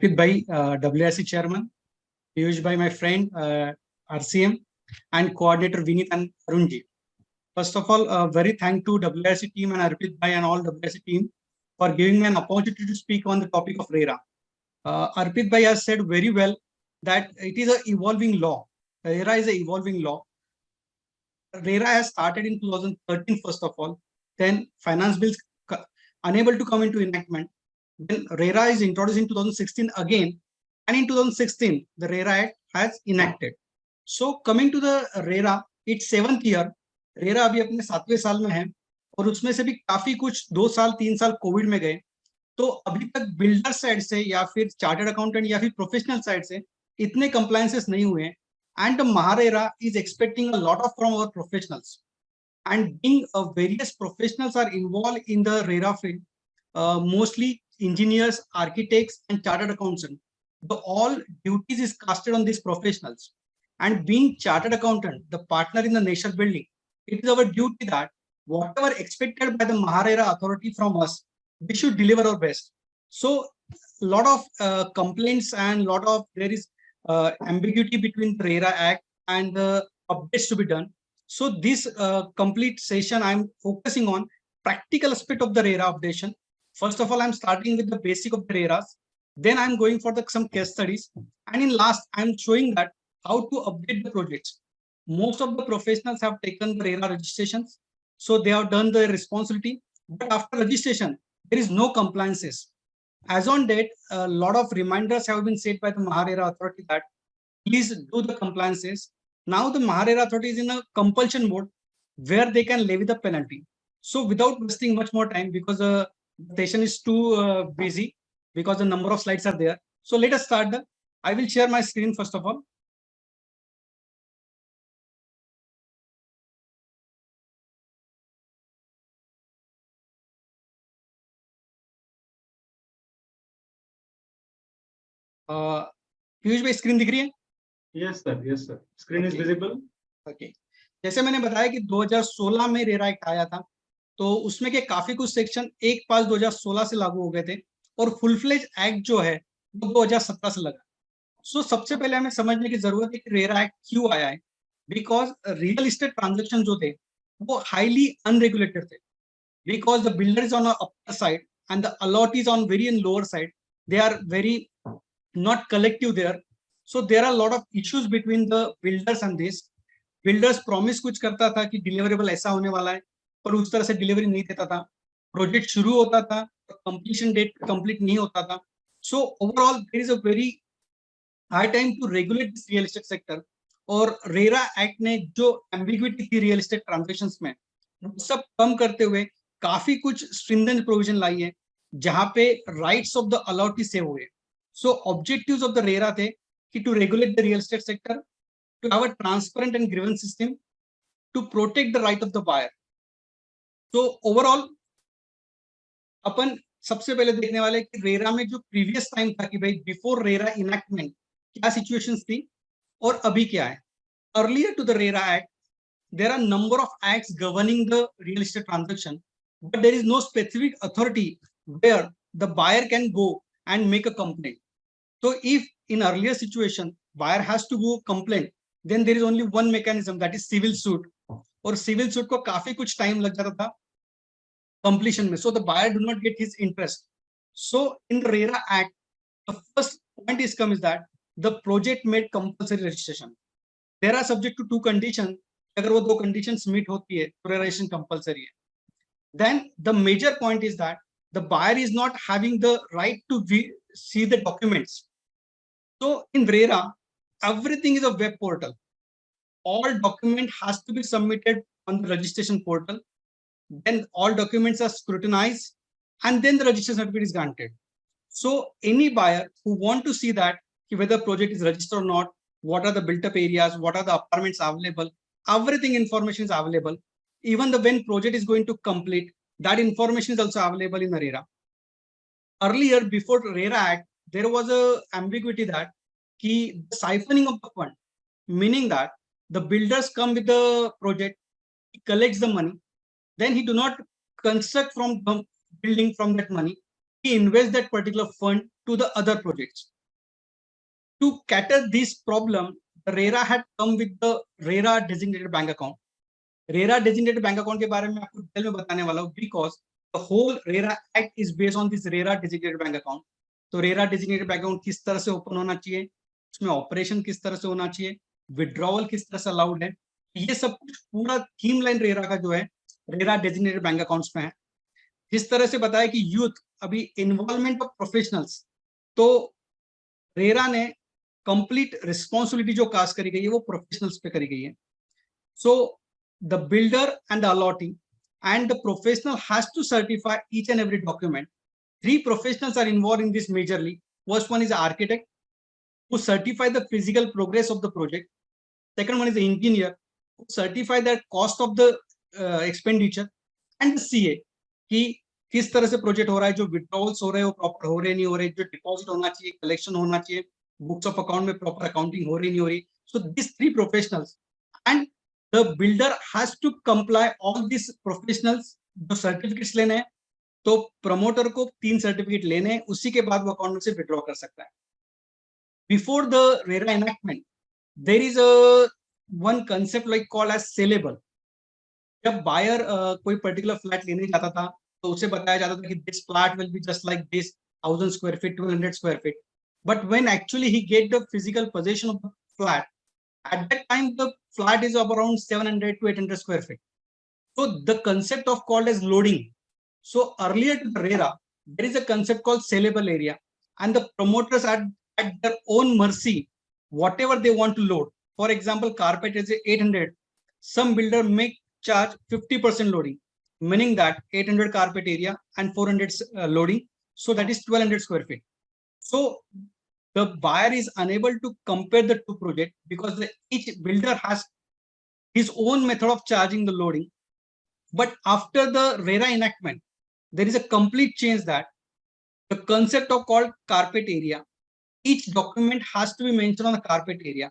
Arpit Bhai, WRC chairman, Piyush Bhai, my friend, RCM, and coordinator Vineet and Arunji. First of all, very thank to WRC team and Arpit Bhai and all WRC team for giving me an opportunity to speak on the topic of RERA. Arpit Bhai has said very well that it is an evolving law. RERA is an evolving law. RERA has started in 2013, first of all. Then finance bills unable to come into enactment. Then RERA is introduced in 2016 again. And in 2016, the RERA Act has enacted. So coming to the RERA, it's 7th year. RERA अभी अपने 7वें साल में है और उसमें से भी काफी कुछ 2 साल 3 साल कोविड में गए. तो अभी तक बिल्डर साइड से या फिर चार्टर्ड अकाउंटेंट या फिर प्रोफेशनल साइड से इतने कंप्लायंसेस नहीं हुए हैं. And the MahaRERA is expecting a lot of from our professionals. And being various professionals are involved in the RERA field, mostly engineers, architects, and chartered accountants. The all duties is casted on these professionals. And being chartered accountant, the partner in the nation building, it is our duty that whatever expected by the MahaRERA authority from us, we should deliver our best. So a lot of complaints and lot of there is ambiguity between the RERA Act and the updates to be done. So this complete session, I'm focusing on practical aspect of the RERA updation. First of all, I'm starting with the basic of the RERAs. Then I'm going for some case studies. And in last, I'm showing that how to update the projects. Most of the professionals have taken the RERA registrations. So they have done the responsibility. But after registration, there is no compliances. As on date, a lot of reminders have been set by the MahaRERA authority that please do the compliances. Now the MahaRERA authority is in a compulsion mode where they can levy the penalty. So without wasting much more time, because the session is too busy, because the number of slides are there. So let us start. I will share my screen first of all. Piyush भाई screen दिख रही है? Yes sir, screen is visible. Okay. जैसे मैंने बताया कि 2016 में RERA act आया था, तो उसमें के काफी कुछ सेक्शन 1/5 2016 से लागू हो गए थे और फुल फ्लेज एक्ट जो है वो 2017 से लगा. सो सबसे पहले हमें समझने की जरूरत है कि रेरा एक्ट क्यों आया है. बिकॉज रियल एस्टेट ट्रांजेक्शन जो थे वो हाईली अनरेगुलेटेड थे. Because the builder is on upper side and the allot is on very in lower side. They are very not collective there. So there are a lot of issues between the builders and this. Builders promise कुछ करता था कि deliverable ऐसा होने वाला है, पर उस तरह से डिलीवरी नहीं देता था. प्रोजेक्ट शुरू होता था, कंप्लीशन डेट कंप्लीट नहीं होता था. So overall there is a very high time to regulate this real estate sector. और रेरा एक्ट ने जो एम्बिग्विटी थी रियल एस्टेट ट्रांजेक्शंस में, वो सब कम करते हुए काफी कुछ स्ट्रिंजेंट प्रोविजन लाई है, जहां पे rights of the allottee save हुए. So objectives of the RERA थे कि to regulate the real estate sector, to have a transparent and grievance system, to protect the right of the buyer. So overall अपन सबसे पहले देखने वाले कि RERA में जो प्रीवियस टाइम था कि भाई बिफोर रेरा इनैक्टमेंट क्या सिचुएशंस थी और अभी क्या है. Earlier to the RERA Act, there are number of acts governing the real estate transaction, but there is no specific authority where the buyer can go and make a complaint. So if in earlier situation buyer has to go complain, then there is only one mechanism, that is civil suit. और civil suit को काफी कुछ time लग जाता था completion में. So the buyer do not get his interest. So in the RERA Act, the first point is come is that the project made compulsory registration. There are subject to 2 conditions. अगर वो 2 conditions meet होती है तो registration compulsory है. Then the major point is that the buyer is not having the right to see the documents. So in RERA, everything is a web portal. All document has to be submitted on the registration portal. Then all documents are scrutinized, and then the registration certificate is granted. So any buyer who want to see that whether project is registered or not, what are the built-up areas, what are the apartments available, everything information is available. Even when project is going to complete, that information is also available in the RERA. Earlier, before RERA Act, there was a ambiguity that the siphoning of the fund, meaning that the builders come with the project, he collects the money, then he do not construct from the building from that money, he invests that particular fund to the other projects. To cater this problem, the RERA had come with the RERA designated bank account. RERA designated bank account के बारे में आपको detail में बताने वाला हूँ, because the whole RERA Act is based on this RERA designated bank account. तो RERA designated bank account किस तरह से ओपन होना चाहिए, उसमें ऑपरेशन किस तरह से होना चाहिए, विड्रॉवल किस तरह से अलाउड है, ये सब कुछ पूरा थीम लाइन RERA का जो है RERA designated bank accounts में है. जिस तरह से बताया कि यूथ अभी इन्वॉल्वमेंट ऑफ प्रोफेशनल्स, तो RERA ने कंप्लीट रिस्पॉन्सिबिलिटी जो कास्ट करी गई है वो प्रोफेशनल्स पे करी गई है. So the builder and the allottee and the professional has to certify each and every document. 3 professionals are involved in this majorly. First one is the architect who certify the physical progress of the project. Second one is the engineer who certify the cost of the expenditure, and the CA कि किस तरह से project हो रहा है, जो withdrawals हो रहे हैं वो प्रॉपर हो रहे नहीं हो रहे, जो डिपॉजिट होना चाहिए, कलेक्शन होना चाहिए, बुक्स ऑफ अकाउंट में प्रॉपर अकाउंटिंग हो रही नहीं हो रही. So this 3 professionals and the builder has to comply all these professionals. जो सर्टिफिकेट्स लेने हैं, तो प्रमोटर को 3 सर्टिफिकेट लेने हैं, उसी के बाद वो अकाउंट में से विड्रॉ कर सकता है. Before the RERA enactment, there is a one concept like called as sellable. जब बायर कोई पर्टिकुलर फ्लैट लेने जाता था, तो उसे बताया जाता था कि this flat will be just like this 1000 square feet, 1200 square feet. But when actually he get the physical possession of the flat, at that time the flat is of around 700 to 800 square feet. So the concept of called as loading. So earlier to the RERA, there is a concept called sellable area, and the promoters are at their own mercy whatever they want to load. For example, carpet is 800. Some builder may charge 50% loading, meaning that 800 carpet area and 400 loading. So that is 1200 square feet. So the buyer is unable to compare the 2 projects because each builder has his own method of charging the loading. But after the RERA enactment, there is a complete change that the concept of called carpet area, each document has to be mentioned on the carpet area,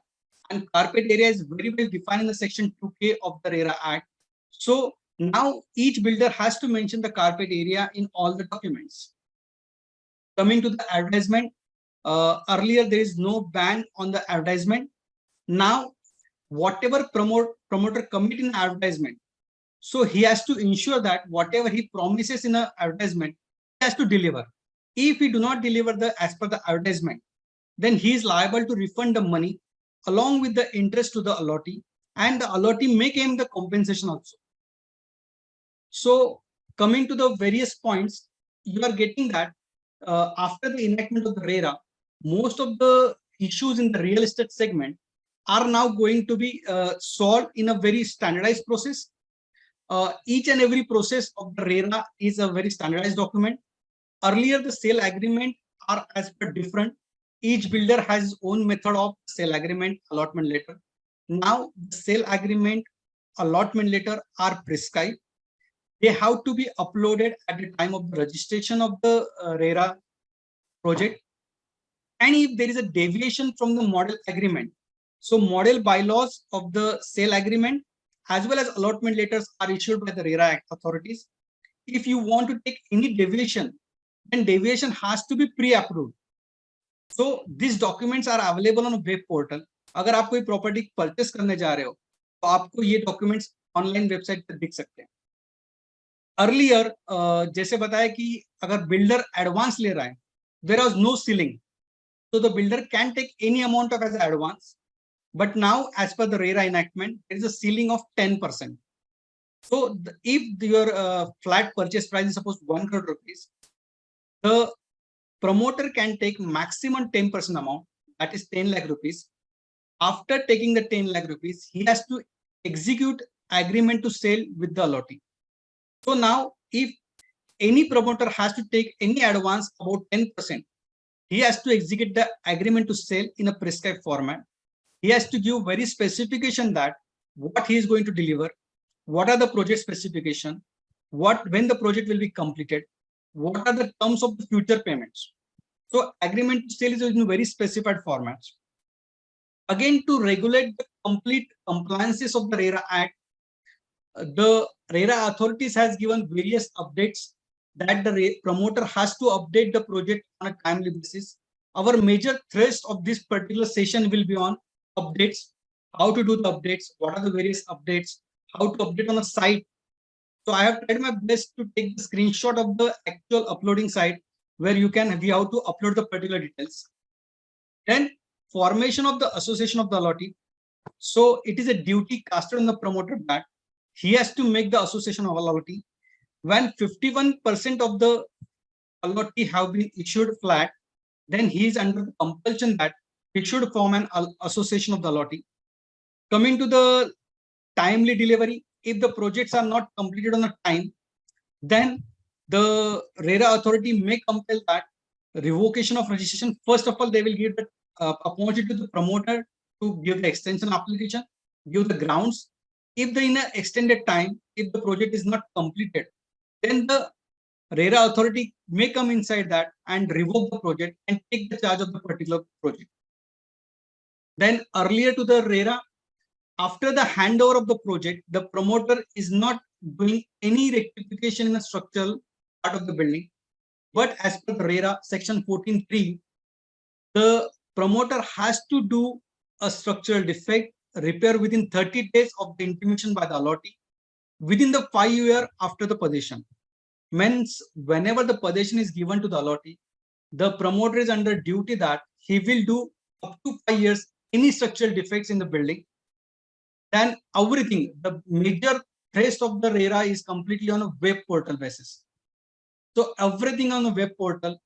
and carpet area is very well defined in the section 2K of the RERA Act. So now each builder has to mention the carpet area in all the documents. Coming to the advertisement, earlier there is no ban on the advertisement. Now whatever promoter commit in advertisement, so he has to ensure that whatever he promises in an advertisement, he has to deliver. If he do not deliver as per the advertisement, then he is liable to refund the money along with the interest to the allottee, and the allottee may claim the compensation also. So coming to the various points, you are getting that after the enactment of the RERA, most of the issues in the real estate segment are now going to be solved in a very standardized process. Each and every process of the RERA is a very standardized document. Earlier, the sale agreement are as per different. Each builder has his own method of sale agreement, allotment letter. Now, the sale agreement, allotment letter are prescribed. They have to be uploaded at the time of the registration of the RERA project. And if there is a deviation from the model agreement, so model bylaws of the sale agreement as well as allotment letters are issued by the RERA Act authorities. If you want to take any deviation, then deviation has to be pre-approved. So these documents are available on a web portal. अगर आप कोई property purchase करने जा रहे हो, तो आपको ये डॉक्यूमेंट्स ऑनलाइन वेबसाइट पर दिख सकते हैं. अर्लियर जैसे बताया कि अगर बिल्डर एडवांस ले रहा है, there was no ceiling, so the builder can take any amount of as advance. But now, as per the RERA enactment, there is a ceiling of 10%. So if your flat purchase price is suppose 1 crore rupees, the promoter can take maximum 10% amount, that is 10 lakh rupees. After taking the 10 lakh rupees, he has to execute agreement to sell with the allottee. So now, if any promoter has to take any advance about 10%, he has to execute the agreement to sell in a prescribed format. He has to give very specification that what he is going to deliver, what are the project specification, when the project will be completed, what are the terms of the future payments. So agreement to sell is in very specified formats. Again, to regulate the complete compliances of the RERA Act, the RERA authorities has given various updates. that the promoter has to update the project on a timely basis. Our major thrust of this particular session will be on updates, how to do the updates, what are the various updates, how to update on the site. So I have tried my best to take the screenshot of the actual uploading site where you can view how to upload the particular details. Then formation of the association of the allotee. So it is a duty casted on the promoter that he has to make the association of allotee. When 51% of the allotee have been issued flat, then he is under the compulsion that he should form an association of the allotee. Coming to the timely delivery, if the projects are not completed on the time, then the RERA authority may compel that revocation of registration. First of all, they will give the opportunity to the promoter to give the extension application, give the grounds. If in an extended time, if the project is not completed, then the RERA authority may come inside that and revoke the project and take the charge of the particular project. Then earlier to the RERA, after the handover of the project, the promoter is not doing any rectification in the structural part of the building. But as per the RERA section 14.3, the promoter has to do a structural defect repair within 30 days of the intimation by the allotee within the 5 years after the possession. Means whenever the possession is given to the allotee, the promoter is under duty that he will do up to 5 years any structural defects in the building. Then everything, the major thrust of the RERA is completely on a web portal basis. So everything on the web portal.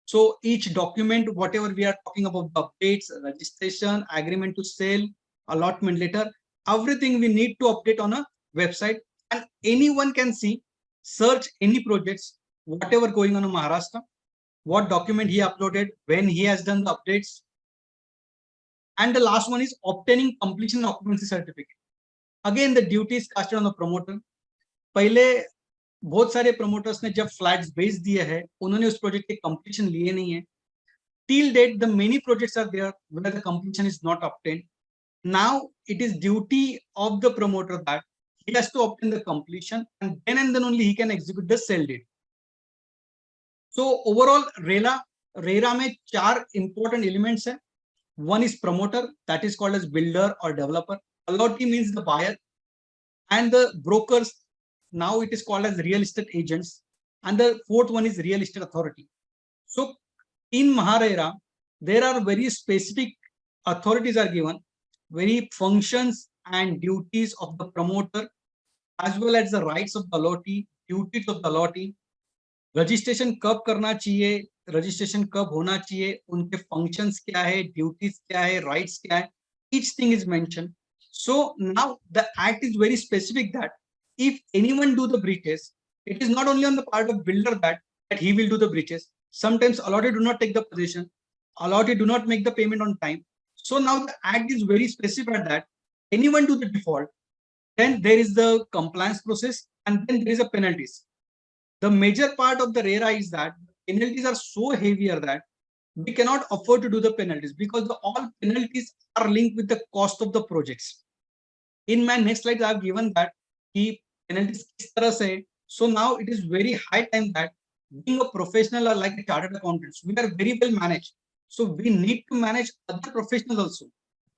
So each document, whatever we are talking about, the updates, registration, agreement to sell, allotment letter, everything we need to update on a website, and anyone can see, search any projects, whatever going on in Maharashtra, what document he uploaded, when he has done the updates. And the last one is obtaining completion and occupancy certificate. Again, the duty is casted on the promoter. पहले बहुत सारे promoters ने जब flats बेच दिए हैं, उन्होंने उस project के completion लिए नहीं है. Till date, the many projects are there where the completion is not obtained. Now it is duty of the promoter that he has to obtain the completion, and then only he can execute the sale deed. So overall, RERA में 4 important elements है. One is promoter, that is called as builder or developer. Allotee means the buyer, and the brokers, now it is called as real estate agents, and the fourth one is real estate authority. So in MahaRERA, there are very specific authorities are given, very functions and duties of the promoter, as well as the rights of the allotee, duties of the allotee, registration कब करना चाहिए, registration कब होना चाहिए, उनके functions क्या है, duties क्या है, राइट्स क्या है, each thing is mentioned. So now the act is very specific that if anyone do the breaches, it is not only on the part of builder that he will do the breaches. Sometimes allotee do not take the possession, allotee do not make the payment on time. So now the act is very specific that anyone do the default, then there is the compliance process, and then there is a penalties. The major part of the RERA is that penalties are so heavier that we cannot afford to do the penalties, because all penalties are linked with the cost of the projects. In my next slide, I have given that the penalties kis tarah se. So now it is very high time that being a professional or like a chartered accountants, we are very well managed. So we need to manage other professionals also,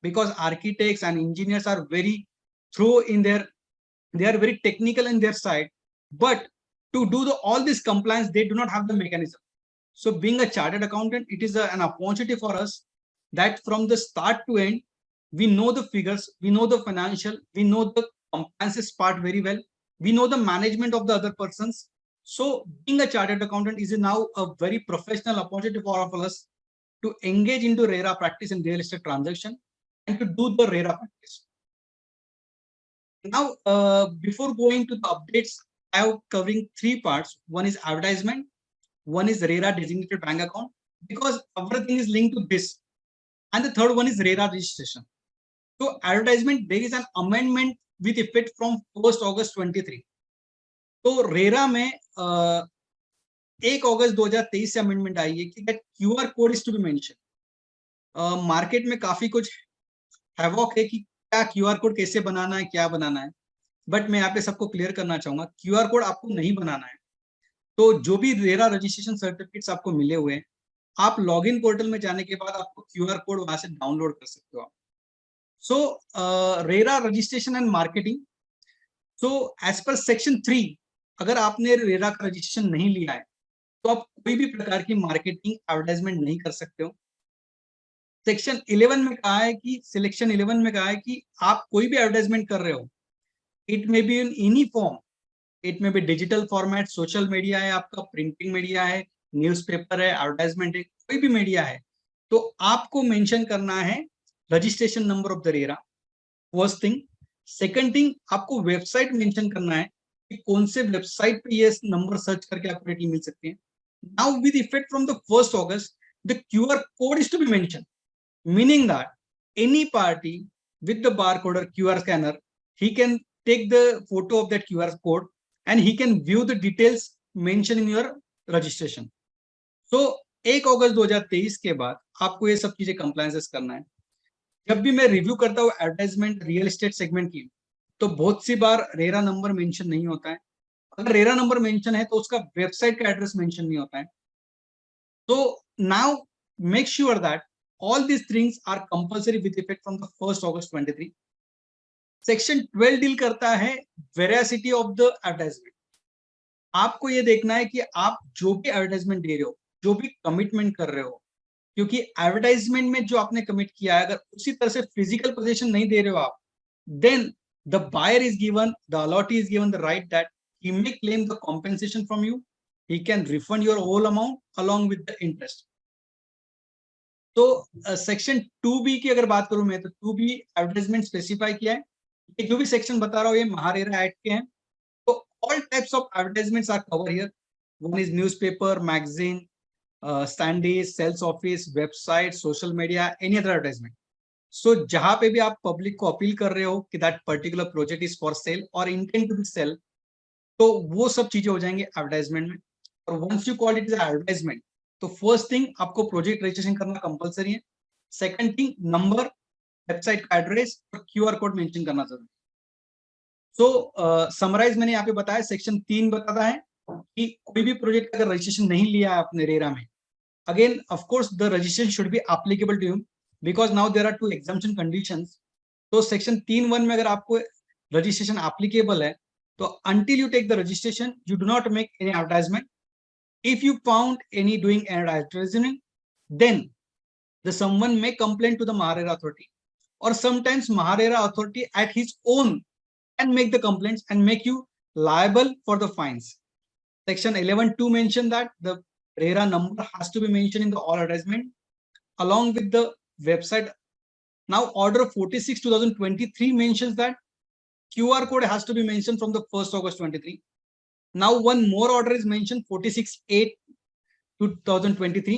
because architects and engineers are very through in their, they are very technical in their side, but to do all this compliance, they do not have the mechanism. So being a chartered accountant, it is an opportunity for us that from the start to end, we know the figures, we know the financial, we know the compliances part very well, we know the management of the other persons. So being a chartered accountant is now a very professional opportunity for all of us to engage into RERA practice in real estate transaction and to do the RERA practice. Now, before going to the updates, I am covering 3 parts. One is advertisement, one is RERA designated bank account, because everything is linked to this, and the third one is RERA registration. So advertisement, there is an amendment with effect from 1st August 23. तो RERA में 1 अगस्त 2023 से amendment आई है कि that QR code is to be mention. Market में काफी कुछ havoc है कि क्या QR कोड कैसे बनाना है, क्या बनाना है, बट मैं यहाँ पे सबको क्लियर करना चाहूंगा, QR कोड आपको नहीं बनाना है. तो जो भी रेरा रजिस्ट्रेशन सर्टिफिकेट्स आपको मिले हुए हैं, आप लॉगिन पोर्टल में जाने के बाद आपको क्यूआर कोड वहां से डाउनलोड कर सकते हो आप। So RERA registration and marketing. So as per section 3, अगर आपने रेरा का रजिस्ट्रेशन नहीं लिया है तो आप कोई भी प्रकार की मार्केटिंग एडवर्टाइजमेंट नहीं कर सकते हो। सेक्शन 11 में कहा है कि सिलेक्शन 11 में कहा है कि आप कोई भी एडवर्टाइजमेंट कर रहे हो, it may be in any form, it में भी डिजिटल फॉर्मेट, सोशल मीडिया है, आपका प्रिंटिंग मीडिया है, न्यूज़पेपर है, एडवर्टाइजमेंट है, कोई भी मीडिया है, तो आपको मेंशन करना है registration number of the RERA, first thing. Second thing, आपको वेबसाइट मेंशन करना है कि कौन से वेबसाइट पे ये नंबर सर्च करके आपको रेटिंग मिल सकती है। Now with effect from the 1st August, the QR code is to be mention, meaning that any party with the barcode or QR scanner, he can take the photo of that QR code and he can view the details mentioned in your registration. So 1 अगस्त 2023 के बाद आपको ये सब चीजें compliances करना है। जब भी मैं रिव्यू करता हूँ एडवर्टाइजमेंट रियल एस्टेट सेगमेंट की, तो बहुत सी बार रेरा नंबर मेंशन नहीं होता है। अगर रेरा नंबर मेंशन है तो उसका वेबसाइट का एड्रेस मेंशन नहीं होता है। तो now make sure that all these things are compulsory with effect from the 1st August 23. Section 12 deal करता है वेरासिटी ऑफ द एडवर्टाइजमेंट। आपको ये देखना है कि आप जो भी एडवर्टाइजमेंट दे रहे हो, जो भी कमिटमेंट कर रहे हो, क्योंकि एडवर्टाइजमेंट में जो आपने कमिट किया है, अगर उसी तरह से फिजिकल पोजीशन नहीं दे रहे हो आप, then the buyer is given, the allottee is given the right that he may claim the compensation from you, he can refund your whole amount along with the interest. तो section 2B की अगर बात करूं मैं, तो 2B advertisement specify किया है। ये जो भी सेक्शन बता रहा हूं ये महारेरा एक्ट के हैं। तो all types of advertisements are cover here. One is newspaper, magazine, standees, sales office, website, social media, any other advertisement. So जहां पे भी आप पब्लिक को अपील कर रहे हो कि that particular project is for sale और इंटेंट टू बी सेल, तो वो सब चीजें हो जाएंगे एडवर्टाइजमेंट में। और once you call it is advertisement, तो फर्स्ट थिंग आपको प्रोजेक्ट रजिस्ट्रेशन करना कंपलसरी है। सेकंड थिंग, नंबर, वेबसाइट का एड्रेस और क्यूआर कोड मेंशन करना जरूरी। सो समराइज मैंने यहाँ पे बताया, सेक्शन 3 बताता है कि कोई भी प्रोजेक्ट अगर रजिस्ट्रेशन नहीं लिया है आपने रेरा में, again of course the registration should be applicable to you because now there are 2 exemption conditions. तो सेक्शन 3(1) में अगर आपको रजिस्ट्रेशन एप्लीकेबल है, तो until you take the registration, you do not make any advertisement. If you found any doing an advertisement, then the someone may complain to the Maharera authority, or sometimes Maharera authority at his own can make the complaints and make you liable for the fines. Section 11(2) mention that the RERA number has to be mentioned in the all advertisement along with the website. Now order 46/2023 mentions that QR code has to be mentioned from the 1st August 23. Now one more order is mentioned 46/8/2023.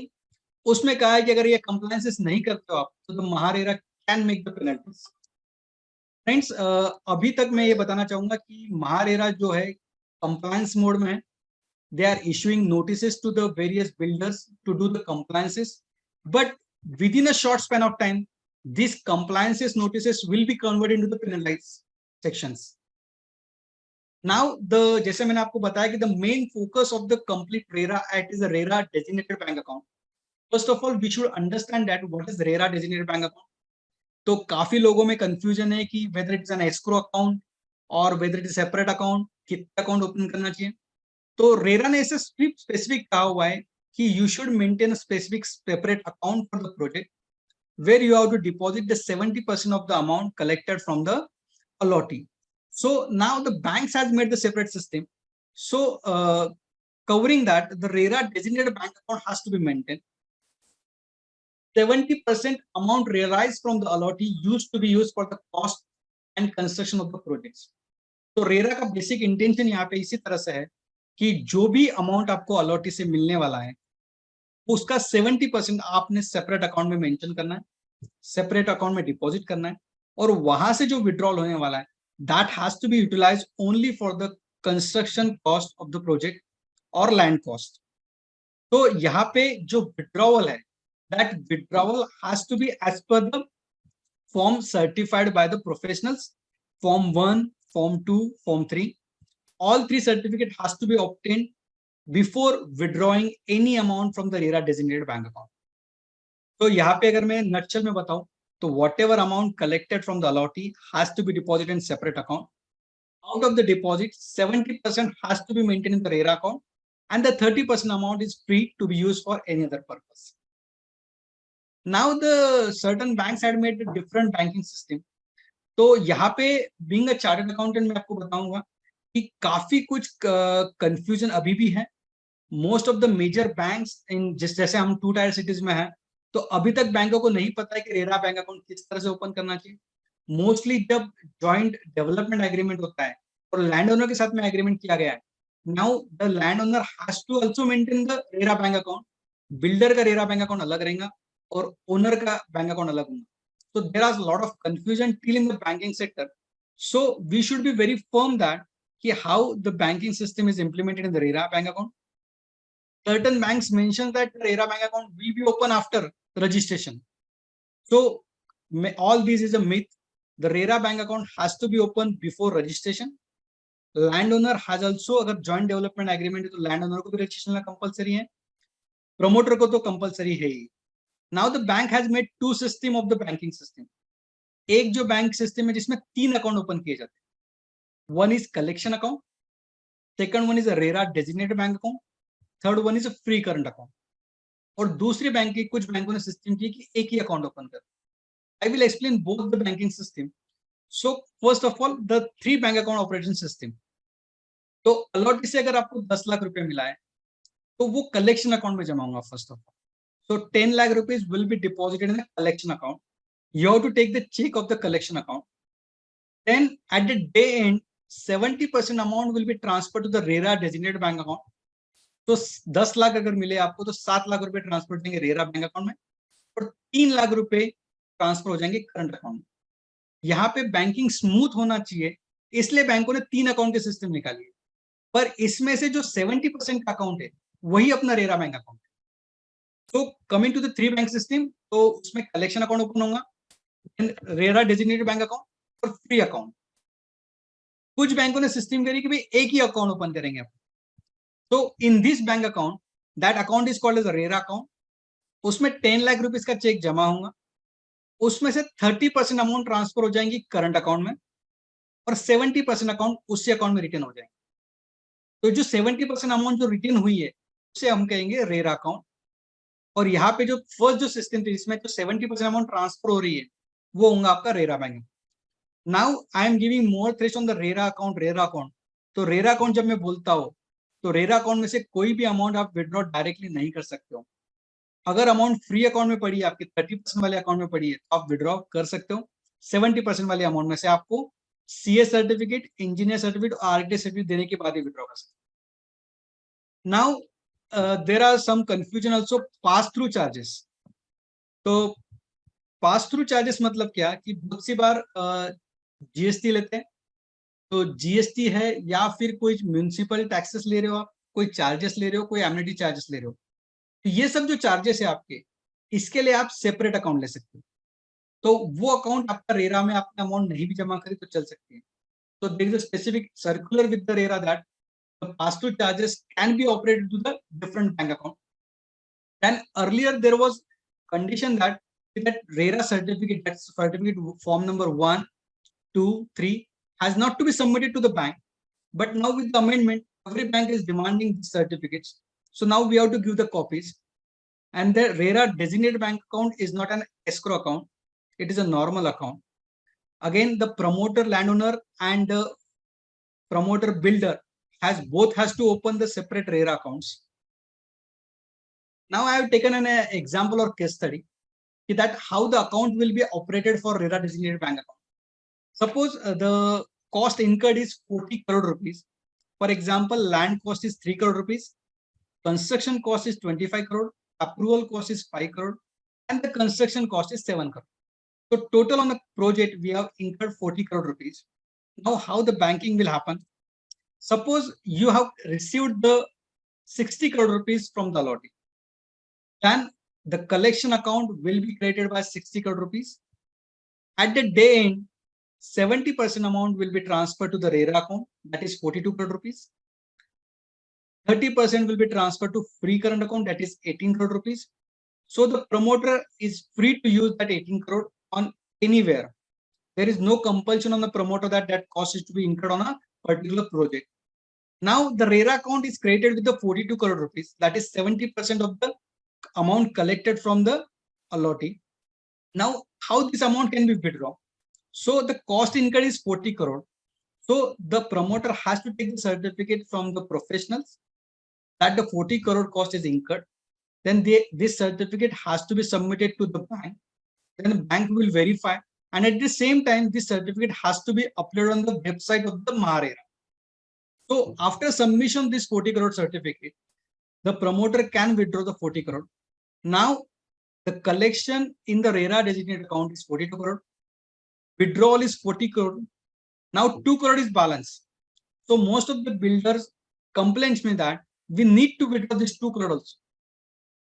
उसमें कहा है कि अगर ये compliances नहीं करते हो आप, तो the MahaRERA can make the penalties. Friends, अभी तक मैं ये बताना चाहूंगा कि महारेरा जो है कंप्लायंस मोड में है। They are issuing notices to the various builders to do the compliances, but with in a short span of time this compliances notices will be converted into the penalize sections. Now जैसे मैंने आपको बताया कि the main focus of the complete RERA Act is a RERA designated bank account. First of all, we should understand that what is RERA designated bank account. तो काफी लोगों में confusion है कि whether it is an escrow account और whether it is separate account, कितना account open करना चाहिए। तो RERA ने ऐसे स्पेसिफिक कहा हुआ है कि you should maintain a specific separate account for the project where you have to deposit the 70% of the amount collected from the allotee. So now the banks has made the separate system. So covering that, the RERA designated bank account has to be maintained. 70% amount realized from the allotee used to be used for the cost and construction of the projects. तो RERA का basic intention यहाँ पे इसी तरह से है कि जो भी अमाउंट आपको अलॉटी से मिलने वाला है उसका 70% आपने सेपरेट अकाउंट में मेंशन करना है, सेपरेट अकाउंट में डिपॉजिट करना है, और वहां से जो विड्रॉल होने वाला है that has to be utilized only for the construction cost of the project or land cost. तो यहाँ पे जो withdrawal है, that withdrawal has to be as per the form certified by the professionals, form 1, form 2, form 3. All 3 certificate has to be obtained before withdrawing any amount from the RERA designated bank account. तो यहाँ पे अगर मैं nutshell में बताऊं तो whatever amount collected from the allotee has to be deposited in separate account. Out of the deposit, 70% has to be maintained in the RERA account, and the 30% amount is free to be used for any other purpose. Now the certain banks had made a different banking system. तो यहाँ पे being a chartered accountant मैं आपको बताऊंगा कि काफी कुछ confusion अभी भी है. Most of the major banks in जैसे हम 2 tier cities में हैं, तो अभी तक बैंकों को नहीं पता है कि रेरा बैंक अकाउंट किस तरह से ओपन करना चाहिए. मोस्टली जब जॉइंट डेवलपमेंट एग्रीमेंट होता है और लैंड ओनर के साथ में एग्रीमेंट किया गया है, now the land owner has to also maintain the RERA bank account. Builder का रेरा बैंक अकाउंट अलग रहेगा और ओनर का बैंक अकाउंट अलग होगा. So there is a lot of confusion till in the banking sector. So we should be very firm that how the banking system is implemented in the RERA bank account. Certain banks mention that RERA bank account will be open after registration. So all this is a myth. The RERA bank account has to be open before registration. Landowner has also, अगर joint development agreement है तो landowner को भी registration compulsory है, promoter को तो compulsory है ही. Now the bank has made two system of the banking system. एक जो बैंक सिस्टम है जिसमें 3 अकाउंट ओपन किए जाते हैं. One is collection account, second one is a RERA designated bank account, third one is a free current account. और दूसरी bank की कुछ बैंकों ने सिस्टम किया कि एक ही अकाउंट ओपन कर. आई will explain both the banking system. So first of all the 3 bank account operation system. तो अलॉटी से अगर आपको 10 लाख रुपए मिला है तो वो कलेक्शन अकाउंट में जमा होगा first of all. So 10 lakh rupees will be deposited in the collection account. You have to take the check of the collection account. Then at the day end, 70% amount will be transferred to the RERA designated bank account. तो 10 लाख अगर मिले आपको तो 7 लाख रुपए transfer हो जाएंगे RERA bank account में और 3 लाख रुपए ट्रांसफर हो जाएंगे करंट अकाउंट में. यहाँ पे बैंकिंग स्मूथ होना चाहिए इसलिए बैंकों ने 3 अकाउंट के सिस्टम निकाली है. पर इसमें से जो 70% का अकाउंट है वही अपना रेरा बैंक अकाउंट है. So coming to the 3 bank system, तो उसमें कलेक्शन अकाउंट ओपन होगा, रेरा डेजिग्नेटेड बैंक अकाउंट और फ्री अकाउंट. कुछ बैंकों ने सिस्टम करी कि भाई एक ही अकाउंट ओपन करेंगे. तो in this bank account that account is called as a RERA account. उसमें 10 लाख रुपीस का चेक जमा होगा, उसमें से 30% अमाउंट ट्रांसफर हो जाएंगी करंट अकाउंट में और 70% अकाउंट उसी अकाउंट में रिटर्न हो जाएंगे. तो जो 70% अमाउंट जो रिटर्न हुई है उसे हम कहेंगे रेरा अकाउंट. और यहाँ पे जो फर्स्ट जो सिस्टम थी जिसमें जो 70% अमाउंट ट्रांसफर हो रही है वो होगा आपका RERA bank. Now I am giving more thrust on the RERA account. RERA account, तो रेरा अकाउंट जब मैं बोलता हूँ तो रेरा अकाउंट में से कोई भी अमाउंट आप विड्रॉ डायरेक्टली नहीं कर सकते हो. अगर अमाउंट फ्री अकाउंट में पड़ी है, आपके 30% वाले अकाउंट में पड़ी है तो आप विड्रॉ कर सकते हो. 70% वाले अमाउंट में से आपको सीए सर्टिफिकेट, इंजीनियर सर्टिफिकेट और आरटी सर्टिफिकेट देने के बाद ही विड्रॉ कर सकते हो. Now there are some confusion also pass through charges. तो pass through charges मतलब क्या कि बहुत सी बार जीएसटी लेते हैं, तो जीएसटी है या फिर कोई म्यूनिसिपल टैक्सेस ले रहे हो आप, कोई चार्जेस ले रहे हो, कोई एमिनिटी चार्जेस ले रहे हो. तो ये सब जो चार्जेस है आपके, इसके लिए आप सेपरेट अकाउंट ले सकते हो. तो वो अकाउंट आपका रेरा में आपने अमाउंट नहीं भी जमा करी तो चल सकती है. तो there is a specific circular with the RERA that the pass-through charges can be operated to the different bank account. Then earlier there was condition that RERA certificate, that certificate form number 1, 2, 3 has not to be submitted to the bank. But now with the amendment, every bank is demanding these certificates. So now we have to give the copies. And the RERA designated bank account is not an escrow account. It is a normal account. Again, the promoter landowner and the promoter builder has to open the separate RERA accounts. Now I have taken an example or case study that how the account will be operated for RERA designated bank account. Suppose the cost incurred is 40 crore rupees. For example, land cost is 3 crore rupees, construction cost is 25 crore, approval cost is 5 crore, and the construction cost is 7 crore. So total on the project we have incurred 40 crore rupees. Now how the banking will happen? Suppose you have received the 60 crore rupees from the allotee, then the collection account will be created by 60 crore rupees. At the day end, 70% amount will be transferred to the RERA account, that is 42 crore rupees. 30% will be transferred to free current account, that is 18 crore rupees. So the promoter is free to use that 18 crore on anywhere. There is no compulsion on the promoter that cost is to be incurred on a particular project. Now the RERA account is created with the 42 crore rupees, that is 70% of the amount collected from the allottee. Now, how this amount can be withdrawn? So the cost incurred is 40 crore. So the promoter has to take the certificate from the professionals that the 40 crore cost is incurred. Then this certificate has to be submitted to the bank. Then the bank will verify. And at the same time, this certificate has to be uploaded on the website of the MahaRERA. So after submission of this 40 crore certificate, the promoter can withdraw the 40 crore. Now, the collection in the RERA designated account is 42 crore. Withdrawal is 40 crore. Now 2 crore is balance. So most of the builders complains me that we need to withdraw this 2 crore also.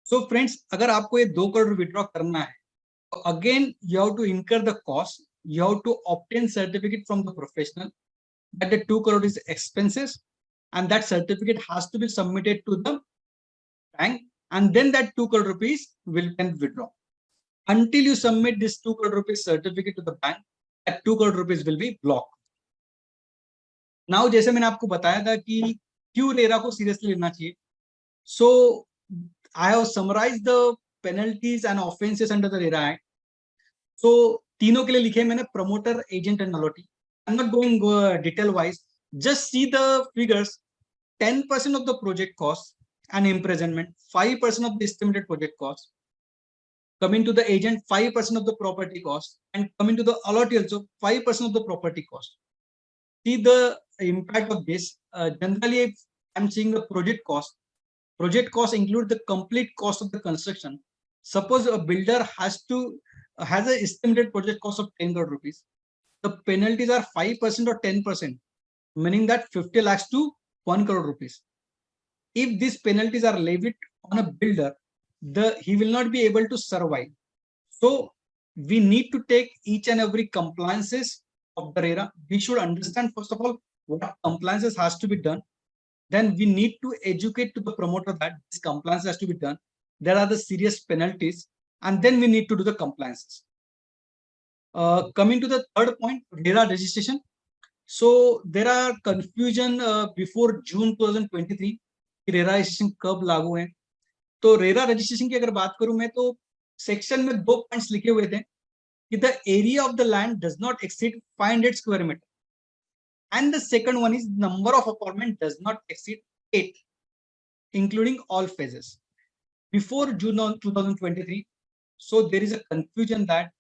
So friends, अगर आपको ये 2 crore withdraw करना है, again you have to incur the cost. You have to obtain certificate from the professional that the 2 crore is expenses, and that certificate has to be submitted to the bank, and then that 2 crore rupees will can withdraw. Until you submit this 2 crore rupees certificate to the bank, that 2 crore rupees will be blocked. Now, जैसे मैंने आपको बताया था कि क्यों RERA को seriously लेना चाहिए. So I have summarized the penalties and offenses under the RERA Act. So तीनों के लिए लिखे मैंने promoter, agent and allottee. I'm not going detail wise. Just see the figures. 10% of the project cost and imprisonment, 5% of the estimated project cost. Coming to the agent, 5% of the property cost, and coming to the allottee also 5% of the property cost. See the impact of this. Generally, if I'm seeing the project cost include the complete cost of the construction. Suppose a builder has an estimated project cost of 10 crore rupees. The penalties are 5% or 10%, meaning that 50 lakhs to 1 crore rupees. If these penalties are levied on a builder, he will not be able to survive. So we need to take each and every compliances of the RERA. We should understand first of all what compliances has to be done. Then we need to educate to the promoter that this compliance has to be done. There are the serious penalties, and then we need to do the compliances. Coming to the third point, RERA registration. So there are confusion before June 2023 RERA registration कब लागू है. तो RERA registration की अगर बात करूं मैं, तो सेक्शन में 2 पॉइंट्स लिखे हुए थे कि the area of the land does not exceed 500 square metre, and the second one is number of apartment does not exceed 8, including all phases. Before June 2023, so there is a confusion that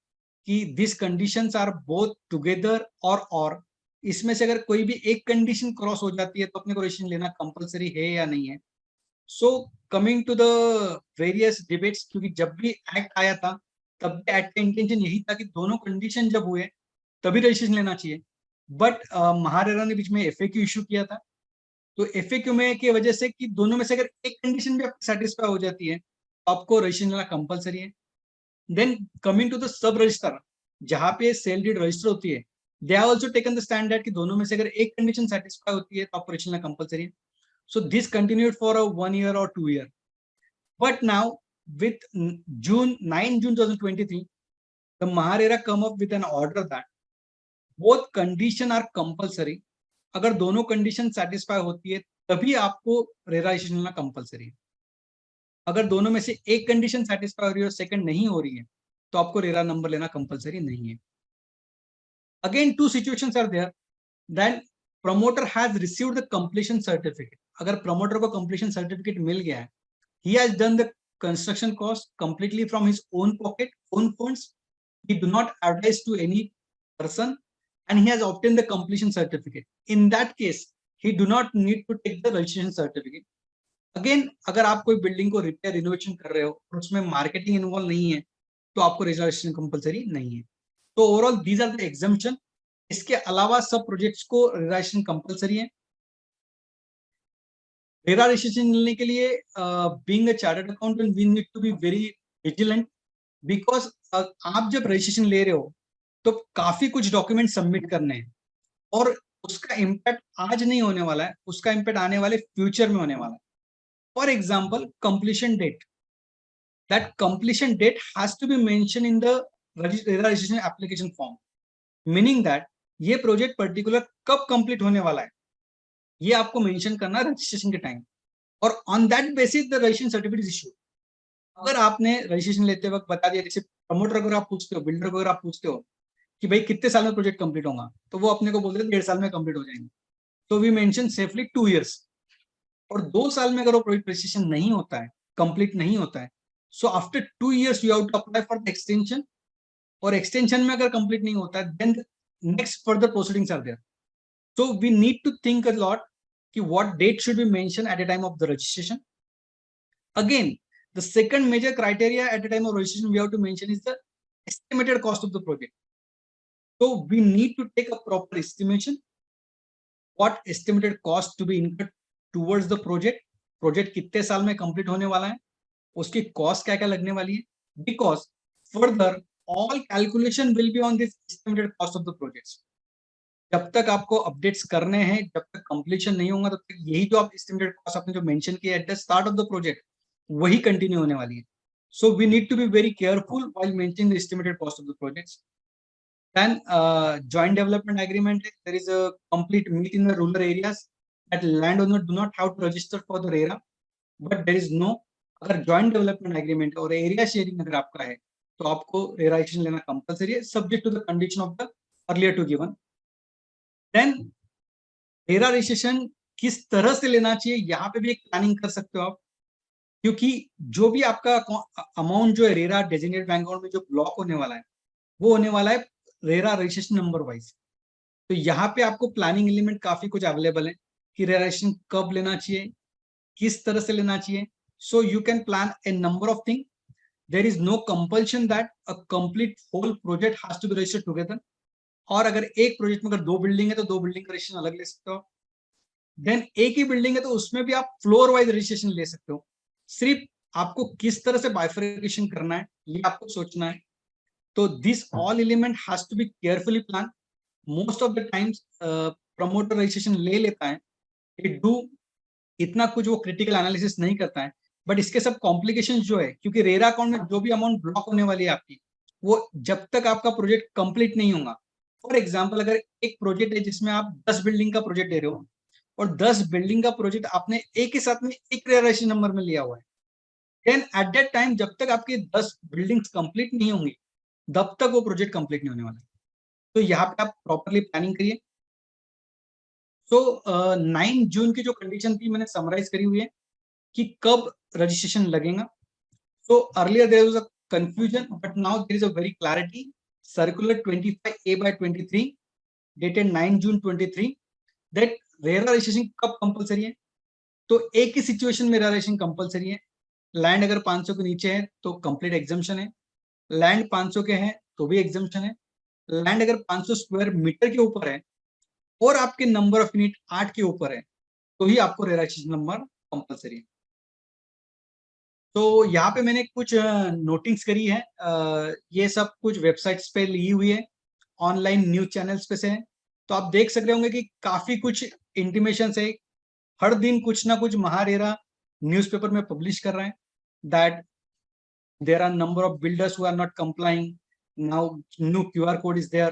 कि these conditions are both together or इसमें से अगर कोई भी एक condition cross हो जाती है तो अपने को रजिस्ट्रेशन लेना कंपलसरी है या नहीं है. So coming to the various debates, क्योंकि जब भी एक्ट आया था तब भी एक्ट का इंटेंशन यही था कि दोनों कंडीशन जब हुए तभी रजिस्ट्रेशन लेना चाहिए. बट महारेरा ने बीच में एफएक्यू इशू किया था. तो एफएक्यू में की वजह से कि दोनों में से अगर एक कंडीशन भी आपको सेटिस्फाई हो जाती है तो आपको रजिस्ट्रेशन लेना कंपलसरी है. Then coming to the sub register, जहां पे सेल डीड रजिस्टर होती है, they have also taken the standard कि दोनों में से अगर एक कंडीशन सेटिस्फाई होती है तो आपको रजिस्ट्रेशन लेना कंपलसरी है. So this continued for 1 year or 2 years. But now with 9 June 2023, the MahaRERA come up with an order that both condition are compulsory. अगर दोनों कंडीशन सेटिस्फाई होती है तभी आपको रेरा रजिस्ट्रेशन लेना कंपलसरी है. अगर दोनों में से एक कंडीशन सेटिस्फाई हो रही है और सेकंड नहीं हो रही है तो आपको रेरा नंबर लेना कंपलसरी नहीं है. Again, 2 situations are there. Then promoter has received the completion certificate. अगर promoter को completion certificate मिल गया है, he has done the construction cost completely from his own pocket, own funds. He do not advise to any person, and he has obtained the completion certificate. In that case, he do not need to take the registration certificate. Again, अगर आप कोई building को repair renovation कर रहे हो और उसमें marketing involve नहीं है तो आपको रजिस्ट्रेशन कंपलसरी नहीं है. तो overall these are the exemption. इसके अलावा सब प्रोजेक्ट्स को रजिस्ट्रेशन कंपलसरी है. रेरा रजिस्ट्रेशन मिलने के लिए being a chartered accountant we need to be very vigilant, because आप जब रजिस्ट्रेशन ले रहे हो तो काफी कुछ डॉक्यूमेंट सबमिट करने हैं और उसका इम्पैक्ट आज नहीं होने वाला है, उसका इम्पैक्ट आने वाले फ्यूचर में होने वाला है. For example, completion date. That completion date has to be mentioned in the registration application form, meaning that ये प्रोजेक्ट पर्टिकुलर कब कंप्लीट होने वाला है ये आपको मेंशन करना है रजिस्ट्रेशन के टाइम, और on that basis the registration certificate is issued. अगर आपने रजिस्ट्रेशन लेते वक्त बता दिया, जैसे प्रमोटर अगर आप पूछते हो, बिल्डर को अगर आप पूछते हो कि भाई कितने साल में प्रोजेक्ट कंप्लीट होगा, तो वो अपने को बोलते हैं 1.5 साल में कंप्लीट हो जाएंगे. तो वी मेंशन सेफली 2 years. और 2 साल में अगर वो प्रोजेक्ट रजिस्ट्रेशन नहीं होता है, कंप्लीट नहीं होता है, so after 2 years you have to apply for the extension. और एक्सटेंशन में अगर कंप्लीट नहीं होता है, then next further proceedings are there. So we need to think a lot कि what date should be mention at the time of the registration. Again, the second major criteria at the time of registration we have to mention is the estimated cost of the project. So we need to take a proper estimation. What estimated cost to be incurred towards the project? Project कितने साल में complete होने वाला है, उसकी cost क्या क्या लगने वाली है, because further all calculation will be on this estimated cost of the projects. जब तक आपको अपडेट्स करने हैं, जब तक कंप्लीशन नहीं होगा, तब तक यही जो आप एस्टिमेटेड कॉस्ट आपने जो मेंशन किया at the start of the project, वही कंटिन्यू होने वाली है. So we need to be very careful while mentioning the estimated cost of the projects. Then joint development agreement, there is a complete meet in the rural areas that landowner do not have to register for the RERA, but there is no, अगर joint development agreement और area sharing अगर आपका है, तो आपको RERA registration लेना compulsory है, subject to the condition of the earlier to given. Then RERA registration किस तरह से लेना चाहिए, यहाँ पे भी एक प्लानिंग कर सकते हो आप, क्योंकि जो भी आपका अमाउंट जो है रेरा डेजिग्नेटेड बैंक अकाउंट में जो ब्लॉक होने वाला है, वो होने वाला है रेरा रजिस्ट्रेशन नंबर वाइज. तो यहाँ पे आपको प्लानिंग एलिमेंट काफी कुछ अवेलेबल है कि रेरा रजिस्ट्रेशन कब लेना चाहिए, किस तरह से लेना चाहिए. So you can plan a number of thing. There is no compulsion that a complete whole project has to be registered together. और अगर एक प्रोजेक्ट में अगर 2 बिल्डिंग है, तो 2 बिल्डिंग का रजिस्ट्रेशन अलग ले सकते हो. देन एक ही बिल्डिंग है, तो उसमें भी आप फ्लोर वाइज रजिस्ट्रेशन ले सकते हो. सिर्फ आपको किस तरह से बाइफरकेशन करना है ये आपको सोचना है. तो this all element has to be carefully plan. Most of the times promoter registration ले लेता है, इट डू इतना कुछ वो क्रिटिकल एनालिसिस नहीं करता है, बट इसके सब कॉम्प्लिकेशन जो है, क्योंकि रेरा अकाउंट में जो भी अमाउंट ब्लॉक होने वाली है आपकी, वो जब तक आपका प्रोजेक्ट कंप्लीट नहीं होगा. फॉर एग्जाम्पल, अगर एक प्रोजेक्ट है जिसमें आप 10 बिल्डिंग का प्रोजेक्ट दे रहे हो, और 10 बिल्डिंग का प्रोजेक्ट आपने एक ही साथ में एक रजिस्ट्रेशन नंबर में लिया हुआ है, देन एट दैट टाइम जब तक आपकी 10 बिल्डिंग्स कंप्लीट नहीं होंगी, तब तक वो प्रोजेक्ट कंप्लीट नहीं होने वाला है. तो यहाँ पे आप प्रॉपरली प्लानिंग करिए. सो 9 जून की जो कंडीशन थी मैंने समराइज करी हुई है कि कब रजिस्ट्रेशन लगेगा. So earlier there was a confusion, but now there is a very clarity. Circular 25A/23 dated 9 June 23 that RERA registration कब कंपलसरी है. तो एक ही सिचुएशन में रेरा रजिस्ट्रेशन कंपलसरी है. लैंड अगर 500 के नीचे है तो कंप्लीट एग्जम्पशन है, लैंड 500 के हैं तो भी एग्जम्पशन है, लैंड अगर 500 स्क्वायर मीटर के ऊपर है और आपके नंबर ऑफ यूनिट 8 के ऊपर है, तो ही आपको रेरा रजिस्ट्रेशन नंबर कंपलसरी है. तो यहाँ पे मैंने कुछ नोटिंग्स करी है, ये सब कुछ वेबसाइट्स पे ली हुई है, ऑनलाइन न्यूज चैनल्स पे से है. तो आप देख सक रहे होंगे कि काफी कुछ इंटीमेशन है, हर दिन कुछ ना कुछ महारेरा न्यूज़पेपर में पब्लिश कर रहे हैं that there are number of builders who are not complying. Now new QR code is there.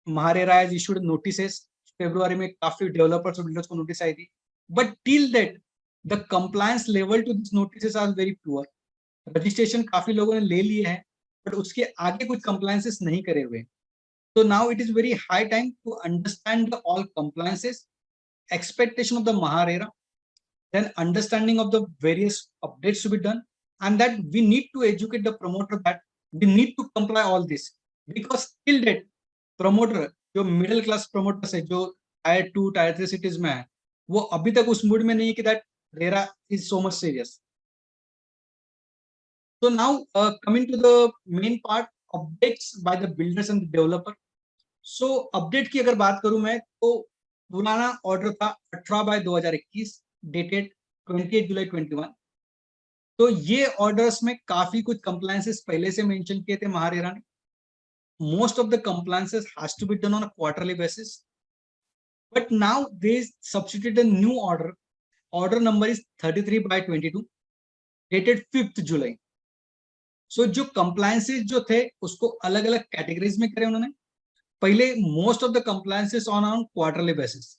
Maharera has issued notices. February में काफी developers और builders को notice आई थी, but till that the compliance level to these notices are very poor. Registration काफी लोगों ने ले लिए हैं, but उसके आगे कुछ compliances नहीं करे हुए. So now it is very high time to understand the all compliances, expectation of the Maharera, then understanding of the various updates to be done, and that we need to educate the promoter that we need to comply all this, because till that promoter जो middle class promoters है, जो tyre 2 tyre 3 cities में है, वो अभी तक उस mood में नहीं है कि that RERA is so much serious. So now coming to the main part, updates by the builders and the developer. So update की अगर बात करूं मैं, तो पुराना ऑर्डर था 18/2021 डेटेड 28 जुलाई 21. तो ये ऑर्डर्स में काफी कुछ कंप्लायंसेस पहले से मेंशन किए थे महारेरा ने. Most of the compliances has to be done on a quarterly basis. but now they substituted a new order. Order number is 33/22, dated 5th July. So जो compliances जो थे उसको अलग अलग कैटेगरीज में करे उन्होंने. पहले most of the compliances on quarterly basis.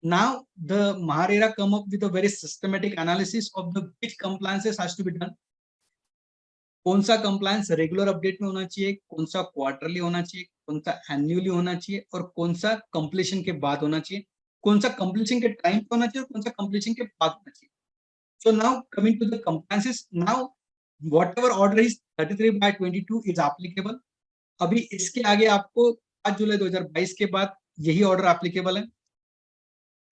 Now the Maharera come up with a very systematic analysis of the which compliances has to be done. कौन सा कंप्लायंस रेगुलर अपडेट में होना चाहिए, कौन सा क्वार्टरली होना चाहिए, कौन सा एनुअली होना चाहिए और कौन सा कंप्लीशन के बाद होना चाहिए, कौन सा कंप्लीशन के टाइम पे होना चाहिए और कौन सा कंप्लीशन के बाद होना चाहिए. So now coming to the compliances, now whatever order is 33/22 is applicable. अभी इसके आगे आपको 5 जुलाई 2022 के बाद यही ऑर्डर एप्लीकेबल है.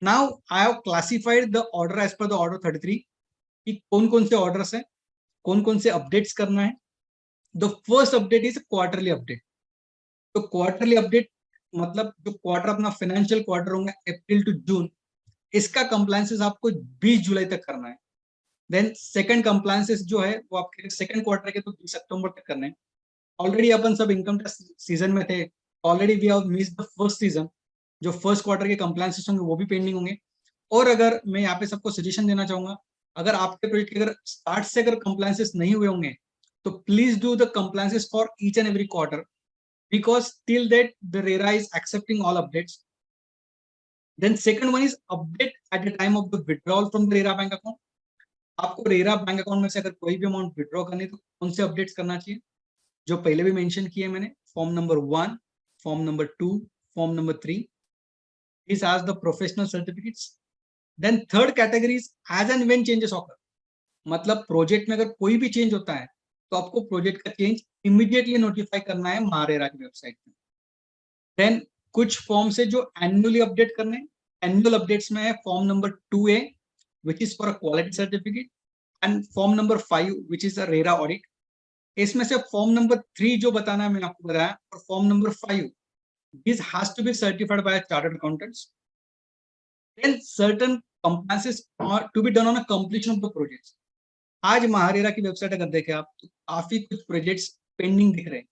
Now I have classified the order as per the order 33 कि कौन कौन से ऑर्डर्स हैं, कौन कौन से अपडेट्स करना है. The first update is quarterly update. तो क्वार्टरली अपडेट मतलब जो क्वार्टर अपना फाइनेंशियल क्वार्टर होगा अप्रैल टू जून, इसका कंप्लायंसेस आपको 20 जुलाई तक करना है. देन सेकंड कंप्लायंसेस जो है वो आपके सेकंड क्वार्टर के तो 20 सितंबर तक करना है. ऑलरेडी अपन सब इनकम टैक्स सीजन में थे, already we have missed the first season. जो फर्स्ट क्वार्टर के कंप्लायंसेस होंगे वो भी पेंडिंग होंगे. और अगर मैं यहाँ पे सबको सजेशन देना चाहूंगा, अगर आपके प्रोजेक्ट के अगर स्टार्ट से अगर कंप्लायंसेस नहीं हुए होंगे तो please do the compliances for each and every quarter, because till that the RERA is accepting all updates. Then second one is update at the time of the withdrawal from the RERA bank account. आपको RERA bank account में से अगर कोई भी amount withdraw करनी है तो कौन से अपडेट्स करना चाहिए, जो पहले भी मेंशन किए मैंने, form number 1, form number 2, form number 3. These are the professional certificates. Then third category is as and when changes occur. मतलब प्रोजेक्ट में अगर कोई भी चेंज होता है तो आपको प्रोजेक्ट का चेंज इमीडिएटली नोटिफाई करना है महारेरा की वेबसाइट पे. देन कुछ फॉर्म्स है जो एनुअली अपडेट करने. एनुअल अपडेट्स में है form number 2A which is for a quality certificate and form number 5 which is a RERA audit. इसमें से फॉर्म नंबर 3 जो बताना है मैंने आपको बताया, और form number 5 this has to be certified by chartered accountants. Then certain compliances are to be done on a completion of the projects. आज महारेरा की वेबसाइट अगर देखें आप तो काफी कुछ प्रोजेक्ट्स पेंडिंग दिख रहे हैं.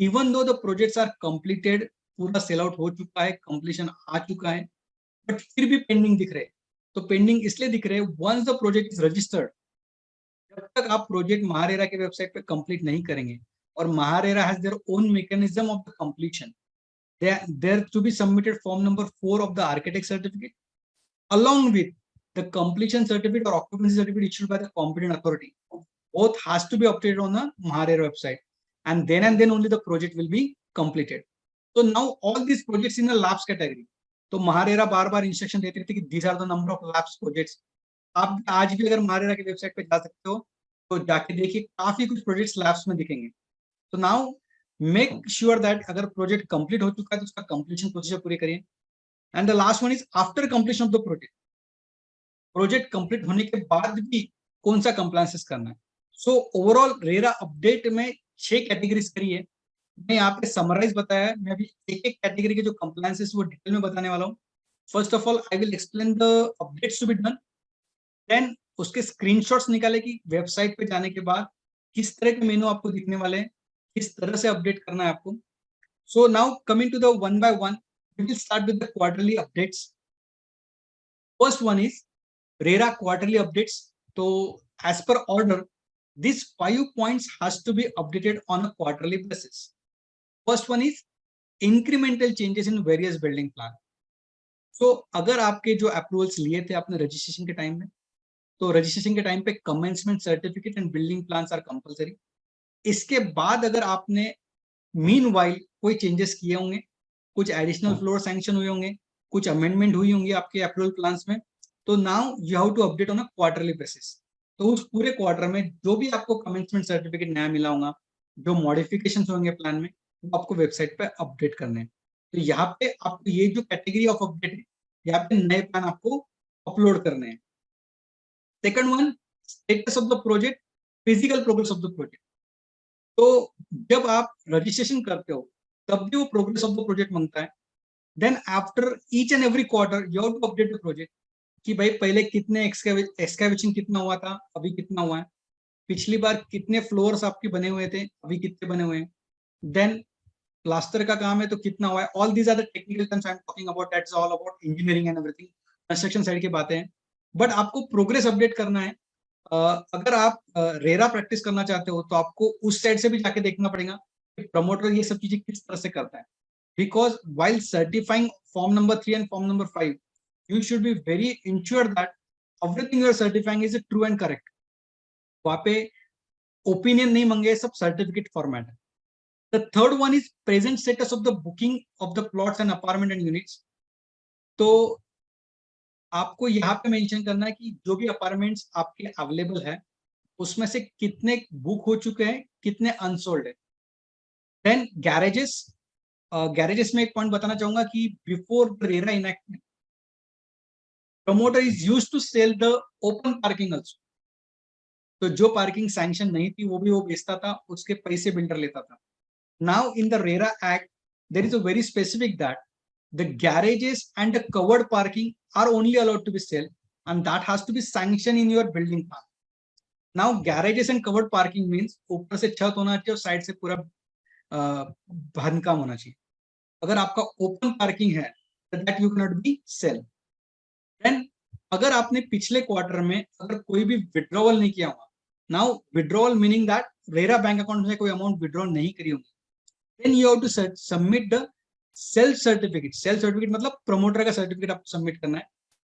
Even though the projects are completed, पूरा सेल आउट हो चुका है, कंप्लीशन आ चुका है, बट फिर भी पेंडिंग दिख रहे हैं. तो पेंडिंग इसलिए दिख रहे हैं, once the project is registered, जब तक आप प्रोजेक्ट महारेरा के वेबसाइट पे कंप्लीट नहीं करेंगे, और MahaRERA has their own mechanism of the completion, there to be submitted form number 4 of the architect certificate along with the completion certificate or occupancy certificate issued by the competent authority. Both has to be updated on the Maharera website, and then only the project will be completed. So now all these projects in the labs category. तो महारेरा बार बार instruction देते रहते कि these are the number of labs projects. आप आज भी अगर महारेरा की website पे जा सकते हो तो जाके देखिए, काफी कुछ प्रोजेक्ट्स लैब्स में दिखेंगे. तो नाउ मेक श्योर दैट अगर प्रोजेक्ट कंप्लीट हो चुका है तो उसका कंप्लीशन प्रोसीजर पूरी करिए. And the last one is after completion of the project. Project complete होने के बाद भी कौन सा कंप्लायंसेस करना है. सो ओवरऑल रेरा अपडेट में 6 कैटेगरीज करी है. मैं यहाँ पे समराइज बताया है, मैं अभी एक एक कैटेगरी के जो कंप्लायंसेस वो डिटेल में बताने वाला हूँ. First of all I will explain the updates to be done. Then उसके स्क्रीनशॉट्स निकाले कि वेबसाइट पे जाने के बाद किस तरह के मेनू आपको दिखने वाले हैं, किस तरह से अपडेट करना है आपको. So now coming to the one by one, we will start with the quarterly updates. First one is RERA quarterly updates. So as per order, these 5 points has to be updated on a quarterly basis. First one is incremental changes in various building plan. So अगर आपके जो approvals लिए थे आपने registration के time में, तो registration के टाइम पे commencement certificate and building plans are compulsory. इसके बाद अगर आपने मीनवाइल कोई चेंजेस किए होंगे, कुछ एडिशनल फ्लोर सैंक्शन हुए होंगे, कुछ अमेंडमेंट हुई होंगी आपके अप्रूवल प्लान्स में, तो now you have to update on a quarterly basis. तो उस पूरे क्वार्टर में जो भी आपको कमेंसमेंट सर्टिफिकेट नया मिला होगा, जो मॉडिफिकेशंस होंगे प्लान में, वो आपको वेबसाइट पे अपडेट करने हैं. तो यहाँ पे आपको ये जो कैटेगरी ऑफ अपडेट है, यहाँ पे नए प्लान आपको अपलोड करने हैं. Second one, status of the project, physical progress of the project. तो जब आप रजिस्ट्रेशन करते हो तब भी वो प्रोग्रेस ऑफ द प्रोजेक्ट मांगता है. Then after each and every quarter you have to update the project कि भाई पहले कितने एक्सकैवेशन कितना हुआ था, अभी कितना हुआ है, पिछली बार कितने फ्लोर्स आपके बने हुए थे, अभी कितने बने हुए हैं. देन प्लास्टर का काम है तो कितना हुआ है, all these are the technical terms I am talking about, that's all about engineering and everything, construction side की बातें हैं। बट आपको प्रोग्रेस अपडेट करना है। अगर आप रेरा प्रैक्टिस करना चाहते हो तो आपको उस साइड से भी जाके देखना पड़ेगा कि प्रमोटर ये सब चीजें किस तरह से करता है, because while certifying form number 3 and form number 5 you should be very ensured that everything you are certifying is true and correct. वहां पे ओपिनियन नहीं मांगे, सब सर्टिफिकेट फॉर्मेट है। The third one is present status of the booking of the plots and apartment and units. तो आपको यहाँ पे मेंशन करना है कि जो भी अपार्टमेंट्स आपके अवेलेबल है उसमें से कितने बुक हो चुके हैं, कितने अनसोल्ड है। देन गैरेजेस, गैरेजेस में एक पॉइंट बताना चाहूंगा कि before RERA enactment promoter is used to sell the open parking also. तो जो पार्किंग सैंक्शन नहीं थी वो भी वो बेचता था, उसके पैसे बिल्डर लेता था। Now in the RERA act there is a very specific that the garages and the covered parking are only allowed to be sold and that has to be sanctioned in your building plan. Now garages and covered parking means ऊपर से छत होना चाहिए और side से पूरा बांधकाम होना चाहिए। अगर आपका ओपन पार्किंग है तो that you can not be sale. Then अगर आपने पिछले क्वार्टर में अगर कोई भी विड्रॉवल नहीं किया हुआ, now withdrawal meaning that RERA bank account में कोई अमाउंट विड्रॉ नहीं करी होगी, then you have to submit the self certificate. Self certificate मतलब प्रमोटर का सर्टिफिकेट आपको सबमिट करना है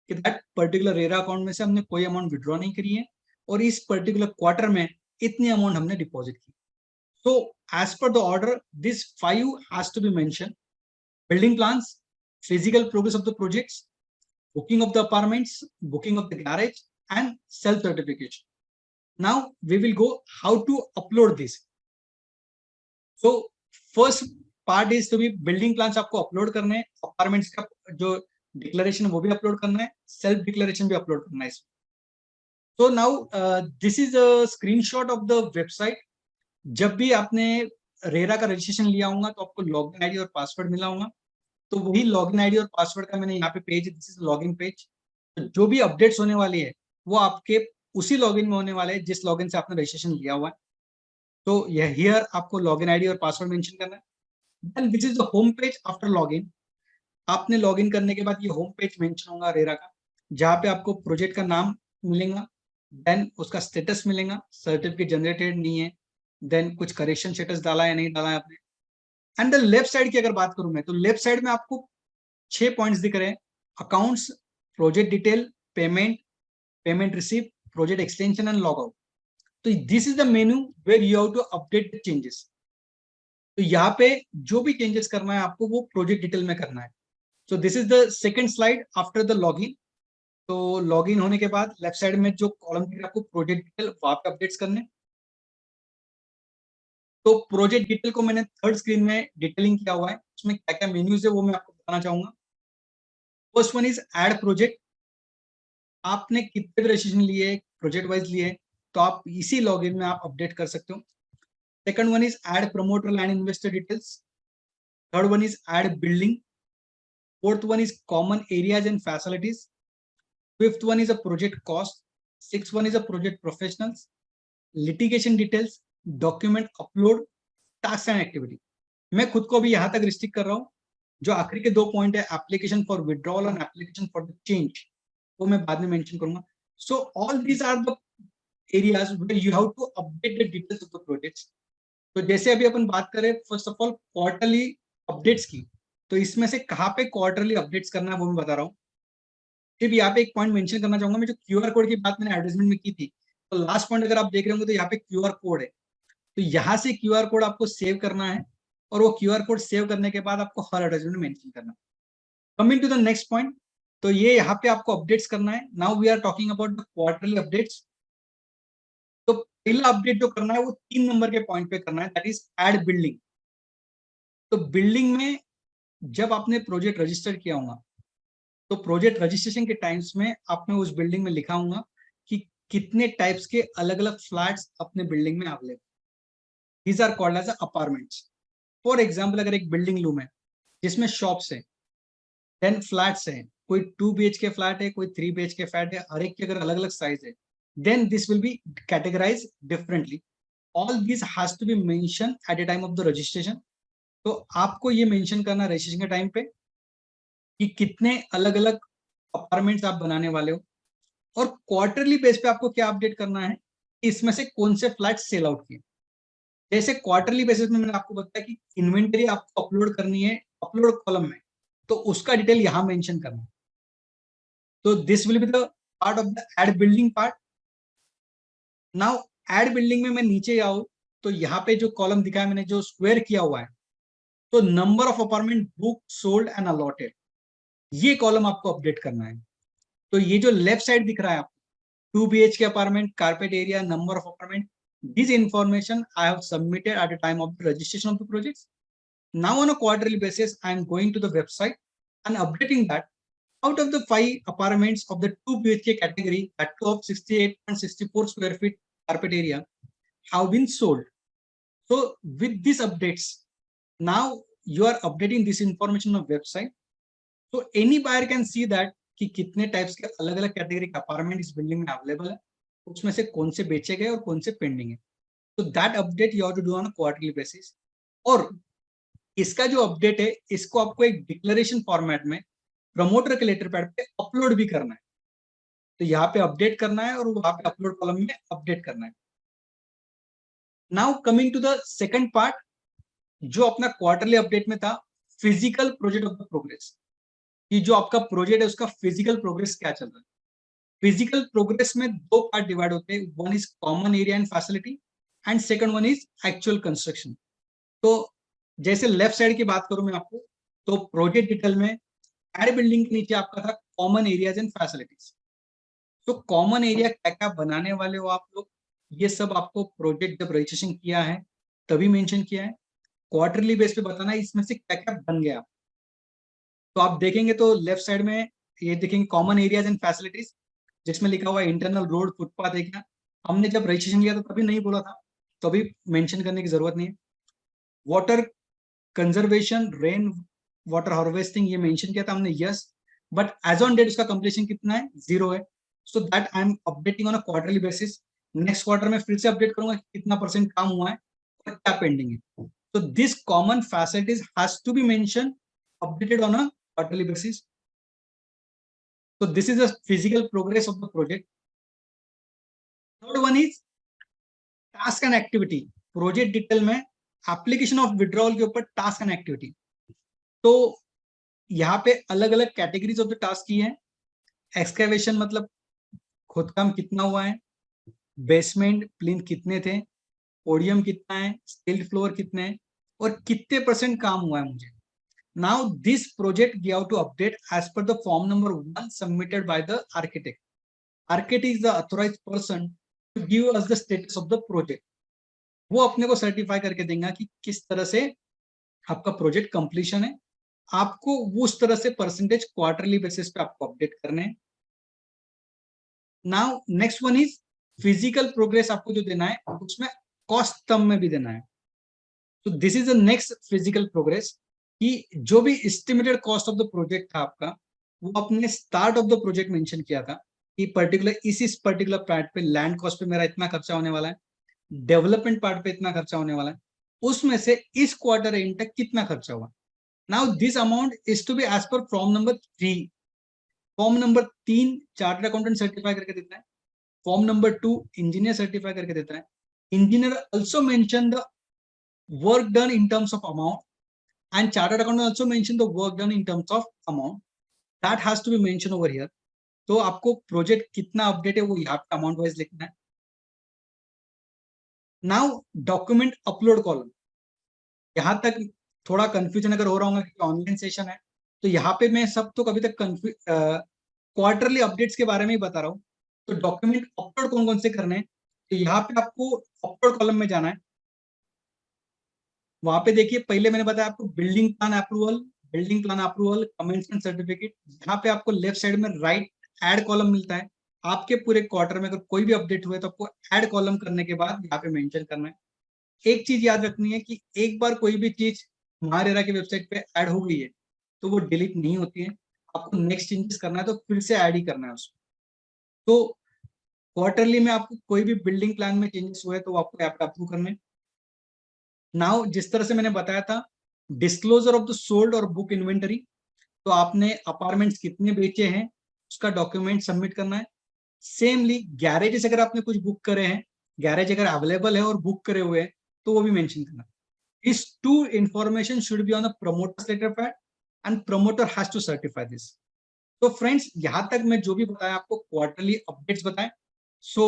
कि दैट पर्टिकुलर रेरा अकाउंट में से हमने कोई अमाउंट विड्रॉ नहीं करी है और इस पर्टिकुलर क्वार्टर में इतनी अमाउंट हमने डिपॉजिट की। So as per the order this 5 has to be mention: building plans, physical progress of the projects, booking of the apartments, booking of the garage, and self-certification. Now we will go how to upload this. So first part is to be building plans आपको upload करने हैं, apartments का जो declaration वो भी upload करना है, self declaration भी upload करना है इसमें। So now this is a screenshot of the website. जब भी आपने रेरा का रजिस्ट्रेशन लिया होगा तो आपको लॉगिन आईडी और पासवर्ड मिला होगा, तो वही लॉगिन आईडी और पासवर्ड का मैंने यहाँ पे page, this is login page. तो जो भी अपडेट्स होने वाली है वो आपके उसी लॉगिन में होने वाले हैं जिस लॉगिन से आपने रजिस्ट्रेशन लिया हुआ है। तो यह हियर आपको लॉगिन आईडी और पासवर्ड मेंशन करना है। Then this is the home page after login. आपने लॉगिन करने के बाद ये होम पेज मेंशन होगा रेरा का, जहाँ पे आपको प्रोजेक्ट का नाम मिलेगा, देन उसका स्टेटस मिलेगा, सर्टिफिकेट जनरेटेड नहीं है, देन कुछ करेक्शन स्टेटस डाला है नहीं डाला है आपने। एंड द लेफ्ट साइड की अगर बात करूं मैं तो लेफ्ट साइड में आपको 6 पॉइंट्स दिख रहे हैं: accounts, project detail, payment, payment receive, project extension and log out. तो this is the menu where you have to update the changes. तो यहाँ पे जो भी चेंजेस करना है आपको वो प्रोजेक्ट डिटेल में करना है। So this is the second slide after the login. तो लॉगिन होने के बाद लेफ्ट साइड में जो कॉलम दिख रहा है आपको प्रोजेक्ट डिटेल, वहां पे अपडेट्स करने। तो प्रोजेक्ट डिटेल को मैंने थर्ड स्क्रीन में डिटेलिंग किया हुआ है, उसमें क्या क्या मेन्यूज है वो मैं आपको बताना चाहूंगा। First one is add project. आपने कितने भी रजिस्ट्रेशन लिए, प्रोजेक्ट वाइज लिए, तो आप इसी लॉगिन में आप अपडेट कर सकते हो। Second one is add promoter land investor details. Third one is add building. Fourth one is common areas and facilities. Fifth one is a project cost. Six one is a project professionals, litigation details, document upload, task and activity. मैं खुद को भी यहाँ तक restrict कर रहा हूँ। जो आखिरी के 2 पॉइंट है, application for withdrawal and application for the change, वो मैं बाद में मेंशन करूंगा। So all these are the areas where you have to update the details of the projects. तो जैसे अभी अपन बात करें first of all quarterly updates की, तो इसमें से कहाँ पे क्वार्टरली अपडेट्स करना है वो मैं बता रहा हूँ। सिर्फ यहाँ पे एक पॉइंट मेंशन करना चाहूंगा, मैं जो क्यूआर कोड की बात मैंने एडवर्टाइजमेंट में की थी, तो लास्ट पॉइंट अगर आप देख रहे होंगे तो यहाँ पे क्यूआर कोड है। तो यहाँ से क्यूआर कोड आपको सेव करना है और वो क्यूआर कोड सेव करने के बाद आपको हर एडवर्टाइजमेंट में मेंशन करना है। Coming to the next point, तो ये यहाँ पे आपको अपडेट्स करना है। Now we are talking about the quarterly updates. तो पहला अपडेट जो करना है वो 3 नंबर के पॉइंट पे करना है, दैट इज ऐड बिल्डिंग। तो बिल्डिंग में जब आपने प्रोजेक्ट रजिस्टर किया होगा तो प्रोजेक्ट रजिस्ट्रेशन के टाइम्स में आपने उस बिल्डिंग में लिखा होगा कि कितने टाइप्स के अलग अलग फ्लैट्स अपने बिल्डिंग में available. These are called as apartments. For example, अगर एक बिल्डिंग लूम है जिसमें शॉप्स है, 10 फ्लैट्स है, कोई 2 BHK फ्लैट है, कोई 3 BHK फ्लैट है, हर एक की अगर अलग अलग साइज है, then this will be categorise differently. All this has to be mention at the time of the registration. तो आपको ये मेंशन करना रजिस्ट्रेशन के टाइम पे कि कितने अलग अलग अपार्टमेंट्स आप बनाने वाले हो, और क्वार्टरली बेस पे आपको क्या अपडेट करना है कि इसमें से कौन से फ्लैट सेल आउट किए। जैसे क्वार्टरली बेसिस में मैंने आपको बताया कि इन्वेंटरी आपको अपलोड करनी है अपलोड कॉलम में, तो उसका डिटेल यहां मेंशन करना है। तो this will be the part of the ad building part. Now ad building में मैं नीचे आऊं तो यहाँ पे जो कॉलम दिखा है मैंने, जो स्क्वायर किया हुआ है, तो number of apartment book sold and allotted, ये कॉलम आपको अपडेट करना है। तो ये जो लेफ्ट साइड दिख रहा है आपको, 2 BHK apartment, carpet area, number of apartment, this information I have submitted at the time of the registration of the project. Now on a quarterly basis, I am going to the website and updating that out of the 5 apartments of the 2 BHK category at of 68.64 square feet carpet area have been sold. So with these updates, now you are updating this information on website. So any buyer can see that कि कितने types के अलग अलग category के apartment इस building में available है, उसमें से कौन से बेचे गए और कौन से पेंडिंग है। तो that update you have to do on a quarterly basis. और इसका जो अपडेट है इसको आपको एक डिक्लेरेशन फॉर्मेट में प्रमोटर के लेटर पैड पे अपलोड भी करना है। तो यहाँ पे अपडेट करना है और वहां पे अपलोड कॉलम में अपडेट करना है। Now coming to the second part, जो अपना क्वार्टरली अपडेट में था, physical project of the progress, कि जो आपका प्रोजेक्ट है उसका फिजिकल प्रोग्रेस क्या चल रहा है। फिजिकल प्रोग्रेस में 2 पार्ट डिवाइड होते हैं, one is common area and facility and second one is actual construction. तो जैसे लेफ्ट साइड की बात करूं मैं आपको, तो प्रोजेक्ट डिटेल में एड बिल्डिंग के नीचे आपका था कॉमन एरियाज एंड फैसिलिटीज। तो कॉमन एरिया क्या क्या बनाने वाले हो आप लोग, ये सब आपको प्रोजेक्ट जब रजिस्ट्रेशन किया है तभी मेंशन किया है। क्वार्टरली बेस पे बताना है इसमें से क्या क्या बन गया। तो आप देखेंगे तो लेफ्ट साइड में ये देखेंगे कॉमन एरियाज एंड फैसिलिटीज, जिसमें लिखा हुआ है इंटरनल रोड फुटपाथ एरिया। हमने जब रजिस्ट्रेशन लिया तो तभी नहीं बोला था, तो अभी मेंशन करने की जरूरत नहीं है। Water conservation, rain water harvesting, ये मेंशन किया था हमने, yes. But as on date उसका कंप्लीशन कितना है, 0 है। So that I am updating on a quarterly basis. Next quarter में फिर से अपडेट करूंगा कितना परसेंट काम हुआ है और क्या पेंडिंग है। तो this common facilities has to be mention updated on a quarterly basis. So this is the physical progress of the project. Third one is task and activity. Project detail में application of withdrawal के ऊपर task and activity. तो यहाँ पे अलग अलग categories of the task की है। एक्सकेवेशन मतलब खोदकाम कितना हुआ है, बेसमेंट प्लिंथ कितने थे, पोडियम कितना है, स्टील फ्लोर कितने हैं, और कितने परसेंट काम हुआ है मुझे। Now this project you have to update as per the form number 1 submitted by the architect. Architect is the authorized person to give us the status of the project. वो अपने को सर्टिफाई करके देगा कि किस तरह से आपका प्रोजेक्ट कंप्लीशन है। आपको उस तरह से परसेंटेज क्वार्टरली बेसिस पे आपको अपडेट करने हैं। Now next one is physical progress. आपको जो देना है उसमें कॉस्ट टर्म में भी देना है। तो this is the next physical progress, कि जो भी estimated cost of the project था आपका, वो अपने start of the project mention किया था कि पर्टिकुलर इस पर्टिकुलर पार्ट पे लैंड कॉस्ट पे मेरा इतना खर्चा होने वाला है, डेवलपमेंट पार्ट पे इतना खर्चा होने वाला है, उसमें से इस क्वार्टर एंड तक कितना खर्चा हुआ। Now this amount is to be as per form number 3। Form number 3 chartered accountant certify करके देता है, फॉर्म नंबर 2 इंजीनियर सर्टिफाई करके देता है। Engineer also mention the work done in terms of amount, and chartered accountant also mention the work done in terms of amount, that has to be mentioned over here. तो आपको project कितना update है वो यहाँ पे amount wise लिखना है। Now document upload column, यहाँ तक थोड़ा कंफ्यूजन अगर हो रहा होगा कि ऑनलाइन सेशन है, तो यहाँ पे मैं सब तो कभी तक क्वार्टरली अपडेट्स के बारे में ही बता रहा हूँ। तो डॉक्यूमेंट अपलोड कौन कौन से करने हैं, तो यहाँ पे आपको अपलोड कॉलम में जाना है। वहां पे देखिए पहले मैंने बताया आपको building plan approval, commencement certificate. यहाँ पे आपको लेफ्ट साइड में राइट ऐड कॉलम मिलता है। आपके पूरे क्वार्टर में अगर कोई भी अपडेट हुए तो आपको ऐड कॉलम करने के बाद यहाँ पे मेंशन करना है। एक चीज याद रखनी है कि एक बार कोई भी चीज महारेरा की वेबसाइट पे ऐड हो गई है तो वो डिलीट नहीं होती है, आपको नेक्स्ट चेंजेस करना है तो फिर से ऐड ही करना है उसको। तो क्वार्टरली में आपको कोई भी बिल्डिंग प्लान में चेंजेस हुए तो आपको यहाँ पे अप्रूव करना है। नाउ जिस तरह से मैंने बताया था डिस्क्लोजर ऑफ द सोल्ड और बुक इन्वेंटरी, तो आपने अपार्टमेंट्स कितने बेचे हैं उसका डॉक्यूमेंट सबमिट करना है। सेमली गैरेजेस अगर आपने कुछ बुक करे हैं, गैरेज अगर अवेलेबल है और बुक करे हुए हैं तो वो भी मेंशन करना। These two information should be on the promoter's letterpad and promoter has to certify this. तो फ्रेंड्स यहां तक मैं जो भी बताया आपको क्वार्टरली अपडेट्स बताएं। सो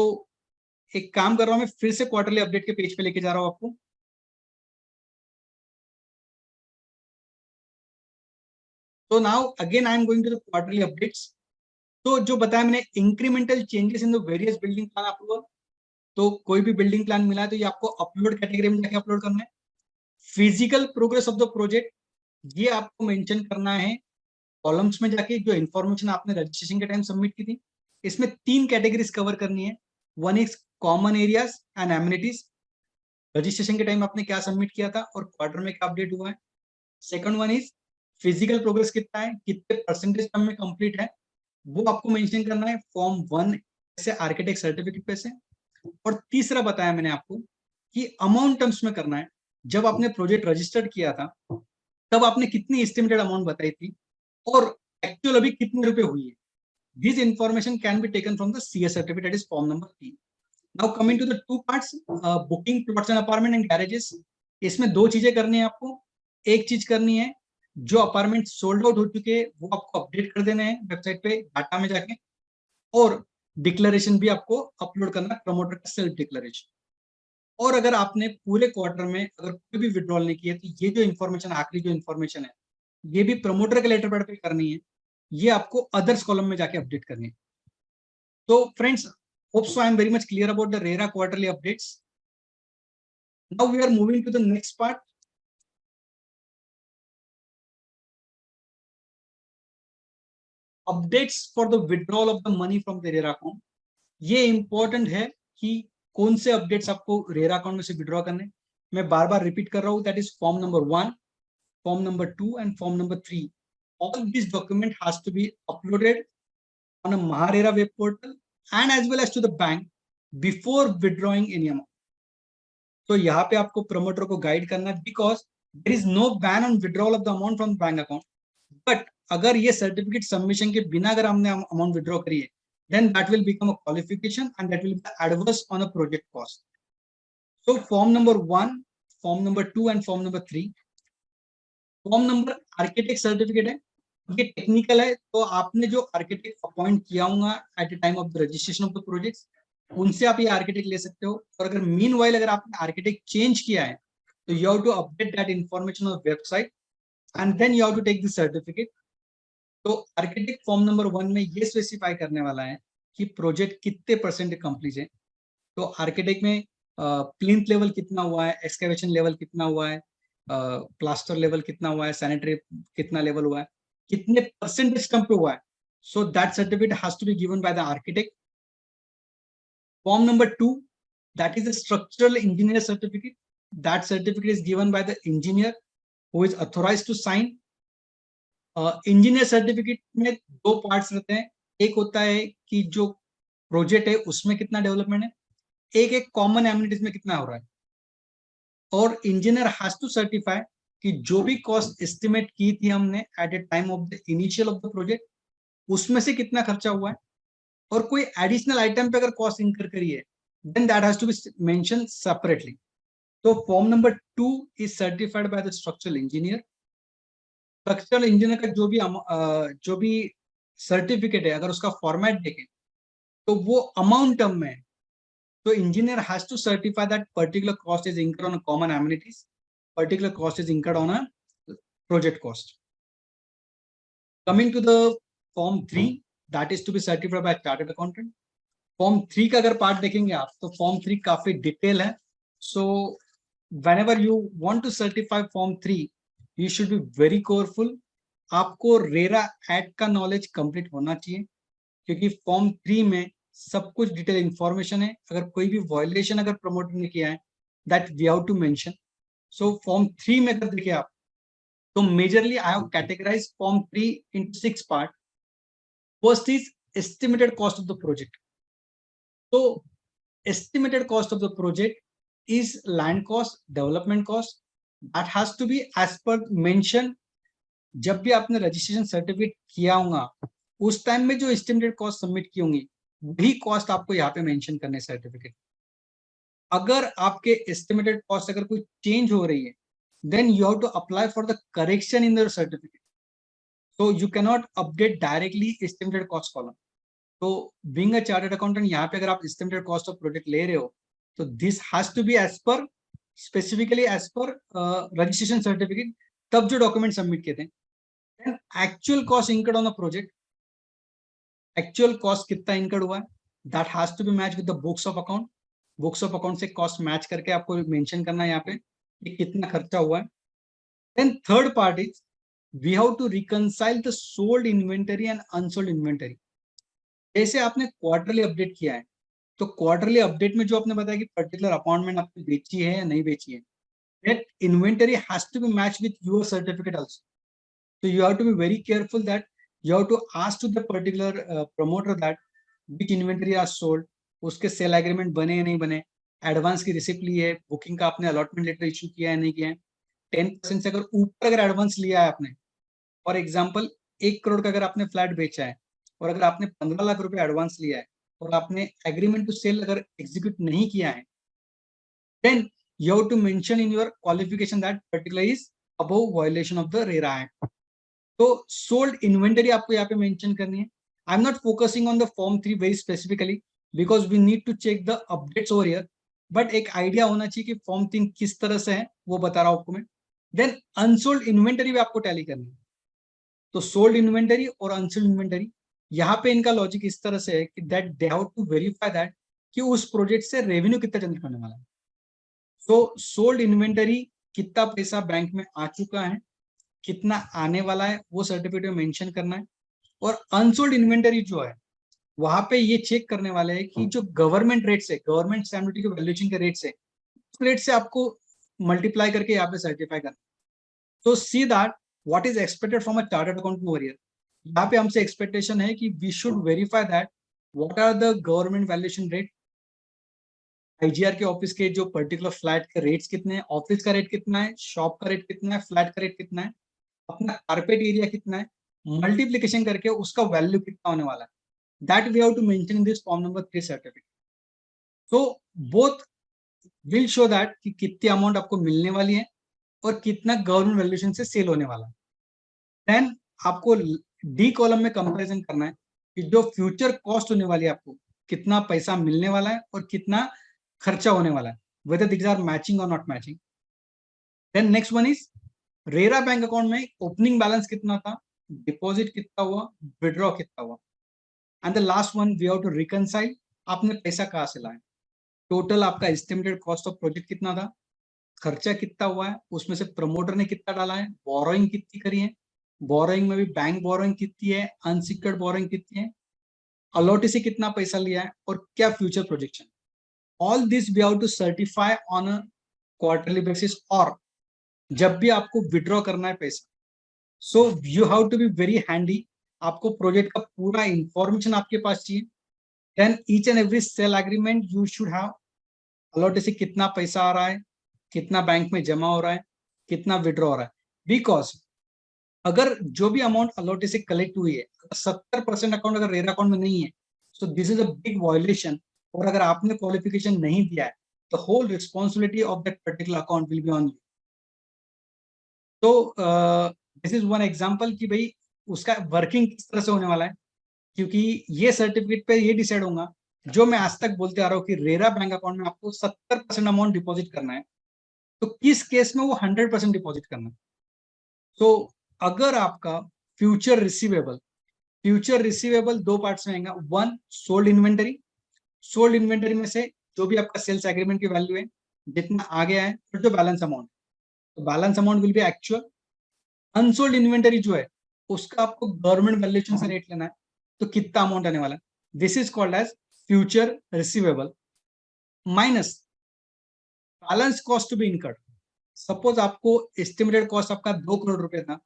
एक काम कर रहा हूं, मैं फिर से क्वार्टरली अपडेट के पेज पे लेके जा रहा हूं आपको। तो now again I am going to the quarterly updates. तो जो बताया मैंने incremental changes in the various building plan approval, तो कोई भी बिल्डिंग प्लान मिला है तो ये आपको अपलोड कैटेगरी में जाके अपलोड करना है। Physical progress of the project, ये आपको मेंशन करना है कॉलम्स में जाके, जो इन्फॉर्मेशन आपने रजिस्ट्रेशन के टाइम सबमिट की थी। इसमें 3 कैटेगरीज कवर करनी है। One is common areas and amenities, registration के टाइम आपने क्या सबमिट किया था और क्वार्टर में क्या अपडेट हुआ है। Second one is physical progress कितना है, कितने परसेंटेज टर्म में कंप्लीट है, वो आपको मेंशन करना है फॉर्म 1 से आर्किटेक्ट सर्टिफिकेट पे से। और तीसरा बताया मैंने आपको कि अमाउंट टर्म्स में करना है। जब आपने प्रोजेक्ट रजिस्टर्ड किया था तब आपने कितनी एस्टिमेटेड अमाउंट बताई थी और एक्चुअल अभी कितने रुपए हुई है। This information can be taken from the CS certificate, that is form number 3। Now coming to the two parts, booking plots and apartment and garages. इसमें 2 चीजें करनी है आपको। एक चीज करनी है, जो अपार्टमेंट सोल्ड आउट हो चुके हैं वो आपको अपडेट कर देने हैं वेबसाइट पे डाटा में जाके, और डिक्लेरेशन भी आपको अपलोड करना है, प्रमोटर का सेल्फ डिक्लेरेशन। और अगर आपने पूरे क्वार्टर में अगर कोई भी विड्रॉल नहीं किया तो ये जो इन्फॉर्मेशन, आखिरी जो इन्फॉर्मेशन है, ये भी प्रमोटर के लेटर पैड पे करनी है। ये आपको अदर्स कॉलम में जाके अपडेट करनी है। तो friends, hope so I am very much clear about the RERA quarterly updates. Now we are moving to the next part. Updates for the withdrawal of the money from the RERA account. ये important है कि कौन से updates आपको RERA account में से withdraw करने। मैं बार बार रिपीट कर रहा हूं, that is form number 1, form number 2 and form number 3. All these document has to be uploaded on a Maharera web portal and as well as to the bank before withdrawing any amount. तो यहाँ पे आपको promoter को guide करना है, because there is no ban on withdrawal of the amount from bank account. But अगर ये certificate submission के बिना अगर हमने अमाउंट विड्रॉ करी है, then that will become a qualification and that will be adverse on a project cost. So form number 1, form number 2 and form number 3. Form number architect certificate है, ये technical है, तो आपने जो आर्किटेक्ट अपॉइंट किया होगा eight the time of the registration of the project, उनसे आप ये आर्किटेक्ट ले सकते हो। और अगर मीनवाइल अगर आपने आर्किटेक्ट चेंज किया है तो you have to update that information on website and then you have to take the certificate. तो आर्किटेक्ट फॉर्म नंबर 1 में ये स्पेसिफाई करने वाला है कि प्रोजेक्ट कितने परसेंट कंप्लीट है। तो आर्किटेक्ट में प्लिंथ लेवल कितना हुआ है, एक्सकेवेशन लेवल कितना हुआ है, प्लास्टर लेवल कितना हुआ है, सैनिटरी कितना लेवल हुआ है, कितने परसेंटेज कम पे हुआ है। So that certificate has to be given by the architect. Form number 2, that is the structural engineer certificate. That certificate is given by the engineer who is authorised to sign. Engineer certificate में 2 parts रहते हैं। एक होता है कि जो project है उसमें कितना डेवलपमेंट है, एक कॉमन एमिनिटीज में कितना हो रहा है। और इंजीनियर हैज टू सर्टिफाई कि जो भी कॉस्ट एस्टिमेट की थी हमने eight the time of the initial of the project, उसमें से कितना खर्चा हुआ है। और कोई एडिशनल आइटम पे अगर कॉस्ट इंकर करी है, then that has to be mention separately. तो form number 2 is certified by the structural engineer. Structural engineer का जो भी सर्टिफिकेट है, अगर उसका फॉर्मेट देखें तो वो अमाउंट टर्म में है। So engineer has to certify that particular cost is incurred on a common amenities, particular cost is incurred on a project cost. Coming to the form 3, that is to be certified by chartered accountant. Form 3 का अगर part देखेंगे आप तो form 3 काफी detail है। So whenever you want to certify form 3, you should be very careful. आपको RERA act का knowledge complete होना चाहिए, क्योंकि फॉर्म 3 में सब कुछ डिटेल इंफॉर्मेशन है। अगर कोई भी वायलेशन अगर प्रमोटर ने किया है, that we have to mention. So form 3 में अगर देखिए आप, तो majorly I have categorize form 3 into 6 part. First is estimated cost of the project. तो estimated cost of the project is land cost, development cost, that has to be as per mention. जब भी आपने registration certificate किया होगा उस time में जो estimated cost submit की होंगी वही कॉस्ट आपको यहाँ पे मेंशन करने सर्टिफिकेट। अगर आपके एस्टिमेटेड कॉस्ट अगर कोई चेंज हो रही है then you have to apply for the correction in the certificate. So you cannot update directly estimated cost column. तो being a chartered accountant यहाँ पे अगर आप estimated cost of project ले रहे हो तो this has to be as per specifically as per registration certificate, तब जो document submit किए थे। Then actual cost incurred on the project, actual cost कितना incurred हुआ है that has to be matched with the books of account. Books of account से cost match करके आपको mention करना है यहाँ पे कि कितना खर्चा हुआ है। Then third part is we have to reconcile the sold inventory and unsold inventory. जैसे आपने क्वार्टरली अपडेट किया है तो क्वार्टरली अपडेट में जो आपने बताया कि पर्टिकुलर अपॉइंटमेंट आपने बेची है या नहीं बेची है, that inventory has to be matched with your certificate also. So you have to be very careful that you have to ask to the particular promoter that which inventory are sold, उसके sale agreement बने या नहीं बने, advance की receipt ली है, booking का आपने allotment letter issue किया है नहीं किया है। 10% से अगर ऊपर अगर एडवांस लिया है आपने, फॉर एग्जाम्पल 1 करोड़ का अगर आपने फ्लैट बेचा है और अगर आपने 15 लाख रुपए एडवांस लिया है और आपने एग्रीमेंट टू सेल अगर एग्जीक्यूट नहीं किया है then you have to mention in your qualification that particular is above violation of the RERA Act. तो sold inventory आपको यहाँ पे mention करनी है। I'm not focusing on the form 3 very specifically because we need to check the updates over here, but एक idea होना चाहिए कि फॉर्म 3 किस तरह से है वो बता रहा हूँ आपको मैं। देन अनसोल्ड इन्वेंटरी भी आपको टैली करनी है। तो सोल्ड इन्वेंटरी और अनसोल्ड इन्वेंटरी यहाँ पे इनका लॉजिक इस तरह से है कि that they have to verify that कि उस प्रोजेक्ट से रेवेन्यू कितना जनरेट होने वाला है। तो सोल्ड इन्वेंटरी कितना पैसा बैंक में आ चुका है, कितना आने वाला है वो सर्टिफिकेट में मेंशन करना है। और अनसोल्ड इन्वेंटरी जो है वहां पे ये चेक करने वाले हैं कि जो गवर्नमेंट रेट से, गवर्नमेंट स्टैम्प ड्यूटी के वैल्यूएशन के रेट से, उस रेट से आपको मल्टीप्लाई करके यहाँ पे सर्टिफाई करना। तो see that what is expected from a chartered accountant over here. यहाँ पे हमसे एक्सपेक्टेशन है कि we should verify that what are the government valuation rate, IGR के ऑफिस के जो पर्टिकुलर फ्लैट के रेट्स कितने हैं, ऑफिस का रेट कितना है, शॉप का रेट कितना है, फ्लैट का रेट कितना है, अपना कारपेट एरिया कितना है, मल्टीप्लीकेशन करके उसका वैल्यू कितना होने वाला है। That we have to mention in this form number 3 certificate. So both will show that कि कितनी अमाउंट आपको मिलने वाली है और कितना गवर्नमेंट वैल्यूएशन से सेल होने वाला है। देन आपको डी कॉलम में कंपैरिजन करना है कि जो फ्यूचर कॉस्ट होने वाली है आपको कितना पैसा मिलने वाला है और कितना खर्चा होने वाला है, whether these are matching or not matching. Then next one is RERA bank account में ओपनिंग बैलेंस कितना था, डिपॉजिट कितना हुआ, विड्रॉ कितना हुआ। And the last one we have to reconcile आपने पैसा कहाँ से लाया, टोटल आपका एस्टिमेटेड कॉस्ट ऑफ प्रोजेक्ट कितना था, खर्चा कितना हुआ है, उसमें से प्रमोटर ने कितना डाला है, बोरोइंग कितनी करी है, बोरोइंग में भी बैंक बोरोइंग कितनी है, अनसिक्योर्ड बोरोइंग कितनी है, अलॉटी से कितना पैसा लिया है और क्या future projection. All this we have to certify on a quarterly basis और जब भी आपको विड्रॉ करना है पैसा, so you have to be very handy, आपको प्रोजेक्ट का पूरा इंफॉर्मेशन आपके पास चाहिए। then each and every sell agreement you should have, allottee से कितना पैसा आ रहा है, कितना बैंक में जमा हो रहा है, कितना विड्रॉ हो रहा है। बिकॉज अगर जो भी अमाउंट अलॉटी से कलेक्ट हुई है 70% अकाउंट अगर रेरा अकाउंट में नहीं है, so this is a big violation। और अगर आपने क्वालिफिकेशन नहीं दिया है तो whole responsibility of that particular account will be on you. तो दिस इज वन एग्जांपल कि भाई उसका वर्किंग किस तरह से होने वाला है, क्योंकि ये सर्टिफिकेट पे ये डिसाइड होगा। जो मैं आज तक बोलते आ रहा हूँ कि रेरा बैंक अकाउंट में आपको 70% अमाउंट डिपॉजिट करना है, तो किस केस में वो 100% डिपॉजिट करना है। तो अगर आपका फ्यूचर रिसीवेबल दो पार्ट्स में आएगा, one sold inventory, sold inventory में से जो भी आपका सेल्स एग्रीमेंट की वैल्यू है जितना आ गया है, और जो बैलेंस अमाउंट, तो balance amount will be actual. Unsold inventory जो है उसका आपको गवर्नमेंट वैल्यूएशन से रेट लेना है, तो कितना अमाउंट आने वाला है, this is called as future receivable minus balance cost to be incurred. Suppose आपको एस्टिमेटेड कॉस्ट आपका 2 करोड़ रुपए था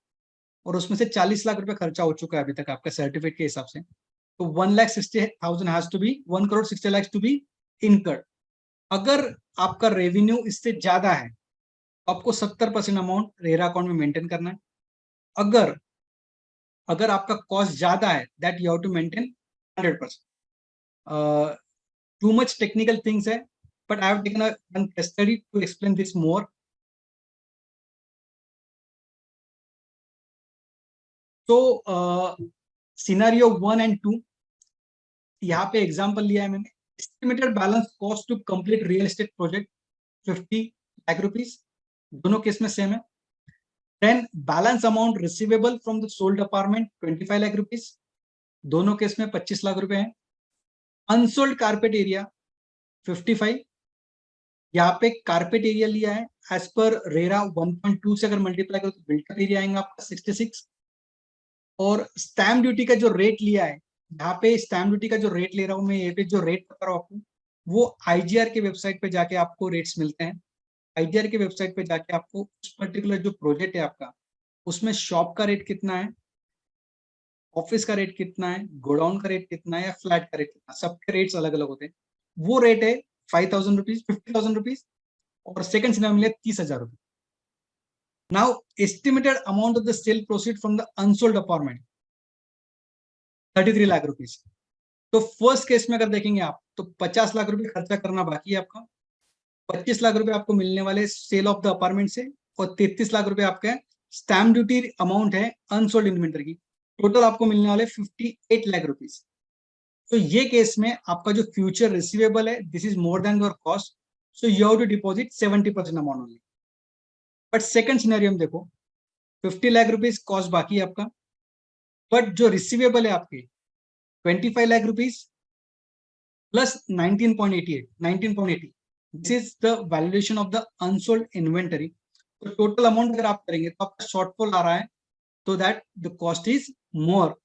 और उसमें से 40 लाख रुपए खर्चा हो चुका है अभी तक आपका सर्टिफिकेट के हिसाब से, तो 1,60,000 has to be 1 crore 60 lakh to be incurred. अगर आपका रेवेन्यू इससे ज्यादा है आपको 70% अमाउंट रेरा अकाउंट में मेंटेन करना है। अगर अगर आपका कॉस्ट ज्यादा है, that you have to maintain 100%। Too much technical things है, but I have taken a one case study to explain this more. तो सिनेरियो 1 एंड 2, यहाँ पे एग्जांपल लिया है मैंने। Estimated balance cost to complete real estate project 50 lakh rupees, दोनों case में same है। Then balance amount receivable from the sold apartment 25 lakh rupees, दोनों केस में 25 लाख रुपए हैं। अनसोल्ड कारपेट एरिया 55, यहाँ पे कारपेट एरिया लिया है एज पर रेरा 1.2 से अगर मल्टीप्लाई करो तो बिल्टअप एरिया आएगा आपका 66। और स्टैम्प ड्यूटी का जो रेट लिया है, यहाँ पे स्टैम्प ड्यूटी का जो रेट ले रहा हूँ मैं, ये पे जो रेट बता रहा हूँ आपको, वो आईजीआर के वेबसाइट पे जाके आपको रेट्स मिलते हैं। आईजीआर के वेबसाइट पे जाके आपको उस पर्टिकुलर जो प्रोजेक्ट है आपका, उसमें शॉप का रेट कितना है, ऑफिस का रेट कितना है, गोडाउन का रेट कितना है, या फ्लैट का रेट कितना है, सबके रेट्स अलग अलग होते हैं। वो रेट है 5,000 रुपीज, 50,000 रुपीज, और सेकंड सिनेरियो मिले 30,000 रुपए। Now estimated amount of the cell proceed from the unsold apartment 33 lakh rupees. तो फर्स्ट केस में अगर देखेंगे आप, तो 50 लाख रुपए खर्चा करना बाकी है आपका, 25 लाख रुपए आपको मिलने वाले सेल ऑफ द अपार्टमेंट से, और 33 लाख रुपए आपका स्टैम्प ड्यूटी अमाउंट है अनसोल्ड इन्वेंटरी की। टोटल आपको मिलने वाले 58 लाख रुपीज। तो ये केस में आपका जो फ्यूचर रिसीवेबल है, this is more than your cost, so you have to deposit 70% amount only. But second scenario में देखो, 50 लाख रुपीज कॉस्ट बाकी है आपका, बट जो रिसीवेबल है आपके 25 lakh rupees plus 19.80, this is the valuation of the unsold inventory. तो टोटल अमाउंट अगर आप करेंगे तो आपका शॉर्टफॉल आ रहा है, तो that the cost is more,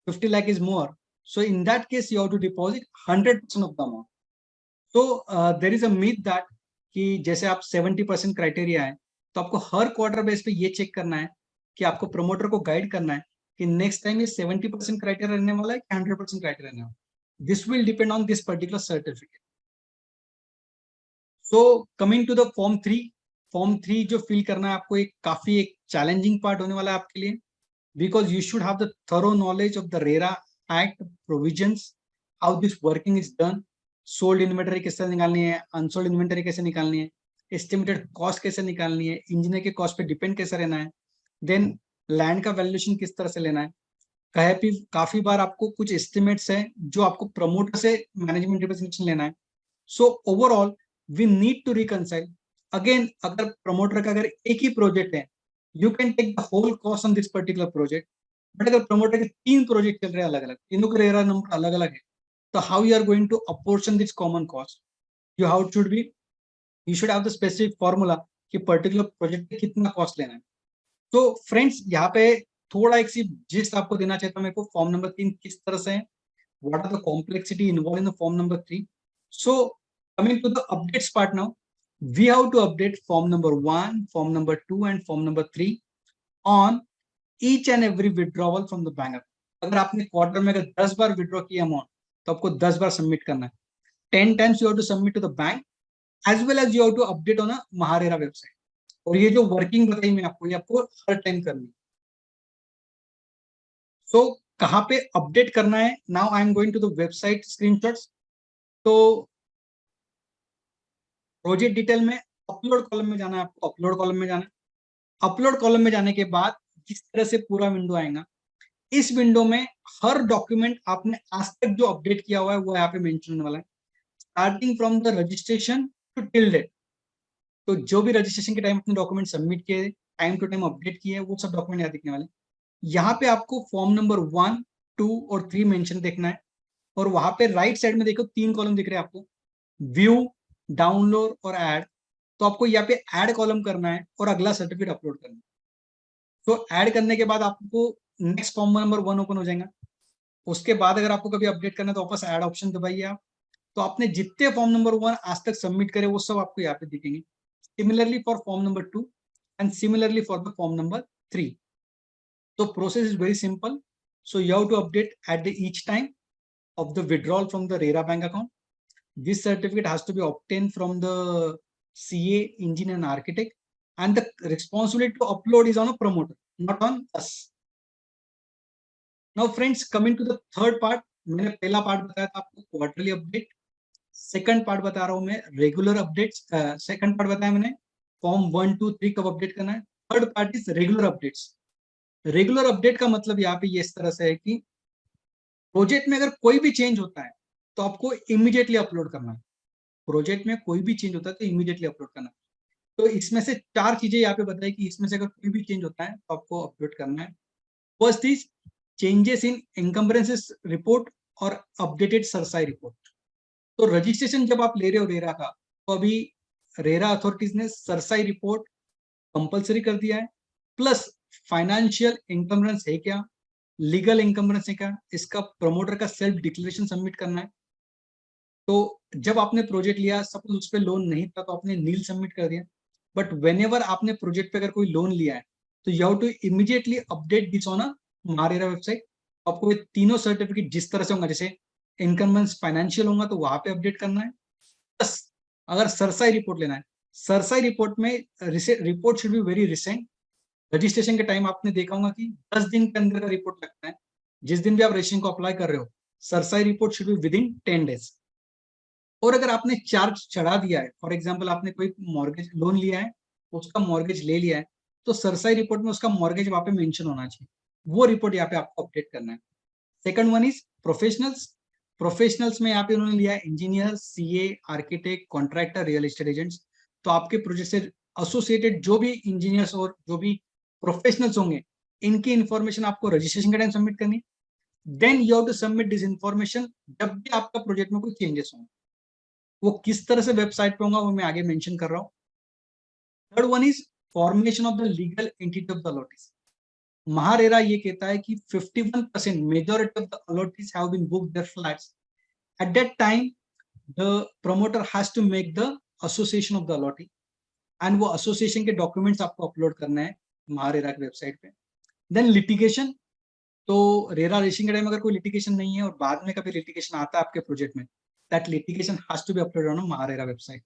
50 lakh is more. So in that case, you have to deposit 100% of the amount. So there is a myth that कि जैसे आप 70% क्राइटेरिया है, तो आपको हर क्वार्टर बेस पे ये चेक करना है कि आपको प्रमोटर को गाइड करना है कि नेक्स्ट टाइम ये 70% क्राइटेरिया रहने वाला है कि 100% क्राइटेरिया रहने वाला है। This will depend on this particular certificate. So coming to the form 3, form 3 जो फिल करना है आपको, एक काफी एक चैलेंजिंग पार्ट होने वाला है आपके लिए, because you should have the thorough knowledge of the RERA Act provisions, how this working is done, sold inventory कैसे निकालनी है, unsold inventory कैसे निकालनी है, estimated cost कैसे निकालनी है, इंजीनियर के कॉस्ट पे डिपेंड कैसे रहना है, देन लैंड का वैल्यूएशन किस तरह से लेना है। काफी बार आपको कुछ एस्टिमेट्स है जो आपको प्रमोटर से मैनेजमेंट रिप्रेजेंटेशन लेना है। So overall we need to reconcile. Again, अगर प्रमोटर का अगर एक ही प्रोजेक्ट है, you can take the whole cost on this particular project. But अगर प्रमोटर के 3 प्रोजेक्ट चल रहे हैं अलग अलग, तीनों का रेरा नंबर अलग अलग है, तो how you are going to apportion this common cost? You how should be, you should have the specific formula कि पर्टिकुलर प्रोजेक्ट पे कितना कॉस्ट लेना है। तो फ्रेंड्स, यहाँ पे थोड़ा एक सी जिस्ट आपको देना चाहता हूँ, मेरे को फॉर्म नंबर 3 किस तरह से है, what are the complexity involve in the form number 3। So coming to the updates part now, we have to update form number 1, form number 2 and form number 3 on each and every withdrawal from the bank account. अगर आपने quarter में अगर 10 बार withdraw किया amount, तो आपको 10 बार submit करना है। 10 times you have to submit to the bank as well as you have to update on a MahaRERA website. और ये जो वर्किंग बताई मैं आपको, ये आपको हर टाइम करनी है। सो कहाँ पे अपडेट करना है? Now I am going to the website screenshots. तो प्रोजेक्ट डिटेल में अपलोड कॉलम में जाना है आपको, अपलोड कॉलम में जाना है। अपलोड कॉलम में जाने के बाद जिस तरह से पूरा विंडो आएगा, इस विंडो में हर डॉक्यूमेंट आपने आज तक जो अपडेट किया हुआ है वो यहाँ पे मेंशन होने वाला है, starting from the registration to till date. तो जो भी रजिस्ट्रेशन के टाइम अपने डॉक्यूमेंट सबमिट किए, टाइम टू टाइम अपडेट किए, वो सब डॉक्यूमेंट यहाँ दिखने वाले। यहाँ पे आपको फॉर्म नंबर 1, 2 और 3 मेंशन देखना है। और वहां पे राइट साइड में देखो 3 कॉलम दिख रहे हैं आपको, व्यू, डाउनलोड और ऐड। तो आपको यहाँ पे ऐड कॉलम करना है और अगला सर्टिफिकेट अपलोड करना है। तो ऐड करने के बाद आपको नेक्स्ट फॉर्म नंबर 1 ओपन हो जाएगा। उसके बाद अगर आपको कभी अपडेट करना है तो वापस ऐड ऑप्शन दबाइए आप। तो आपने जितने फॉर्म नंबर 1 आज तक सबमिट करे वो सब आपको यहाँ पे दिखेंगे। Similarly for form number 2 and similarly for the form number 3। तो process is very simple. So you have to update at the each time of the withdrawal from the RERA bank account. This certificate has to be obtained from the CA, engineer and architect, and the responsibility to upload is on a promoter, not on us. Now friends, coming to the third part, मैंने पहला part बताया था आपको quarterly update, second part बता रहा हूं मैं regular updates, second part बताया मैंने फॉर्म 1 2 3 कब अपडेट करना है, third part is regular updates. Regular update का मतलब यहाँ पे ये इस तरह से है कि प्रोजेक्ट में अगर कोई भी चेंज होता है तो आपको इमीडिएटली अपलोड करना है। प्रोजेक्ट में कोई भी चेंज होता है तो इमीडिएटली अपलोड करना है। तो इसमें से चार चीजें यहाँ पे बताई कि इसमें से अगर कोई भी चेंज होता है तो आपको अपलोड करना है। First is changes in encumbrances report और अपडेटेड सरसाई रिपोर्ट। तो रजिस्ट्रेशन जब आप ले रहे हो रेरा का, तो अभी रेरा अथॉरिटीज ने सरसाई रिपोर्ट कंपलसरी कर दिया है, प्लस फाइनेंशियल एनकम्बरेंस है क्या, लीगल एनकम्बरेंस है क्या, इसका प्रमोटर का सेल्फ डिक्लेरेशन सबमिट करना है। तो जब आपने प्रोजेक्ट लिया, सपोज उस पर लोन नहीं था तो आपने नील सबमिट कर दिया, बट वेनेवर आपने प्रोजेक्ट पे अगर कोई लोन लिया है तो you have to immediately update this on मारेरा वेबसाइट। आपको ये तीनों सर्टिफिकेट जिस तरह से होगा, जैसे इनकम्बेंस फाइनेंशियल होगा तो वहां पे अपडेट करना है, प्लस अगर सरसाई रिपोर्ट लेना है, सरसाई रिपोर्ट में report should be very recent. Registration के टाइम आपने देखा होगा कि 10 दिन के अंदर का रिपोर्ट लगता है, जिस दिन भी आप रजिस्ट्रेशन को अप्लाई कर रहे हो cerci report should be within in 10 days. और अगर आपने चार्ज चढ़ा दिया है, फॉर एग्जाम्पल आपने कोई मॉर्गेज लोन लिया है, उसका मॉर्गेज ले लिया है, तो सरसाई रिपोर्ट में उसका मॉर्गेज वहां पे मेंशन होना चाहिए, वो रिपोर्ट यहाँ पे आपको अपडेट करना है। Second one is professionals. Professionals में यहाँ पे उन्होंने लिया engineer, CA, architect, contractor, real estate agents. तो आपके प्रोजेक्ट से एसोसिएटेड जो भी इंजीनियर्स और जो भी प्रोफेशनल्स होंगे, इनकी इंफॉर्मेशन आपको रजिस्ट्रेशन के टाइम सबमिट करनी। Then you have to submit this information जब भी आपका प्रोजेक्ट में कोई चेंजेस होंगे। वो किस तरह से वेबसाइट पे होगा वो मैं आगे मेंशन कर रहा हूँ। Third one is formation of the legal entity of the allottees. MahaRERA ये कहता है कि 51% majority of the allottees have been booked their flats. At that time the promoter has to make the association of the allottee, and वो association के documents आपको upload करना है महारेरा की वेबसाइट पे। Then litigation. तो रेरा रेशिंग के टाइम अगर कोई लिटिगेशन नहीं है और बाद में कभी लिटिगेशन आता है आपके प्रोजेक्ट में, that litigation has to be uploaded on MahaRERA website.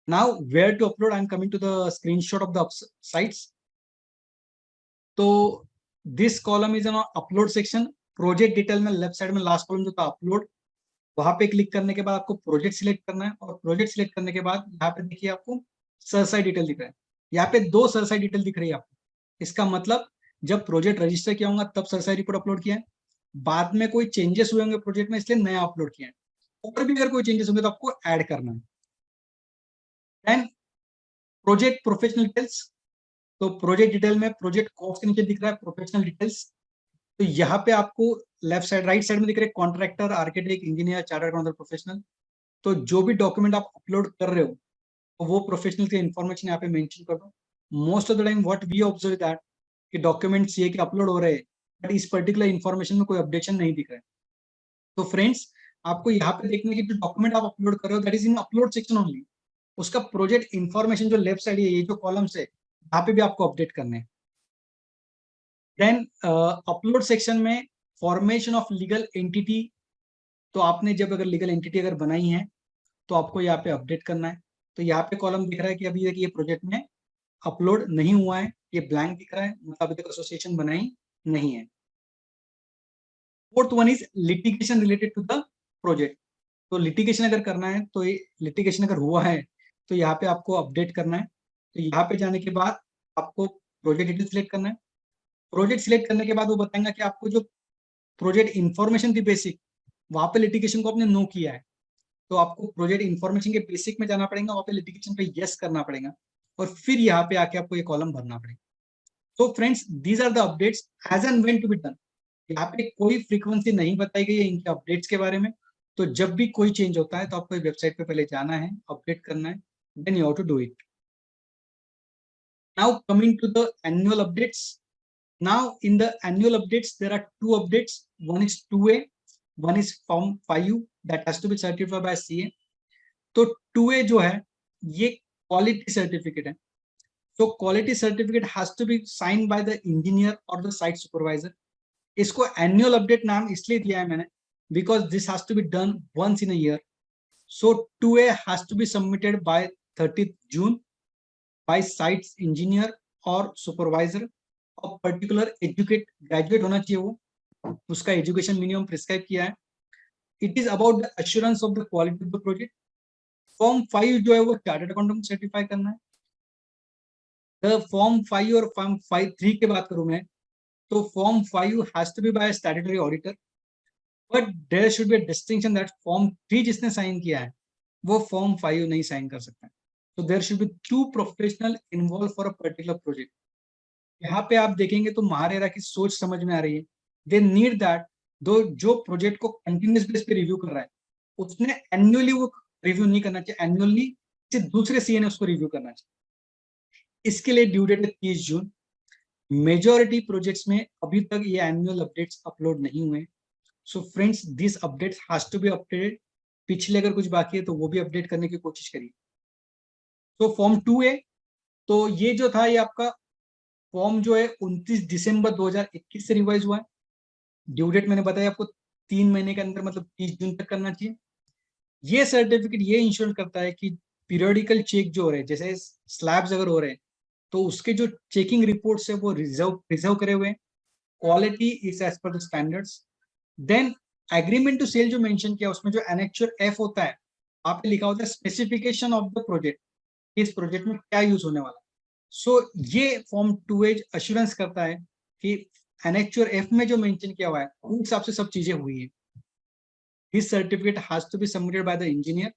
Now where to upload? I'm coming to the screenshot of the sites. तो this column is an upload section. Project detail में लेफ्ट साइड में last column जो था upload, वहां पे click करने के बाद आपको प्रोजेक्ट सिलेक्ट करना है, और प्रोजेक्ट सिलेक्ट करने के बाद यहाँ पे देखिए आपको सरसाई डिटेल दिख रहा है। यहाँ पे दो सरसाई डिटेल दिख रही है आपको। इसका मतलब जब प्रोजेक्ट रजिस्टर किया होगा तब सरसाई रिपोर्ट अपलोड किया है, बाद में कोई चेंजेस हुए होंगे प्रोजेक्ट में इसलिए नया अपलोड किया है, और भी अगर कोई चेंजेस होंगे तो आपको ऐड करना है। Then project professional details. तो प्रोजेक्ट डिटेल में प्रोजेक्ट कॉस्ट के नीचे दिख रहा है प्रोफेशनल डिटेल्स। तो यहाँ पे आपको लेफ्ट साइड राइट साइड में दिख रहे हैं contractor, architect, engineer, chartered accountant, professional. तो जो भी डॉक्यूमेंट आप अपलोड कर रहे हो तो वो प्रोफेशनल की इन्फॉर्मेशन यहाँ पे मेंशन कर दो। Most of the time what we observe that कि डॉक्यूमेंट्स ये कि अपलोड हो रहे हैं बट इस पर्टिकुलर इन्फॉर्मेशन में कोई अपडेशन नहीं दिख रहा है। तो फ्रेंड्स, आपको यहाँ पे देखने की जो डॉक्यूमेंट आप अपलोड कर रहे हो that is in upload section only. उसका प्रोजेक्ट इन्फॉर्मेशन जो लेफ्ट साइड है, ये जो कॉलम्स है, यहाँ पे भी आपको अपडेट करने हैं। देन अपलोड सेक्शन में फॉर्मेशन ऑफ लीगल एंटिटी। तो आपने जब अगर लीगल एंटिटी अगर बनाई है तो आपको यहाँ पे अपडेट करना है। तो यहाँ पे कॉलम दिख रहा है कि अभी ये प्रोजेक्ट में अपलोड नहीं हुआ है, ये ब्लैंक दिख रहा है, मतलब अभी तक एसोसिएशन बनाई नहीं है। Fourth one is litigation related to the project. तो लिटिगेशन अगर करना है तो ये लिटिगेशन अगर हुआ है तो यहाँ पे आपको अपडेट करना है। तो यहाँ पे जाने के बाद आपको प्रोजेक्ट डिटेल सिलेक्ट करना है। प्रोजेक्ट सिलेक्ट करने के बाद वो बताएंगे कि आपको जो प्रोजेक्ट इन्फॉर्मेशन थी बेसिक, वहां पे लिटिगेशन को आपने नो किया है, तो आपको प्रोजेक्ट इन्फॉर्मेशन के बेसिक में जाना पड़ेगा, वहां पे लिटिगेशन पे यस करना पड़ेगा, और फिर यहाँ पे आके आपको ये कॉलम भरना पड़ेगा। तो friends, these are the updates as and when to be done. यहाँ पे कोई फ्रीक्वेंसी नहीं बताई गई है इनके अपडेट्स के बारे में। तो जब भी कोई चेंज होता है तो आपको वेबसाइट पे पहले जाना है, अपडेट करना है, then you have to do it. Now coming to the annual updates. Now in the annual updates there are two updates. One is 2A, one is form 5U that has to be certified by CA. तो 2A जो है ये quality certificate है। So quality certificate has to be signed by the engineer or the site supervisor. इसको annual update नाम इसलिए दिया है मैंने because this has to be done once in a year. So 2A has to be submitted by 30th June by sites engineer और supervisor of particular educate graduate होना चाहिए, वो उसका एजुकेशन मिनिमम प्रिस्क्राइब किया है। It is about the assurance of the quality of the project. Form 5 जो है वो चार्टर्ड अकाउंटेंट सर्टिफाई करना है। द फॉर्म 5 और फॉर्म 3 की बात करूं मैं, तो form 5 has to be by statutory auditor, but there should be a distinction that form 3 जिसने साइन किया है वो फॉर्म 5 नहीं साइन कर सकता है। तो there should be 2 professional involve for a particular project. यहाँ पे आप देखेंगे तो महारेरा की सोच समझ में आ रही है। दे नीड दैट दो जो प्रोजेक्ट को कंटिन्यूस बेस पे रिव्यू कर रहा है उसने एनुअली वो रिव्यू नहीं करना चाहिए, एनुअली सिर्फ दूसरे सीए ने उसको रिव्यू करना चाहिए। इसके लिए ड्यू डेट है 30 जून। मेजॉरिटी प्रोजेक्ट्स में अभी तक ये एनुअल अपडेट्स अपलोड नहीं हुए। So friends, this updates has to be updated. पिछले अगर कुछ बाकी है तो वो भी अपडेट करने की कोशिश करिए। तो फॉर्म 2 है, तो ये जो था ये आपका फॉर्म जो है 29 दिसंबर 2021 से रिवाइज हुआ है। ड्यू डेट मैंने बताया आपको 3 महीने के अंदर, मतलब 30 जून तक करना चाहिए। ये सर्टिफिकेट ये इंश्योर करता है कि पीरियोडिकल चेक जो हो रहे हैं, जैसे स्लैब्स अगर हो रहे हैं तो उसके जो चेकिंग रिपोर्ट्स है वो रिजर्व करे हुए हैं, quality is as per the standards. Then agreement to sale जो मेंशन किया उसमें जो एनेक्चर एफ होता है, आप पे लिखा होता है स्पेसिफिकेशन ऑफ द प्रोजेक्ट, इस प्रोजेक्ट में क्या यूज होने वाला है। सो ये फॉर्म 2 अश्योरेंस करता है कि एनेक्चर एफ में जो मेंशन किया हुआ है उस हिसाब से सब चीजें हुई है। This certificate has to be submitted by the engineer.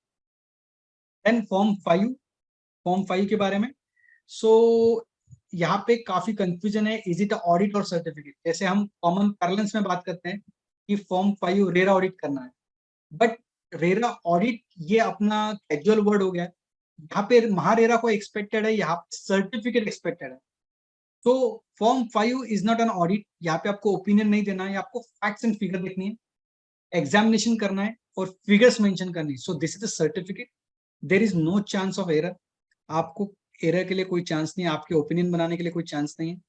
Then form 5 के बारे में, सो यहाँ पे काफी कंफ्यूजन है, इज इट ऑडिट और सर्टिफिकेट। जैसे हम कॉमन पैरेलल्स में बात करते हैं कि फॉर्म 5 रेरा ऑडिट करना है, बट रेरा ऑडिट ये अपना कैजुअल वर्ड हो गया। यहाँ पे महारेरा को एक्सपेक्टेड है, यहाँ पे सर्टिफिकेट एक्सपेक्टेड है। तो form 5 is not an audit. यहाँ पे आपको ओपिनियन नहीं देना है, आपको फैक्ट्स एंड फिगर देखनी है, एग्जामिनेशन करना है और फिगर्स मेंशन करनी है। So this is a certificate, there is no chance of error. आपको एरर के लिए कोई चांस नहीं है, आपके ओपिनियन बनाने के लिए कोई चांस नहीं है।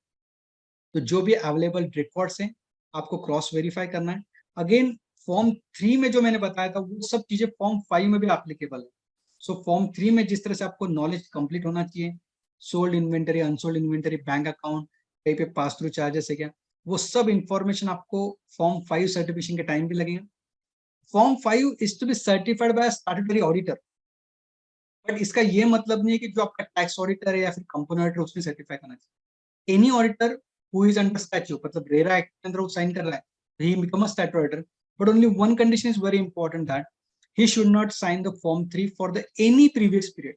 तो जो भी अवेलेबल रिकॉर्ड्स हैं आपको क्रॉस वेरीफाई करना है। अगेन फॉर्म 3 में जो मैंने बताया था वो सब चीजें फॉर्म 5 में भी एप्लीकेबल है। सो फॉर्म 3 में जिस तरह से आपको नॉलेज कंप्लीट होना चाहिए, sold inventory, unsold inventory, bank account, कहीं पे पास थ्रू चार्जेस है क्या, वो सब इंफॉर्मेशन आपको फॉर्म 5 सर्टिफिकेशन के टाइम भी लगेगा। Form 5 is to be certified by statutory auditor, but इसका ये मतलब नहीं है कि जो आपका टैक्स ऑडिटर है या फिर कंपनी ऑडिटर उसने सर्टिफाई करना चाहिए। Any auditor who is under statute, मतलब रेरा एक्ट के अंदर वो साइन कर रहा है, he become a statutory auditor, but only one condition is very important, that he should not sign the form 3 for the any previous period।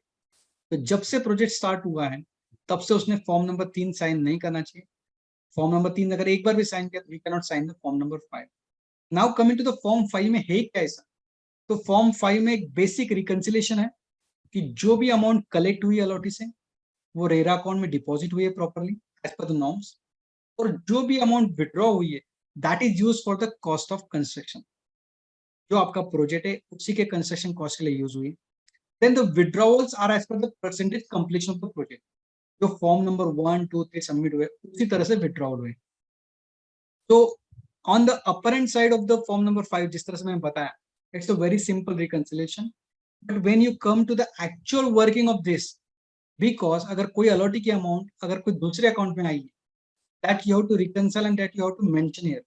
तो जब से प्रोजेक्ट स्टार्ट हुआ है तब से उसने फॉर्म नंबर 3 साइन नहीं करना चाहिए। फॉर्म नंबर 3 अगर एक बार भी साइन किया तो he cannot sign the form number 5। Now coming to the form 5 में है क्या ऐसा, तो फॉर्म 5 में एक बेसिक रिकंसिलेशन है कि जो भी अमाउंट कलेक्ट हुई अलॉटी से वो रेरा अकाउंट में डिपॉजिट हुई है properly as per the norms, और जो भी अमाउंट विड्रॉ हुई है that is use for the cost of construction. जो आपका प्रोजेक्ट है उसी के कंस्ट्रक्शन कॉस्ट के लिए यूज हुई। Then the withdrawals are as per the percentage completion of the project. जो फॉर्म नंबर 1, 2, 3 सबमिट हुए उसी तरह से विड्रॉवल हुए। तो on the upper end side of the form number 5 जिस तरह से मैंने बताया, it's a very simple reconciliation, but when you come to the actual working of this, because अगर कोई अलॉटी की अमाउंट अगर कोई दूसरे अकाउंट में आई है, that you have to reconcile and that you have to mention here.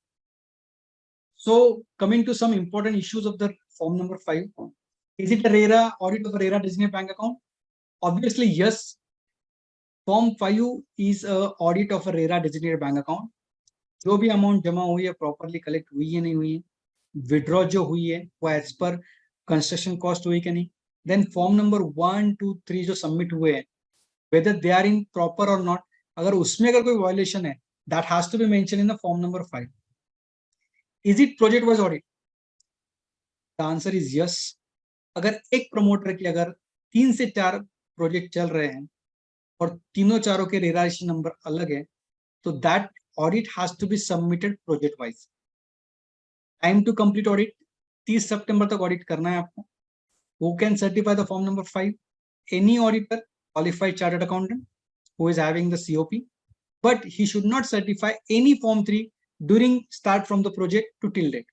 So coming to some important issues of the form number 5, is it a RERA audit of a RERA designated bank account? Obviously yes, form 5 is a audit of a RERA designated bank account। जो भी amount जमा हुई है properly collect हुई है नहीं हुई है, विड्रॉ जो हुई है वो एज पर कंस्ट्रक्शन कॉस्ट हुई कि नहीं, देन फॉर्म नंबर 1, 2, 3 जो सबमिट हुए हैं whether they are in proper or not, अगर उसमें अगर कोई वायलेशन है that has to be mentioned in the form number 5। is it project wise audit? the answer is yes। अगर एक प्रमोटर की अगर 3 से 4 प्रोजेक्ट चल रहे हैं और तीनों चारों के रेराइजेशन नंबर अलग है तो that audit has to be submitted project wise. Time to complete audit 30 सितंबर तक ऑडिट करना है आपको। Who can certify the form number 5? Any auditor, qualified chartered accountant who is having the COP, but he should not certify any form 3 during start from the project to till date।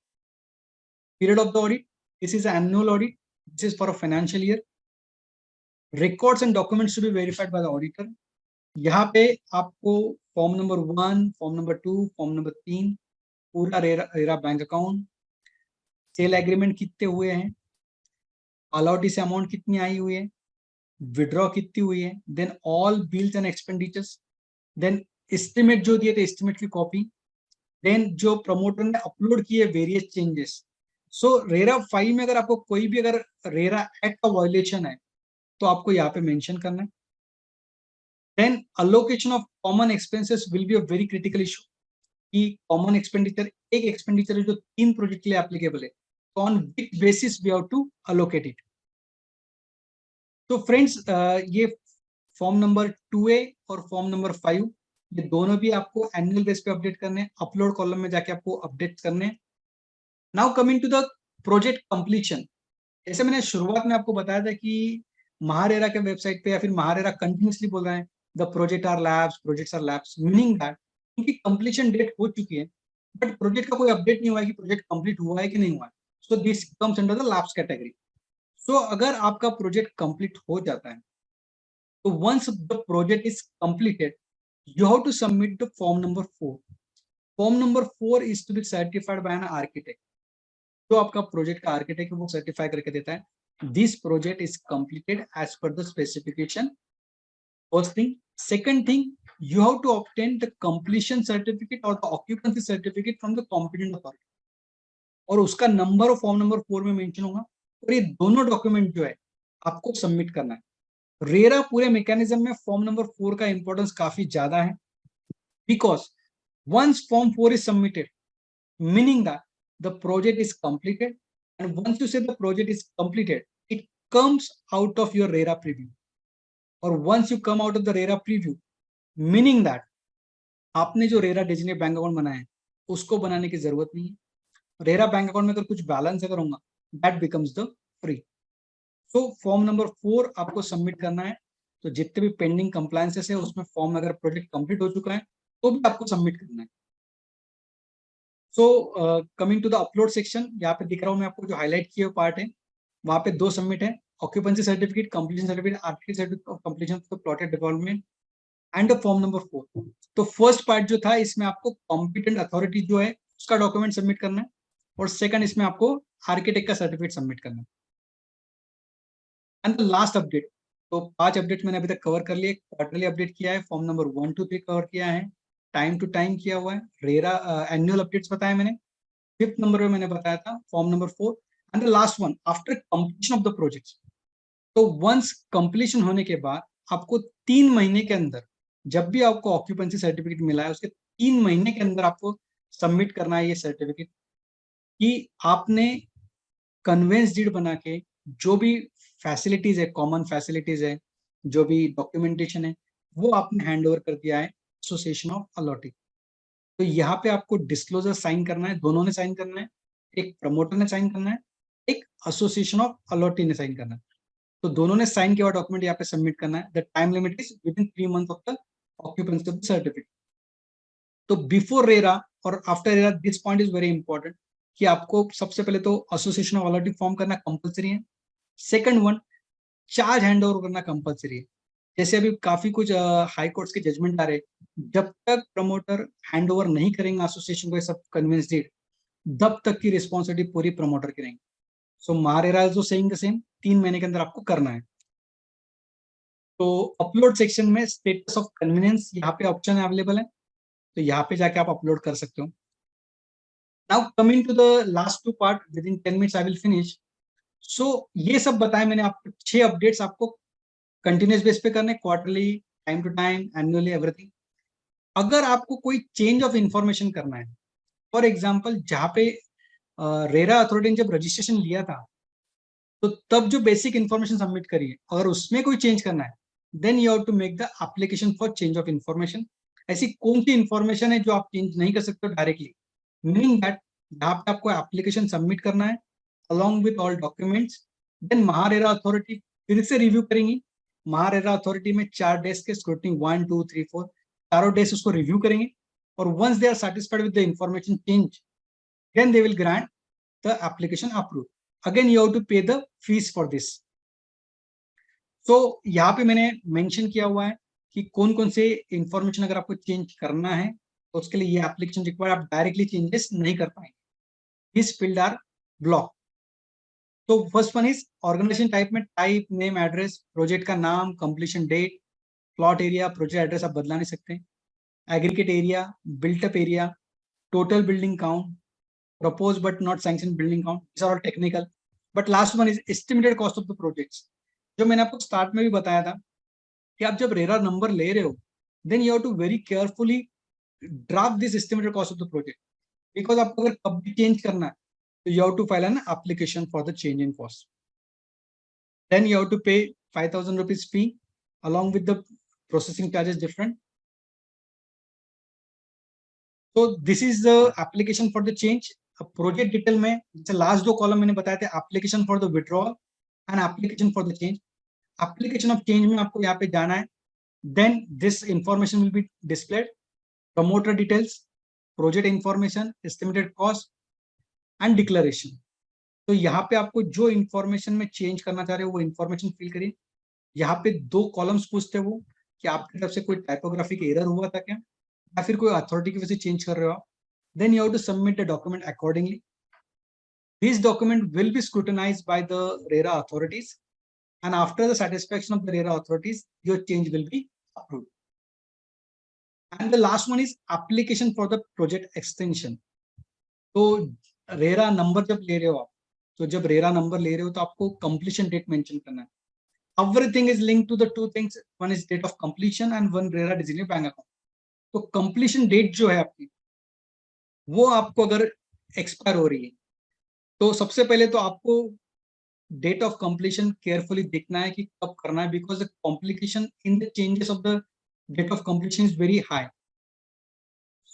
Period of the audit, this is an annual audit, this is for a financial year। Records and documents to be verified by the auditor. यहाँ पे आपको form number 1, form number 2, form number 3, पूरा RERA bank account, sale agreement कितने हुए हैं, allottee से amount कितनी आई हुई है, विड्रॉ कितनी हुई है, then all bills and expenditures, then estimate जो दिए थे एस्टिमेट की कॉपी, देन जो प्रमोटर ने अपलोड किए various changes. So RERA file में अगर आपको कोई भी अगर रेरा एक्ट का वायलेशन है तो आपको यहाँ पे मेंशन करना है. Then allocation of common expenses will be a very critical issue कि कॉमन एक्सपेंडिचर एक एक्सपेंडिचर है जो 3 प्रोजेक्ट के लिए एप्लीकेबल है, तो on which basis we have to allocate it. तो फ्रेंड्स ये फॉर्म नंबर 2A और फॉर्म नंबर 5 ये दोनों भी आपको एनुअल बेस पे अपडेट करने हैं, अपलोड कॉलम में जाके आपको अपडेट करने हैं. Now coming to the project completion. जैसे मैंने शुरुआत में आपको बताया था कि महारेरा के वेबसाइट पे या फिर महारेरा कंटिन्यूसली बोल रहे हैं the project are lapse, projects are lapse, meaning that उनकी कंप्लीशन डेट हो चुकी है बट प्रोजेक्ट का कोई अपडेट नहीं हुआ है कि प्रोजेक्ट कंप्लीट हुआ है कि नहीं हुआ है. So this comes under the labs category. So अगर आपका प्रोजेक्ट कंप्लीट हो जाता है तो once the project is completed, you have to submit the form number 4. Form number 4 is to be certified by an architect. जो आपका project का architect वो सर्टिफाई करके देता है this project is completed as per the specification. First thing. Second thing, you have to obtain the completion certificate or the occupancy certificate from the competent authority. और उसका number और form number 4 में mention होगा और ये दोनों document जो है आपको सबमिट करना है. रेरा पूरे मैकेनिज्म में फॉर्म नंबर 4 का इंपॉर्टेंस काफी ज्यादा है because once form 4 is submitted, meaning that the project is completed, and once you say the project is completed, it comes out of your RERA preview. Or once you come out of the RERA preview, meaning that आपने जो RERA designated bank account बनाया है उसको बनाने की जरूरत नहीं है. रेरा बैंक अकाउंट में अगर कुछ बैलेंस अगर होगा that becomes the free. So form number 4 आपको सबमिट करना है. तो जितने भी पेंडिंग कंप्लायंसेस है उसमें फॉर्म अगर प्रोजेक्ट कंप्लीट हो चुका है तो भी आपको सबमिट करना है. So coming to the upload section, यहाँ पे दिख रहा हूँ मैं आपको जो हाईलाइट किए पार्ट है वहां पे 2 सबमिट है. Occupancy certificate, completion certificate, architect certificate of completion of the plotted development and form number 4. तो फर्स्ट पार्ट जो था इसमें आपको कॉम्पिटेंट अथॉरिटी जो है उसका डॉक्यूमेंट सबमिट करना है और सेकंड इसमें आपको आर्किटेक्ट का सर्टिफिकेट सबमिट करना है. एंड द लास्ट अपडेट, तो 5 अपडेट मैंने अभी तक कवर कर लिए. क्वार्टरली अपडेट किया है, फॉर्म नंबर 1 to 3 कवर किया है, टाइम टू टाइम किया हुआ है, रेरा एनुअल अपडेट्स बताए मैंने. 5th नंबर पे मैंने बताया था form number 4 and the last one after completion of the project. तो वंस कंप्लीशन होने के बाद आपको 3 महीने के अंदर जब भी आपको ऑक्यूपेंसी सर्टिफिकेट मिला है उसके 3 महीने के अंदर आपको सबमिट करना है ये सर्टिफिकेट कि आपने कन्वेंस डीड बना के जो भी फैसिलिटीज है, कॉमन फैसिलिटीज है, जो भी डॉक्यूमेंटेशन है वो आपने हैंड ओवर कर दिया है एसोसिएशन ऑफ अलॉटी. तो यहाँ पे आपको डिस्क्लोजर साइन करना है, दोनों ने साइन करना है, एक प्रमोटर ने साइन करना है, एक एसोसिएशन ऑफ अलॉटी ने साइन करना है. तो दोनों ने साइन किया हुआ डॉक्यूमेंट यहाँ पे सबमिट करना है. The time limit is with in 3 months of the occupancy of the certificate. तो बिफोर रेरा और after RERA this point is very important कि आपको सबसे पहले तो एसोसिएशन ऑफ अलॉटी फॉर्म करना कंपलसरी है. Second one, charge hand over करना कंपलसरी है. जैसे अभी काफी कुछ हाई कोर्ट्स के जजमेंट आ रहे, जब तक प्रमोटर हैंड ओवर नहीं करेंगे एसोसिएशन को सब कन्विंस डीड तब तक की रिस्पॉन्सिबिलिटी पूरी प्रमोटर की रहेंगी. So MahaRERA is saying the same, 3 महीने के अंदर आपको करना है. तो अपलोड सेक्शन में स्टेटस ऑफ कन्वीनियंस यहाँ पे ऑप्शन अवेलेबल है, तो यहाँ पे जाके आप अपलोड कर सकते हो. Now coming to the last 2 part, with in 10 minutes I will finish. So ये सब बताया मैंने आपको, 6 अपडेट्स आपको कंटिन्यूस बेस पे करने, quarterly, time to time, annually, everything. अगर आपको कोई चेंज ऑफ इंफॉर्मेशन करना है, फॉर एग्जाम्पल जहाँ पे रेरा अथॉरिटी ने जब रजिस्ट्रेशन लिया था तो तब जो बेसिक इंफॉर्मेशन सबमिट करी है अगर उसमें कोई चेंज करना है then you have to make the application for change of information. ऐसी कौन सी इंफॉर्मेशन है जो आप चेंज नहीं कर सकते हो डायरेक्टली, मीनिंग दैट यहाँ पे आपको एप्लीकेशन सबमिट करना है along with all documents. Then MahaRERA authority फिर से रिव्यू करेंगी. महारेरा अथॉरिटी में 4 डेज के स्क्रूटनी 1, 2, 3, 4 चारों डेज उसको रिव्यू करेंगे और once they are satisfied with the information change then they will grant the application approve. Again, you have to pay the fees for this. तो यहाँ पे मैंने मेंशन किया हुआ है कि कौन कौन से इंफॉर्मेशन अगर आपको चेंज करना है तो उसके लिए ये एप्लीकेशन रिक्वायर्ड, आप डायरेक्टली चेंजेस नहीं कर पाएंगे. This field are block. तो first one is organisation type में टाइप, नेम, एड्रेस, प्रोजेक्ट का नाम, completion date, plot area, project address आप बदला नहीं सकते. Aggregate area, built up area, total building count, proposed but not sanctioned building count. These are all technical. But last one is estimated cost of the projects. जो मैंने आपको start में भी बताया था कि आप जब रेरा नंबर ले रहे हो then you have to very carefully draft this estimated cost of the project, because आपको अगर कब भी चेंज करना है तो you have to file an application for the change in cost. Then you have to pay 5,000 rupees fee along with the processing charges different. तो this is the application for the change. Project detail में जैसे last दो column मैंने बताया था, application for the withdrawal and application for the change. Application of change में आपको यहाँ पे जाना है. Then this information will be displayed, promoter details, project information, estimated cost and declaration. तो यहाँ पे आपको जो इंफॉर्मेशन में चेंज करना चाह रहे हो वो इंफॉर्मेशन फिल करिए. यहाँ पे दो कॉलम्स पूछते हैं वो कि आपकी तरफ से कोई टाइपोग्राफिक एरर हुआ था क्या, या फिर कोई अथॉरिटी की वजह से चेंज कर रहे हो आप. Then you have to submit the document accordingly. These document will be scrutinized by the RERA authorities, and after the satisfaction of the RERA authorities, your change will be approved. And the last one is application for the project extension. तो RERA number जब ले रहे हो आप, तो जब RERA number ले रहे हो तो आपको completion date mention करना है. Everything is linked to the two things. One is date of completion and one RERA designated bank account. तो completion date जो है आपकी वो आपको अगर एक्सपायर हो रही है तो सबसे पहले तो आपको डेट ऑफ कंप्लीशन केयरफुली देखना है कि कब करना है, because the complication in the changes of the date of completion is very high.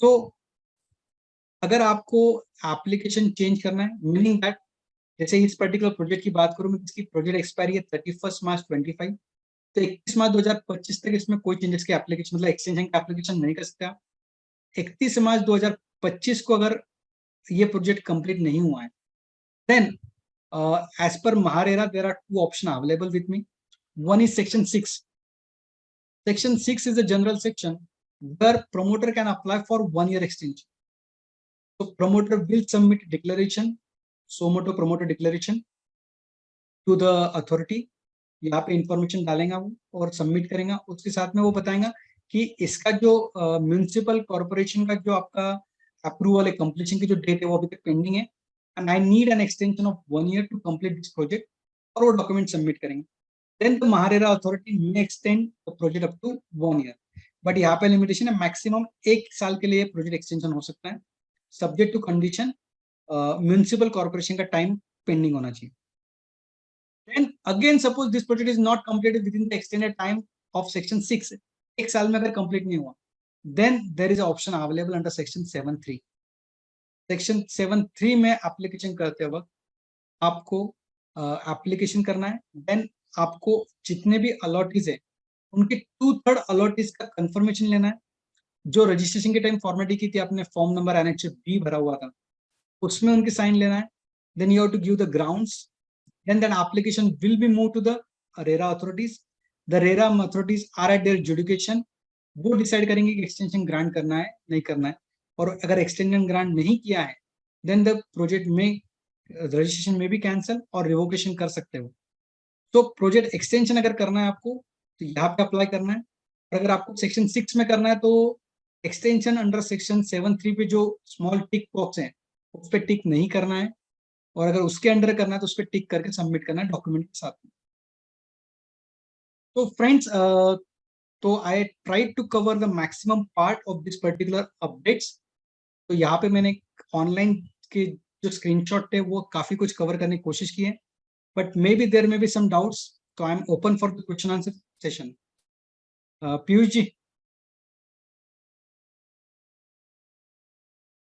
So अगर आपको एप्लीकेशन चेंज करना है, मीनिंग दैट जैसे इस पर्टिकुलर प्रोजेक्ट की बात करूं मैं, इसकी प्रोजेक्ट एक्सपायरी है 31 मार्च 25, तो 31 मार्च 2025 तक इसमें कोई चेंजेस की एप्लीकेशन मतलब एक्सटेंशन का एप्लीकेशन नहीं कर सकते. 31 मार्च 2025 को अगर ये प्रोजेक्ट कंप्लीट नहीं हुआ है, then as per MahaRERA there are two options available with me. One is section 6. Section 6 is a general section where promoter can apply for 1 year extension. So promoter will submit declaration, so moto promoter declaration to the authority. यहाँ पे information डालेगा वो और submit करेगा. उसके साथ में वो बताएगा कि इसका जो म्यूनिसिपल कॉर्पोरेशन का जो आपका अप्रूवल है, कंप्लीशन की जो डेट है वो अभी तक पेंडिंग है, and I need an extension of 1 year to complete this project, और वो डॉक्यूमेंट सबमिट करेंगे. Then the MahaRERA authority may extend the project up to 1 year. But यहाँ पे लिमिटेशन है, मैक्सिमम 1 साल के लिए प्रोजेक्ट एक्सटेंशन हो सकता है, subject to condition municipal corporation का टाइम पेंडिंग होना चाहिए. Then again suppose this project is not completed within the extended time of section 6, 1 साल में अगर कंप्लीट नहीं हुआ, then there is an option available under section 7(3). Section 7(3) में application करते वक्त आपको एप्लीकेशन करना है. देन आपको जितने भी अलॉटीज है उनके 2/3 अलॉटीज का कंफर्मेशन लेना है. जो रजिस्ट्रेशन के टाइम फॉर्मेलिटी की थी आपने, फॉर्म नंबर एनेक्स बी भरा हुआ था, उसमें उनके साइन लेना है. Then you have to give the grounds. Then application will be move to the RERA authorities. The RERA authorities are at their judication. वो डिसाइड करेंगे कि एक्सटेंशन ग्रांट करना है नहीं करना है, और अगर एक्सटेंशन ग्रांट नहीं किया है देन द प्रोजेक्ट में रजिस्ट्रेशन में भी कैंसिल और रिवोकेशन कर सकते हो. तो प्रोजेक्ट एक्सटेंशन अगर करना है आपको तो यहाँ पे अप्लाई करना है, और अगर आपको सेक्शन 6 में करना है तो एक्सटेंशन अंडर सेक्शन 7(3) पे जो स्मॉल टिक बॉक्स है उस पर टिक नहीं करना है, और अगर उसके अंडर करना है तो उस पर टिक करके सबमिट करना है डॉक्यूमेंट के साथ में. तो फ्रेंड्स, तो I try to cover the maximum part of this particular updates. तो यहाँ पे मैंने ऑनलाइन के जो स्क्रीनशॉट थे वो काफी कुछ कवर करने की कोशिश की है, but may be there may be some doubts, तो I am open for the question answer session. Piyush ji.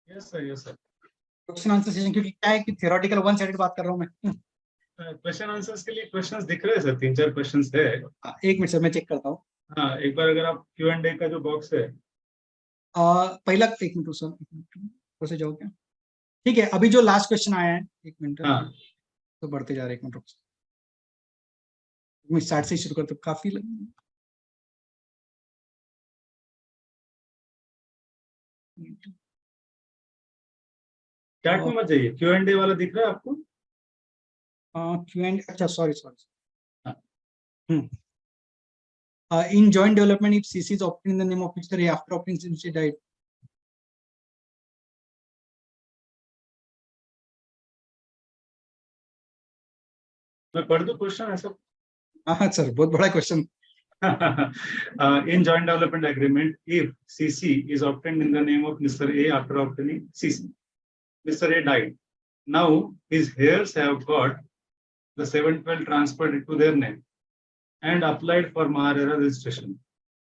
Yes sir, yes sir. Question answer session, क्योंकि क्या है कि थियोरेटिकल वन साइडेड बात कर रहा हूँ मैं. क्वेश्चन आंसर्स के लिए क्वेश्चंस दिख रहे हैं सर, 3-4 क्वेश्चंस है. एक मिनट सर, मैं चेक करता हूँ. हाँ, एक बार अगर आप Q&A का जो बॉक्स है, पहला एक मिनट सर, फिर से जाओ क्या. ठीक है, अभी जो लास्ट क्वेश्चन आया है, एक मिनट हाँ तो बढ़ते जा रहे, एक मिनट मैं स्टार्ट से शुरू करता हूँ, काफी चैट में मत जाइए, Q&A वाला दिख रहा है आपको? Q&A, अच्छा सॉरी सॉरी। हाँ। In joint development, if CC is obtained in the name of Mr. A after obtaining CC died. मैं पढ़ दूं क्वेश्चन ऐसा? हाँ सर, बहुत बड़ा question. In joint development agreement, if CC is obtained in the name of Mr. A after obtaining CC, Mr. A died. Now his heirs have got the 712 transferred into their name and applied for Maharera registration.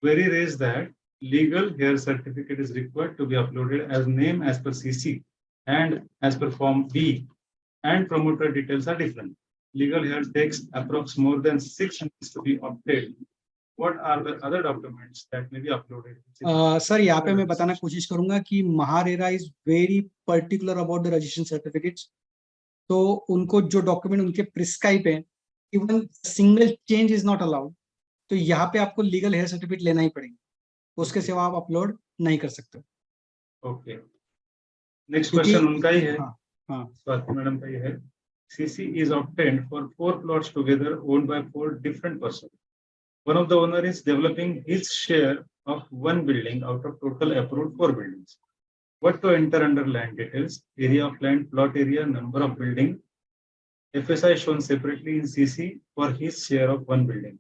Query raised that legal heir certificate is required to be uploaded as name as per CC and as per Form B, and promoter details are different. Legal heir takes approx more than 6 months to be obtained. What are the other documents that may be uploaded? Sir यहाँ पे मैं बताना कोशिश करूंगा कि MahaRERA is very particular about the registration certificates. तो उनको जो डॉक्यूमेंट उनके प्रिस्क्राइब है, even single change is not allowed. तो यहाँ पे आपको लीगल हेयर सर्टिफिकेट लेना ही पड़ेगा, उसके सिवा आप अपलोड नहीं कर सकते। ओके, नेक्स्ट क्वेश्चन उनका ही है। हाँ स्वाति मैडम का ही है। CC is obtained for 4 plots together owned by 4 different persons. One of the owner is developing his share of one building out of total approved 4 buildings. What to enter under land details? Area of land, plot area, number of building. FSI shown separately in CC for his share of one building.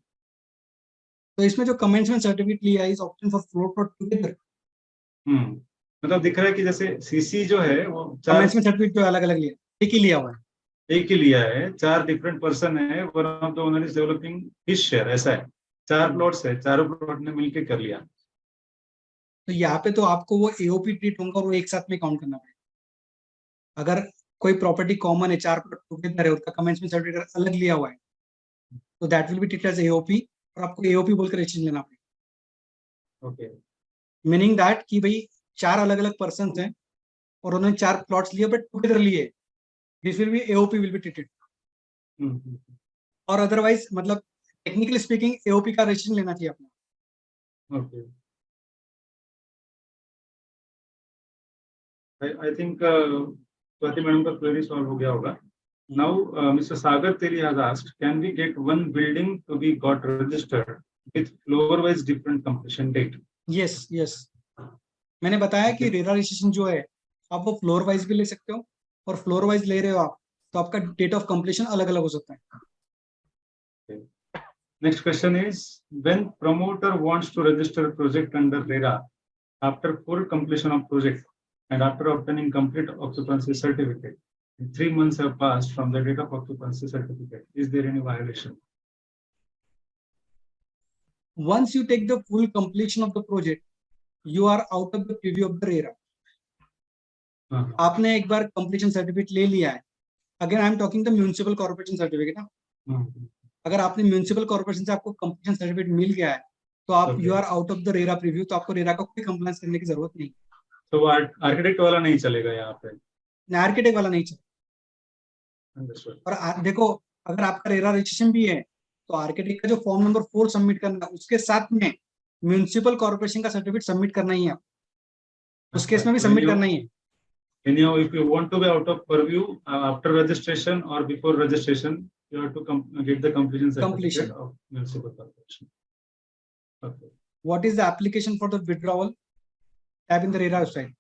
तो इसमें जो commencement certificate लिया है is option for floor plot together. मतलब दिख रहा है कि जैसे CC जो है वो कमेंसमेंट सर्टिफिकेट जो अलग अलग लिया, एक ही लिया हुआ है, एक ही लिया है, 4 डिफरेंट पर्सन है। One of the owner is developing his share, ऐसा है। 4 प्लॉट्स है, चारों प्लॉट ने मिलके कर लिया। तो यहाँ पे तो आपको वो AOP ट्रीट होगा और वो एक साथ में काउंट करना पड़ेगा। अगर कोई प्रॉपर्टी कॉमन है, 4 प्लॉट टुगेदर है, उसका कमेंसमेंट सर्टिफिकेट अलग लिया हुआ है, तो that will be treated as AOP और आपको AOP बोलकर रजिस्ट्रेशन लेना पड़ेगा। ओके, मीनिंग दैट कि भाई 4 अलग अलग पर्सन हैं और उन्होंने 4 प्लॉट्स लिए बट टुगेदर लिए, this will be AOP will be treated. और अदरवाइज मतलब टेक्निकली स्पीकिंग AOP का रजिस्ट्रेशन लेना चाहिए अपना। Okay, I think Swati madam का क्वेरी सॉल्व हो गया होगा। Now mister Sagar Teli has asked, can we get one building to be got registered with floor wise different completion date? Yes yes, मैंने बताया कि रेरा रजिस्ट्रेशन जो है आप वो फ्लोर वाइज भी ले सकते हो, और फ्लोर वाइज ले रहे हो आप तो आपका डेट ऑफ कंप्लीशन अलग अलग हो सकता है। Next question is, when promoter wants to register project under RERA after full completion of project and after obtaining complete occupancy certificate, 3 months have passed from the date of occupancy certificate, is there any violation? Once you take the full completion of the project, you are out of the preview of the RERA. आपने एक बार completion certificate ले लिया है, again I am talking the municipal corporation certificate ना। अगर आपने municipal corporation से आपको कंप्लीशन सर्टिफिकेट मिल गया है तो आप you are out of the RERA preview, तो आपको रेरा का कोई कंप्लायंस करने की जरूरत नहीं। तो वो आर्किटेक्ट वाला नहीं चलेगा यहाँ पे? आर्किटेक्ट वाला नहीं चलेगा। और देखो, अगर आपका रेरा रजिस्ट्रेशन भी है तो आर्किटेक्ट का जो फॉर्म नंबर 4 सबमिट करना है उसके साथ में म्युनिसिपल कॉर्पोरेशन का सर्टिफिकेट सबमिट करना ही है, उस केस में भी सबमिट करना ही है। Anyhow, if you want to be out of purview after registration or before registration, you have to get the completion certificate of municipal corporation. Okay. What is the application for the withdrawal? Type in the RERA website.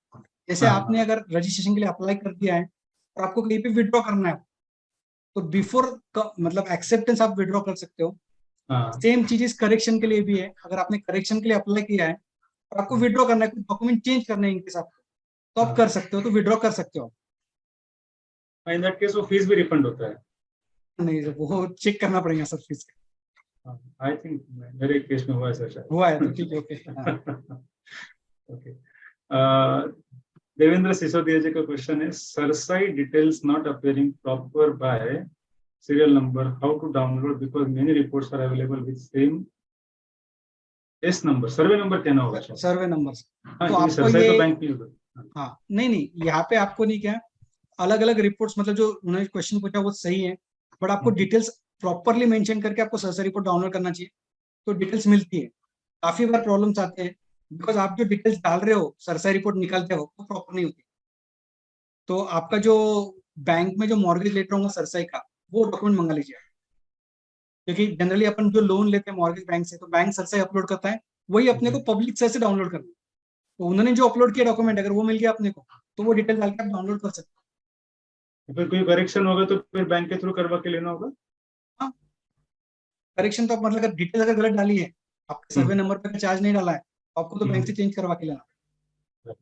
जैसे आपने अगर registration के लिए apply कर दिया है और आपको कहीं पे विड्रॉ करना है तो बिफोर मतलब एक्सेप्टेंस आप विड्रॉ कर सकते हो। सेम चीज इस करेक्शन के लिए भी है। अगर आपने करेक्शन के लिए अप्लाई किया है और आपको विड्रॉ करना है, कोई डॉक्यूमेंट चेंज करने हैं इनके साथ, तो आप कर सकते हो, तो विड्रॉ कर सकते हो। इन दैट केस वो फीस भी रिफंड होता है? नहीं, वो चेक करना पड़ेगा सर फीस का। आई थिंक मेरे केस में हुआ है सर, हुआ है तो ठीक है। ओके ओके, देवेंद्र सिसोदिया जी का क्वेश्चन है, सरसाई details not appearing proper by serial number, how to download because many reports are available with same S number, survey number क्या होगा? Survey number. तो आपको ये तो बैंक में हाँ नहीं यहाँ पे आपको नहीं क्या अलग अलग रिपोर्ट्स, मतलब जो उन्होंने क्वेश्चन पूछा वो सही है, बट आपको डिटेल्स प्रॉपरली मेंशन करके आपको सरसरी रिपोर्ट डाउनलोड करना चाहिए, तो डिटेल्स मिलती है। काफी बार प्रॉब्लम्स आते हैं बिकॉज आप जो डिटेल्स डाल रहे हो सरसरी रिपोर्ट निकालते हो वो प्रॉपर नहीं होती। तो आपका जो बैंक में जो मॉर्गेज लेटर होगा सरसई का, वो डॉक्यूमेंट मंगा लीजिए, क्योंकि जनरली अपन जो लोन लेते हैं मॉर्गेज बैंक से, तो बैंक सरसई अपलोड करता है, वही अपने को पब्लिक से डाउनलोड करना है। तो उन्होंने जो अपलोड किया डॉक्यूमेंट अगर वो मिल गया अपने को, तो वो डिटेल डाल के आप डाउनलोड कर सकते तो फिर कोई करेक्शन होगा तो फिर बैंक के थ्रू करवा के लेना होगा? हो। हाँ, करेक्शन तो आप मतलब अगर डिटेल अगर गलत डाली है, आपके सर्वे नंबर पे चार्ज नहीं डाला है, तो आपको तो बैंक से चेंज करवा के लेना।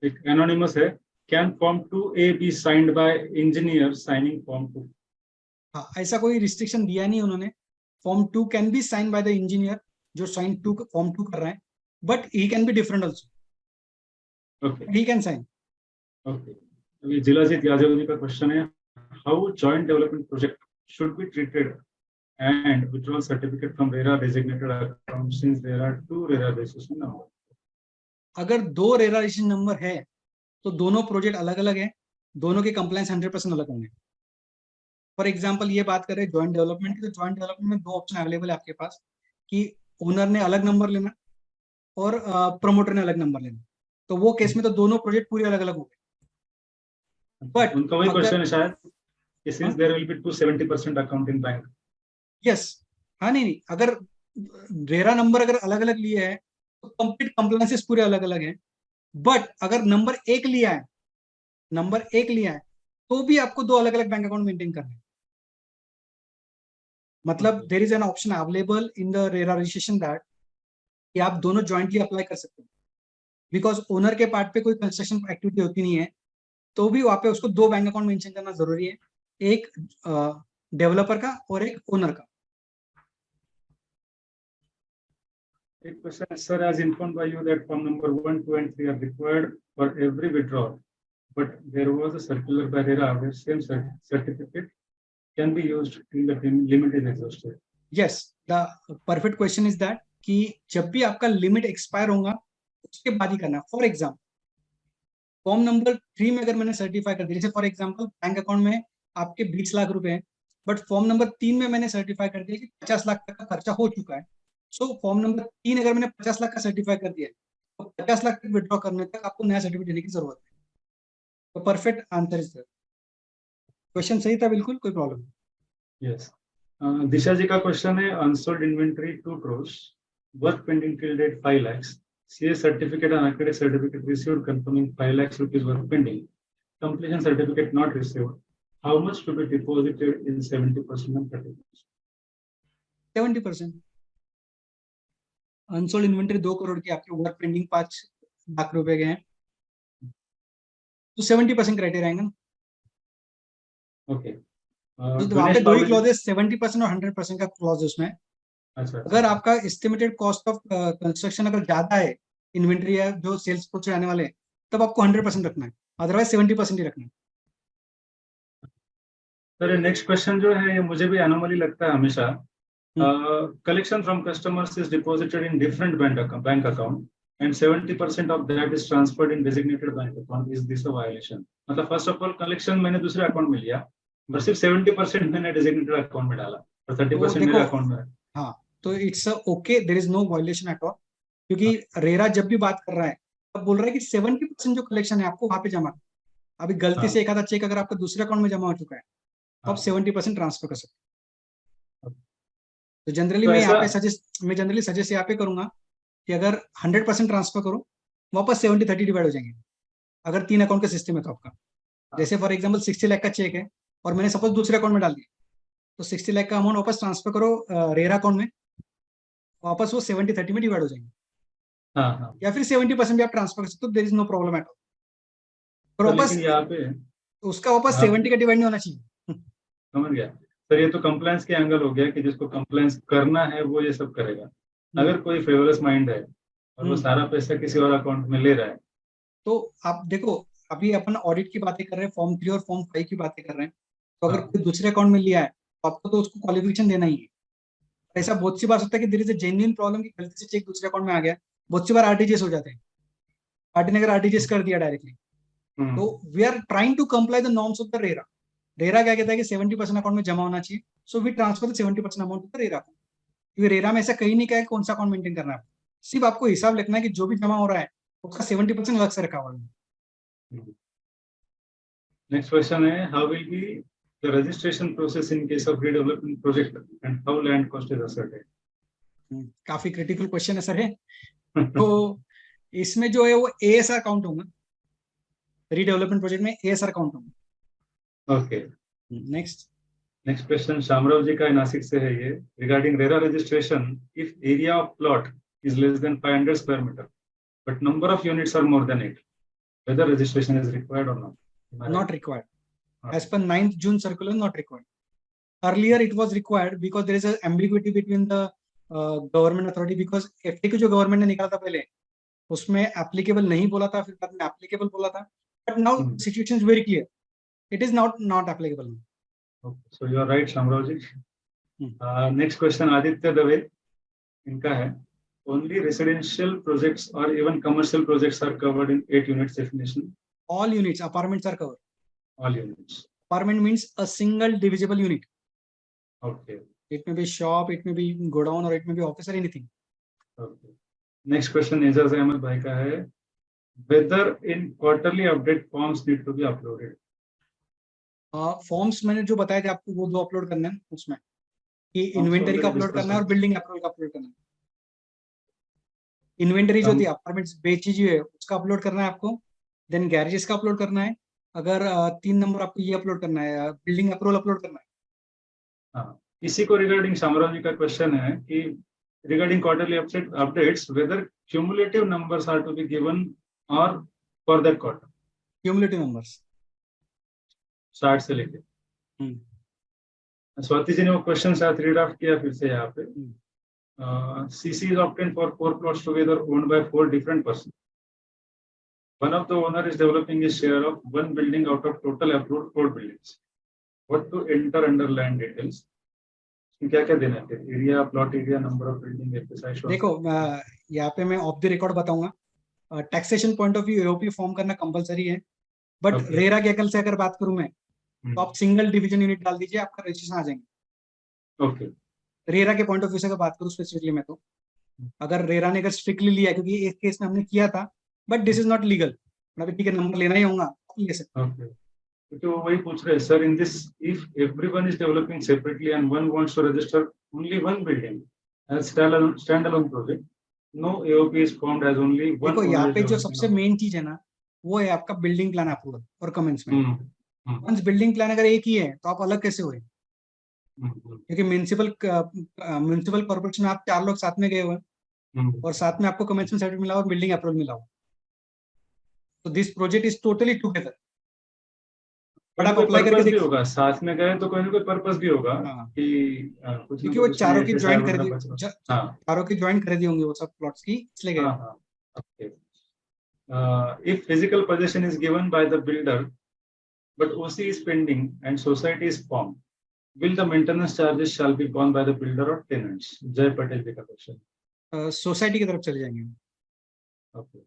एक एनोनिमस है, can form 2A be signed by engineer signing form 2? हाँ, ऐसा कोई रिस्ट्रिक्शन दिया नहीं उन्होंने। Form 2 can be sign by the engineer जो साइन फॉर्म 2 कर रहा है, but he can be different also, okay he can sign. Okay. अभी जिलाजीत यादव जी का क्वेश्चन है, how joint development project should be treated and withdrawal certificate from RERA designated account since there are two RERA registration number? अगर दो RERA registration number है तो दोनों project अलग अलग है, दोनों के कंप्लायंस 100% अलग होंगे। फॉर एग्जांपल ये बात करें जॉइंट डेवलपमेंट की, तो जॉइंट डेवलपमेंट में दो ऑप्शन अवेलेबल है आपके पास कि ओनर ने अलग नंबर लेना और प्रमोटर ने अलग नंबर लेना। तो वो केस में तो दोनों प्रोजेक्ट पूरे अलग अलग हो गए। बट उनका वही क्वेश्चन अगर है शायद, since there will be 270% account in bank. Yes, हाँ, नहीं नहीं, अगर रेरा नंबर अगर अलग अलग लिए है तो कंप्लीट कंप्लायंसेस पूरे अलग अलग हैं। बट अगर नंबर एक लिया है, नंबर एक लिया है, तो भी आपको दो अलग अलग बैंक अकाउंट मेंटेन करने हैं। मतलब there is an option available in the RERA registration that कि आप दोनों ज्वाइंटली अप्लाई कर सकते हो, बिकॉज ओनर के पार्ट पे कोई कंस्ट्रक्शन एक्टिविटी होती नहीं है, तो भी वहां पे उसको दो बैंक अकाउंट मेंशन करना जरूरी है, एक डेवलपर का और एक ओनर का। एक question is, sir, as informed by you that form number 1, 2, and 3 are required for every withdrawal, but there was a circular by RERA where same certificate can be used in the limit is exhausted. Yes, the perfect question is that कि जब भी आपका limit expire होगा उसके बाद ही करना है। For example form number 3 में अगर मैंने सर्टिफाई कर दिया, जैसे फॉर एग्जाम्पल बैंक अकाउंट में आपके 20 लाख रुपए हैं, बट फॉर्म नंबर 3 में मैंने सर्टिफाई कर दिया कि 50 लाख तक का खर्चा हो चुका है। सो फॉर्म नंबर 3 अगर मैंने 50 लाख का सर्टिफाई कर दिया है, तो 50 लाख तक विड्रॉ करने तक आपको नया सर्टिफिकेट देने की जरूरत है। तो perfect answer is that. Question सही था, बिल्कुल कोई प्रॉब्लम नहीं। Yes. दिशा जी का क्वेश्चन है, unsold inventory 2 crores, work pending till date 5 lakhs, CA certificate and accredited certificate received confirming 5 lakhs rupees work pending, completion certificate not received. How much to be deposited in 70% and 30%? 70%। Unsold inventory 2 crore की, आपके work pending 5 lakh रुपए के हैं, तो 70% criteria आएगा ना। Okay. तो वहां पे दो ही क्लॉज है, 70% और 100% का क्लॉज है उसमें। अच्छा, अगर आपका एस्टिमेटेड कॉस्ट ऑफ कंस्ट्रक्शन अगर ज्यादा है, इन्वेंट्री है जो सेल्स प्रोसेस आने वाले हैं, तब आपको 100% रखना है, अदरवाइज 70% ही रखना है। सर नेक्स्ट क्वेश्चन जो है ये मुझे भी अनोमली लगता है हमेशा, collection from customers is deposited in different bank account and 70% of that is transferred in designated bank account. Is this a violation? मतलब फर्स्ट ऑफ ऑल कलेक्शन मैंने दूसरे अकाउंट में लिया, पर सिर्फ 70% मैंने डेजिग्नेटेड अकाउंट में डाला और 30% मेरे अकाउंट में है। हाँ, तो it's okay, there is no violation at all, क्योंकि रेरा जब भी बात कर रहा है तब बोल रहा है कि 70% जो कलेक्शन है आपको वहां पे जमा। अभी गलती से एक आधा चेक अगर आपका दूसरे अकाउंट में जमा हो चुका है, तो आप 70% ट्रांसफर कर सकते हैं। तो जनरली मैं यहाँ पे सजेस्ट यहाँ पे करूंगा कि अगर 100% ट्रांसफर करो, वापस 70-30 डिवाइड हो जाएंगे, अगर 3 अकाउंट का सिस्टम है तो आपका। जैसे फॉर एग्जांपल 60 लाख का चेक है और मैंने सपोज दूसरे अकाउंट में डाल दिया, तो 60 लाख का अमाउंट वापस ट्रांसफर करो रेरा अकाउंट में, वापस वो 70-30 में डिवाइड हो जाएंगे। या फिर 70% भी आप ट्रांसफर कर सकते हो, there is no problem at all. पर वापस यहाँ पे उसका वापस 70 का डिवाइड नहीं होना चाहिए। समझ गया सर, ये तो कंप्लायंस के एंगल हो गया कि जिसको कंप्लायंस करना है वो ये सब करेगा। अगर कोई फेवरलेस माइंड है और वो सारा पैसा किसी और अकाउंट में ले रहा है, तो आप देखो, अभी अपन ऑडिट की बातें कर रहे हैं, फॉर्म 3 और फॉर्म 5 की बातें कर रहे हैं, तो अगर कोई दूसरे अकाउंट में लिया है तो आपको तो उसको क्वालिफिकेशन देना ही है। ऐसा बहुत सी बार होता है कि there is a genuine problem कि गलती से चेक दूसरे अकाउंट में आ गया, बहुत सी बार आरटीजीएस हो जाते हैं, पार्टी ने अगर आरटीजीएस कर दिया डायरेक्टली, तो we are trying to comply the norms of the RERA, RERA क्या कहता है कि 70% अकाउंट में जमा होना चाहिए, so we transfer 70% amount to RERA को, क्योंकि रेरा में ऐसा कहीं नहीं कहा है कौन सा अकाउंट मेंटेन करना है आपको, सिर्फ आपको हिसाब लिखना है कि जो भी जमा हो रहा है उसका 70% अलग से रखा हुआ है। नेक्स्ट क्वेश्चन है, how will be the registration process in case of redevelopment project and how land cost is ascertained? काफी क्रिटिकल क्वेश्चन है सर है। तो इसमें जो है वो एएसआर अकाउंट होगा, रीडेवलपमेंट प्रोजेक्ट में एएसआर अकाउंट होगा। Okay, next next question Shamrao ji का है, नासिक से है ये, regarding RERA registration, if area of plot is less than 500 square meter but number of units are more than 8, whether registration is required or not? not required as per 9th June circular, not required. Earlier it was required because there is a ambiguity between the government authority, because FAQ जो government ने निकाला था पहले उसमें applicable नहीं बोला था, फिर बाद में एप्लीकेबल बोला था, but now situation is very clear, it is not applicable. Okay, so you are right, Shamrav ji. Next question, Aditya Dave, इनका है, only residential projects or even commercial projects are covered in 8 units definition. All units, apartments are covered. All units. Apartment means a single divisible unit. Okay. It may be shop, it may be godown, or it may be office or anything. Okay. Next question, Ejaz Ahmed bhai का है, whether in quarterly update forms need to be uploaded? Forms मैंने जो बताए थे आपको वो 2 upload करने हैं उसमें, कि इन्वेंटरी का अपलोड करना है और बिल्डिंग अप्रूवल का अपलोड करना है। इन्वेंटरी जो थी अपार्टमेंट्स बेची हुई है उसका अपलोड करना है आपको, देन गैरेजेस का अपलोड करना है, अगर 3 नंबर आपको ये अपलोड करना है, बिल्डिंग अप्रूवल अपलोड करना है। हाँ, इसी को रिगार्डिंग शामराव जी का क्वेश्चन है कि regarding quarterly updates whether cumulative numbers are to be given और for that quarter, cumulative numbers start से लेके। स्वाति जी ने वो क्वेश्चन शायद रीड आउट किया फिर से यहाँ पे। CC is obtained for 4 plots together owned by 4 different persons. One of the owner is developing his share of 1 building out of total approved 4 buildings. What to enter under land details? क्या क्या देना है? Area, plot area, number of building, FSI। देखो यहाँ पे मैं of the record बताऊंगा, taxation point of view AOP form करना कंपलसरी है, बट रेरा के अकल से अगर बात करूं मैं, तो आप सिंगल डिवीजन यूनिट डाल दीजिए, आपका रजिस्ट्रेशन आ जाएंगे। ओके, रेरा के पॉइंट ऑफ व्यू से अगर बात करूं स्पेसिफिकली मैं, तो अगर रेरा ने अगर स्ट्रिक्टली लिया, क्योंकि एक केस में हमने किया था, but this is not legal, मतलब ठीक है नंबर लेना ही होगा ले सकते। ओके, तो वही पूछ रहे हैं sir, in this if everyone is developing separately and one wants to register only 1 building as standalone project, no AOP is formed as only one. देखो यहाँ पे जो सबसे मेन चीज है ना, वो है आपका बिल्डिंग प्लान अप्रूवल और कमेंसमेंट। वंस बिल्डिंग प्लान अगर एक ही है तो आप अलग कैसे हुए, क्योंकि म्युनिसिपल कॉर्पोरेशन में आप 4 लोग साथ में गए हुए और साथ में आपको कमेंसमेंट सर्टिफिकेट मिला और बिल्डिंग अप्रूवल मिला हो, तो this project is totally together. But आप अप्लाई करके देखिए, होगा साथ में गए तो कोई ना कोई पर्पस भी होगा कि कुछ, क्योंकि वो चारों की ज्वाइन कर दी, चारों की ज्वाइन कर दी होंगी वो सब प्लॉट्स की, इसलिए गए। Okay, if physical position is given by the builder but OC is pending and society is formed, will the maintenance charges shall be borne by the builder or tenants? Jay Patel जी का question. Society की तरफ चले जाएंगे। Okay,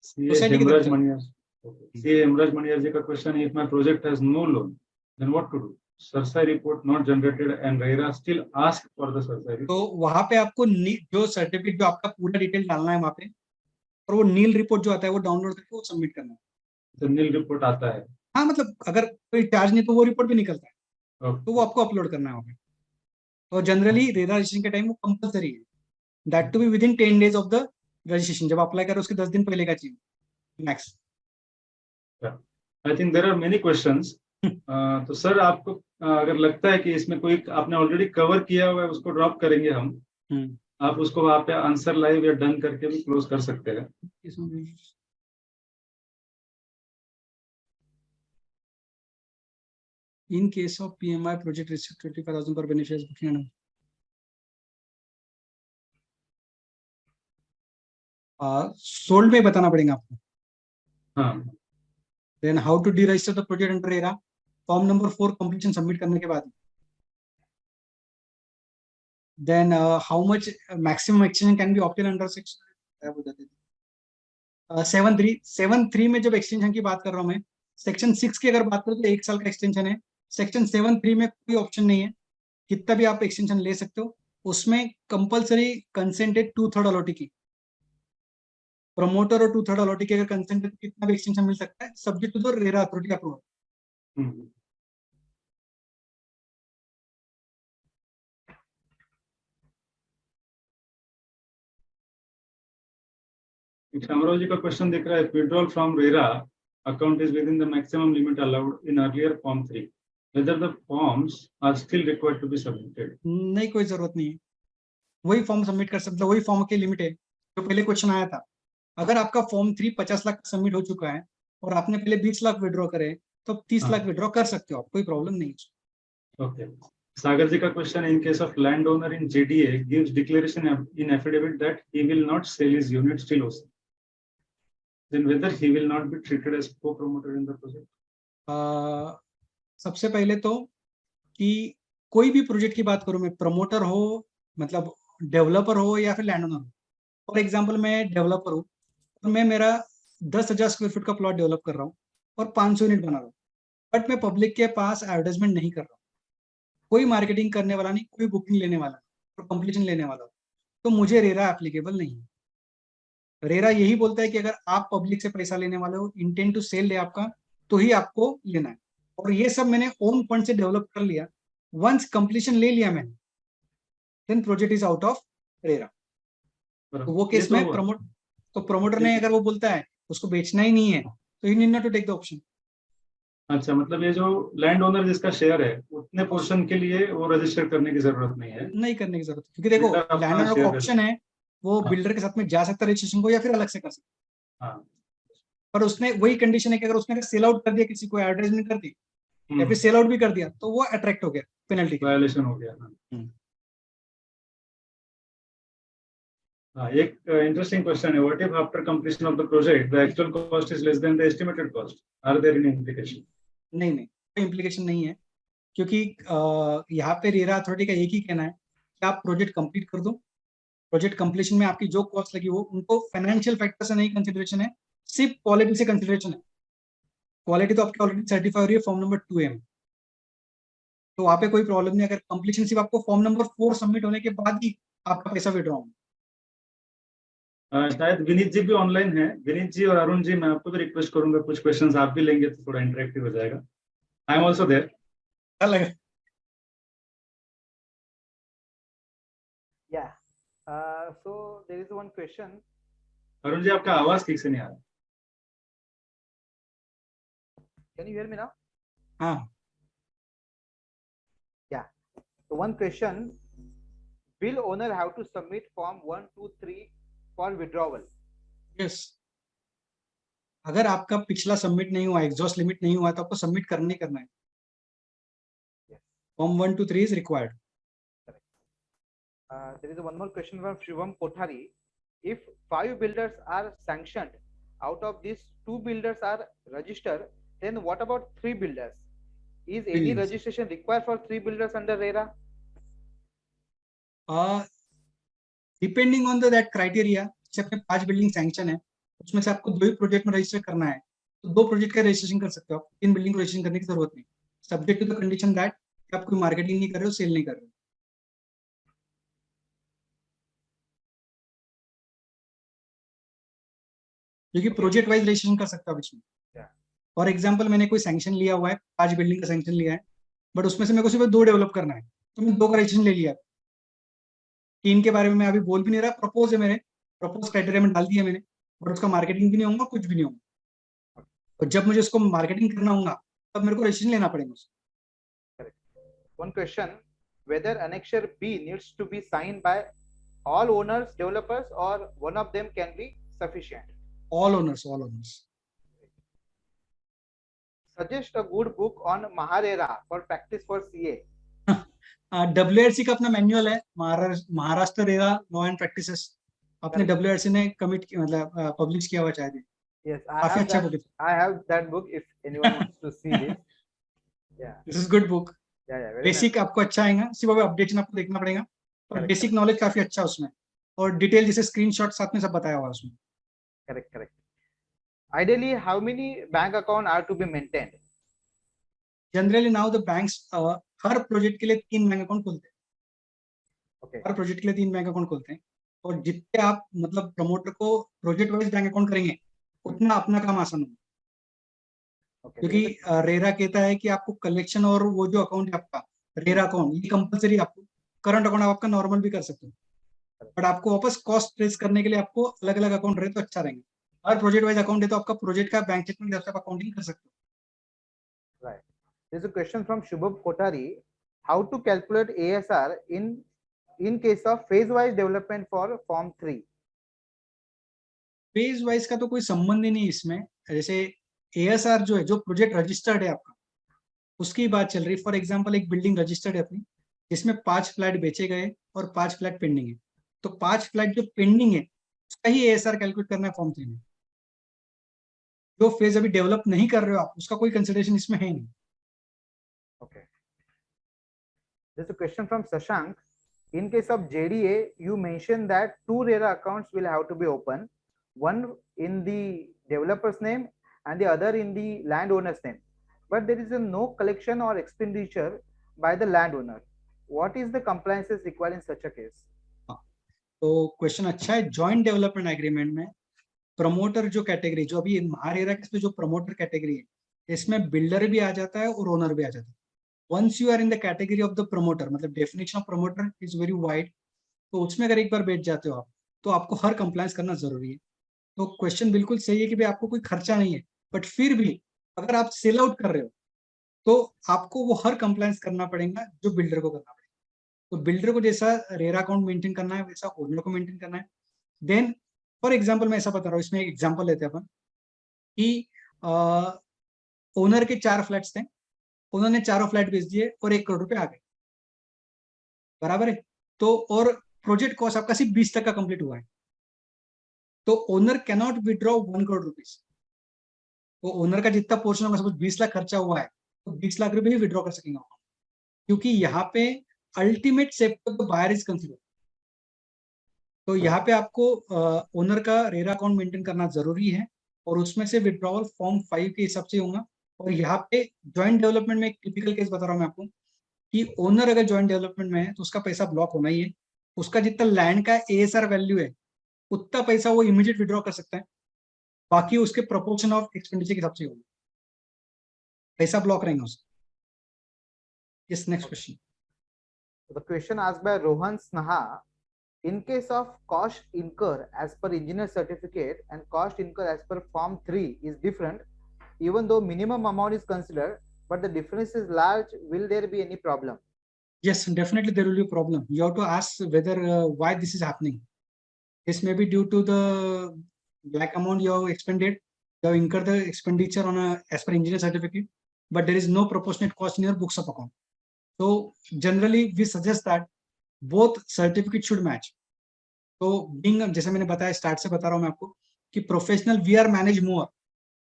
society की तरफ मणियर। Okay, सी हेमराज मणियर जी का question है, if my project has no loan then what to do? Cerci report not generated and RERA still ask for the cerci report. तो वहां पे आपको जो सर्टिफिकेट जो आपका पूरा डिटेल डालना है वहां पे, और वो नील रिपोर्ट जो आता है वो डाउनलोड करके वो सबमिट करना है। तो नील रिपोर्ट आता है, हाँ, मतलब अगर कोई चार्ज नहीं तो वो रिपोर्ट भी निकलता है, तो वो आपको अपलोड करना है वहाँ पे। और जनरली रेरा रजिस्ट्रेशन के टाइम वो कंपलसरी है, that to be within in 10 days of the registration. जब अप्लाई करो उसके 10 दिन पहले का चाहिए max. I think there are many questions. तो सर आपको अगर लगता है कि इसमें कोई आपने ऑलरेडी कवर किया हुआ है उसको ड्रॉप करेंगे हम, आप उसको वहाँ पे आंसर लाइव या डन करके भी क्लोज कर सकते हैं। In case of PMI project receive 25,000 per beneficiaries booking and sold में बताना पड़ेगा आपको। हाँ, then how to deregister the project under RERA, form number 4 completion submit करने के बाद। Then how much maximum extension can be obtain under section 7.3 में जब एक्सटेंशन की बात कर रहा हूँ मैं, सेक्शन 6 की अगर बात करें तो 1 साल का एक्सटेंशन है। सेक्शन 7(3) में कोई ऑप्शन नहीं है, कितना भी आप एक्सटेंशन ले सकते हो। उसमें कंपलसरी कंसेंट है 2/3 अलॉटी की। प्रमोटर और 2/3 अलॉटी की अगर कंसेंट है तो कितना भी एक्सटेंशन मिल सकता है, subject to the RERA authority approval. Shamrao ji का क्वेश्चन दिख रहा है, withdrawal from RERA account is within the maximum limit allowed in earlier form 3, whether the forms are still required to be submitted. नहीं, कोई जरूरत नहीं है, वही फॉर्म सबमिट कर सकते हो, वही फॉर्म की लिमिट है जो पहले क्वेश्चन आया था। अगर आपका फॉर्म 3 50 लाख सबमिट हो चुका है और आपने पहले 20 लाख विड्रॉ करे तो 30 लाख विड्रॉ कर सकते हो आप, कोई प्रॉब्लम नहीं है। Okay. सागर जी का question, in case of land owner in JDA gives declaration in affidavit that he will not sell his unit still OC, then whether he will not be treated as co-promoter in the project. सबसे पहले तो कि कोई भी project की बात करूं मैं, प्रमोटर हो मतलब डेवलपर हो या फिर लैंड ओनर हो। फॉर एग्जांपल मैं डेवलपर हूँ और मैं मेरा 10,000 स्क्वायर फीट का प्लॉट डेवलप कर रहा हूँ और 500 यूनिट बना रहा हूँ, बट मैं पब्लिक के पास एडवर्टाइजमेंट नहीं कर रहा हूँ, कोई मार्केटिंग करने वाला नहीं, कोई बुकिंग लेने वाला और कंप्लीशन लेने वाला, तो मुझे रेरा एप्लीकेबल नहीं है। रेरा यही बोलता है कि अगर आप पब्लिक से पैसा लेने वाले हो, इंटेंट टू सेल है आपका, तो ही आपको लेना है। और ये सब मैंने ओन फंड से डेवलप कर लिया, वंस कंप्लीशन ले लिया मैंने, then project is out of RERA. तो वो केस में प्रमोटर ने अगर वो बोलता है उसको बेचना ही नहीं है तो he need not to take the option. अच्छा, मतलब ये जो लैंड ओनर जिसका शेयर है उतने पोर्शन के लिए वो रजिस्टर करने की जरूरत नहीं है, नहीं करने की जरूरत, क्योंकि देखो लैंड ओनर का ऑप्शन है, वो बिल्डर के साथ में जा सकता है रजिस्ट्रेशन को या फिर अलग से कर सकता है। पर उसने वही कंडीशन है कि अगर उसने सेल आउट कर दिया, किसी को एडवर्टाइजमेंट कर दी या फिर सेल आउट भी कर दिया, तो वो अट्रैक्ट हो गया, पेनल्टी वायलेशन हो गया। एक इंटरेस्टिंग क्वेश्चन है, what if after completion of the project the actual cost is less than the estimated cost, are there any implication? नहीं, कोई इम्प्लीकेशन नहीं है, क्योंकि यहाँ पे रेरा अथॉरिटी का एक ही कहना है कि आप प्रोजेक्ट कंप्लीट कर दो, प्रोजेक्ट कंप्लीशन में आपकी जो कॉस्ट लगी वो उनको फाइनेंशियल फैक्टर से नहीं कंसिडरेशन है, सिर्फ क्वालिटी से कंसिडरेशन है। क्वालिटी तो आपकी ऑलरेडी सर्टिफाई हो रही है फॉर्म नंबर 2A में, तो वहाँ पे कोई प्रॉब्लम नहीं। अगर कंप्लीशन सिर्फ आपको फॉर्म नंबर 4 सबमिट होने के बाद ही आपका पैसा विड्रॉ होगा। शायद विनीत जी भी ऑनलाइन है। विनीत जी और अरुण जी, मैं आपको भी रिक्वेस्ट करूंगा, कुछ क्वेश्चंस आप भी लेंगे तो थोड़ा इंटरेक्टिव हो जाएगा। I am also there. Yeah. So there is one question. Arun ji, आपका आवाज ठीक से नहीं आ रहा। Can you hear me now? हाँ। Yeah. So one question: will owner have to submit form 1, 2, 3 for withdrawal? Yes. अगर आपका पिछला सबमिट नहीं हुआ, एग्जॉस्ट लिमिट नहीं हुआ, तो आपको सबमिट करना ही करना है। Form 1, 2, 3 is required. There is one more question from Shivam Kothari. If 5 builders are sanctioned, out of these 2 builders are registered, then what about 3 builders? Is any registration required for 3 builders under RERA? Depending on that criteria, जैसे अपने 5 building sanction है, उसमें से आपको 2 ही project में register करना है, तो 2 प्रोजेक्ट का रजिस्ट्रेशन कर सकते हो आप, 3 बिल्डिंग को रजिस्ट्रेशन करने की जरूरत नहीं, subject to the condition that आप कोई मार्केटिंग नहीं कर रहे हो, सेल नहीं कर रहे हो। क्योंकि प्रोजेक्ट वाइज रजिस्ट्रेशन कर सकता है इसमें। फॉर एग्जांपल मैंने कोई सैंक्शन लिया हुआ है, 5 बिल्डिंग का सैंक्शन लिया है, बट उसमें से मेरे को सिर्फ 2 डेवलप करना है, तो मैं 2 का रजिस्ट्रेशन ले लिया। 3 के बारे में मैं अभी बोल भी नहीं रहा, प्रपोज है, मेरे प्रपोज क्राइटेरिया में डाल दिया मैंने, बट उसका मार्केटिंग भी नहीं होगा, कुछ भी नहीं होगा। और जब मुझे उसको मार्केटिंग करना होगा तब मेरे को रजिस्ट्रेशन लेना पड़ेगा। One question: whether annexure B needs to be signed by all owners, developers, or one of them can be sufficient? All owners, all owners. Suggest a good book on MahaRERA for practice for CA. WRC का अपना manual है, Maharashtra RERA law and practices, अपने WRC ने commit मतलब publish किया हुआ चाहिए। Yes, I have that book if anyone wants to see this. Yeah, this is good book. Yeah, basic आपको अच्छा आएगा, सिर्फ अपडेशन आपको देखना पड़ेगा, और बेसिक नॉलेज काफी अच्छा उसमें, और डिटेल जैसे स्क्रीनशॉट साथ में सब बताया हुआ है उसमें। Correct. Ideally, how many bank account are to be maintained? Generally now the banks her project के लिए 3 बैंक अकाउंट खोलते हैं, Okay. हर प्रोजेक्ट के लिए 3 बैंक अकाउंट खोलते हैं, और जितने आप मतलब प्रमोटर को प्रोजेक्ट वाइज बैंक अकाउंट करेंगे उतना अपना काम आसान होगा, Okay. क्योंकि रेरा कहता है कि आपको कलेक्शन और वो जो अकाउंट है आपका रेरा अकाउंट ये कंपलसरी, आपको करंट अकाउंट आप आपका नॉर्मल भी कर सकते हो, बट आपको वापस कॉस्ट ट्रेस करने के लिए आपको अलग अलग अकाउंट रहे तो अच्छा रहेंगे। हर प्रोजेक्ट वाइज अकाउंट है तो आपका प्रोजेक्ट का बैंक स्टेटमेंट आप अकाउंटिंग कर सकते हो। Right. There's a question from Shubham Kothari. How to calculate ASR in case of phase-wise development for Form 3? Phase wise का तो कोई संबंध ही नहीं इसमें, जैसे एएसआर जो है, जो प्रोजेक्ट रजिस्टर्ड है आपका उसकी बात चल रही है। फॉर एग्जांपल एक बिल्डिंग रजिस्टर्ड है अपनी, जिसमें 5 फ्लैट बेचे गए और 5 फ्लैट पेंडिंग है, तो 5 फ्लैट जो पेंडिंग है उसका ही एएसआर कैलकुलेट करना है फॉर्म 3 में। जो फेज अभी डेवलप नहीं कर रहे हो आप, उसका कोई कंसिडरेशन इसमें है नहीं। Okay. There's a question from Sashank. In case of JDA, you mentioned that 2 RERA accounts will have to be open, one in the developer's name and the other in the landowner's name. But there is no collection or expenditure by the landowner. What is the compliances required in such a case? तो question अच्छा है। Joint development agreement में promoter जो category, जो अभी महारेरा के जो promoter category है, इसमें बिल्डर भी आ जाता है और ओनर भी आ जाता है। Once you are in the category of the promoter, मतलब definition of promoter is very wide, तो उसमें अगर एक बार बैठ जाते हो आप तो आपको हर कंप्लायंस करना जरूरी है। तो क्वेश्चन बिल्कुल सही है कि भाई आपको कोई खर्चा नहीं है, बट फिर भी अगर आप सेल आउट कर रहे हो तो आपको वो हर कंप्लायंस करना पड़ेगा जो बिल्डर को करना पड़ेगा। तो बिल्डर को जैसा रेरा अकाउंट मेंटेन करना है वैसा ओनर को मेंटेन करना है। देन फॉर एग्जाम्पल मैं ऐसा बता रहा हूँ, इसमें एक एग्जाम्पल लेते हैं अपन कि ओनर के 4 फ्लैट्स थे, उन्होंने चारों फ्लैट बेच दिए और 1 करोड़ रुपए आ गए, बराबर है। तो और प्रोजेक्ट कॉस्ट आपका सिर्फ 20 तक का कंप्लीट हुआ है, तो owner cannot withdraw 1 crore rupees. तो ओनर का जितना पोर्शन होगा, सपोज 20 लाख खर्चा हुआ है तो 20 लाख रुपए ही विड्रॉ कर सकेंगे, क्योंकि यहाँ पे ultimate safety of the buyer is consider. तो यहाँ पे आपको ओनर का रेरा अकाउंट मेंटेन करना जरूरी है, और उसमें से विड्रॉवल फॉर्म 5 के हिसाब से होगा। और यहाँ पे ज्वाइंट डेवलपमेंट में एक टिपिकल केस बता रहा हूँ मैं आपको कि ओनर अगर ज्वाइंट डेवलपमेंट में है तो उसका पैसा ब्लॉक होना ही है। उसका जितना लैंड का एएसआर वैल्यू है उतना पैसा वो इमीडिएट विड्रॉ कर सकता है, बाकी उसके प्रोपोर्शन ऑफ एक्सपेंडिचर के हिसाब से होगा, पैसा ब्लॉक रहेंगे उसका। Yes, next question. The question asked by Rohan Snaha. In case of cost incur as per engineer certificate and cost incur as per Form 3 is different, even though minimum amount is considered, but the difference is large, will there be any problem? Yes, definitely there will be a problem. You have to ask whether why this is happening. This may be due to the black amount you have expended. You have incurred the expenditure on a as per engineer certificate, but there is no proportionate cost in your books of account. So generally we suggest that both certificates should match. तो being, जैसे मैंने बताया start से बता रहा हूँ मैं आपको कि professional we are manage more,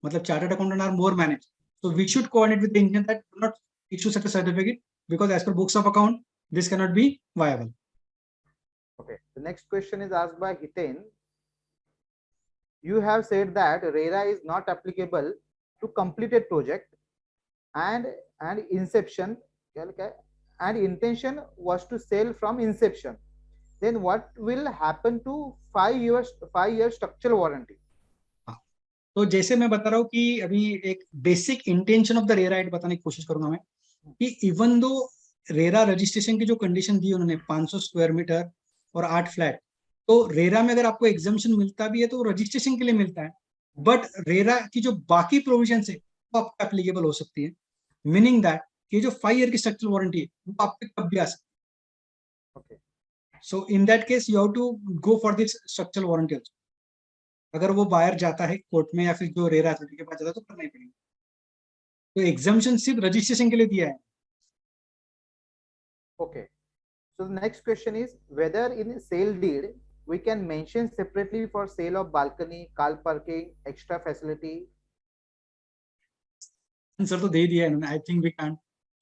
मतलब chartered accountant are more manage, so we should coordinate with the engineer that do not issue such a certificate, because as per books of account this cannot be viable. Okay. The next question is asked by Hiten. You have said that RERA is not applicable to completed project and inception, and intention was to sell from inception. Then what will happen to 5 years structural warranty? तो जैसे मैं बता रहा हूँ कि अभी एक basic intention of the RERA act बताने की कोशिश करूंगा मैं कि इवन दो रेरा रजिस्ट्रेशन की जो कंडीशन दी उन्होंने 500 स्क्वायर मीटर और 8 फ्लैट, तो रेरा में अगर आपको एग्जाम्पशन मिलता भी है तो रजिस्ट्रेशन के लिए मिलता है, बट रेरा की जो बाकी प्रोविजन है वो आपको एप्लीकेबल हो सकती है, मीनिंग दैट ये जो 5 ईयर की स्ट्रक्चरल वारंटी है वो आपके कब भी आ सकती है। So in that case you have to go for this structural warranty also. अगर वो बायर जाता है कोर्ट में या फिर जो रेरा अथॉरिटी के पास जाता है तो करना ही पड़ेगा। तो एग्जाम्पशन सिर्फ रजिस्ट्रेशन के लिए दिया है। Okay. So the next question is whether in sale deed we can mention separately for sale of balcony, car parking, extra facility. Answer तो दे दिया है इन्होंने, आई थिंक वी कैन,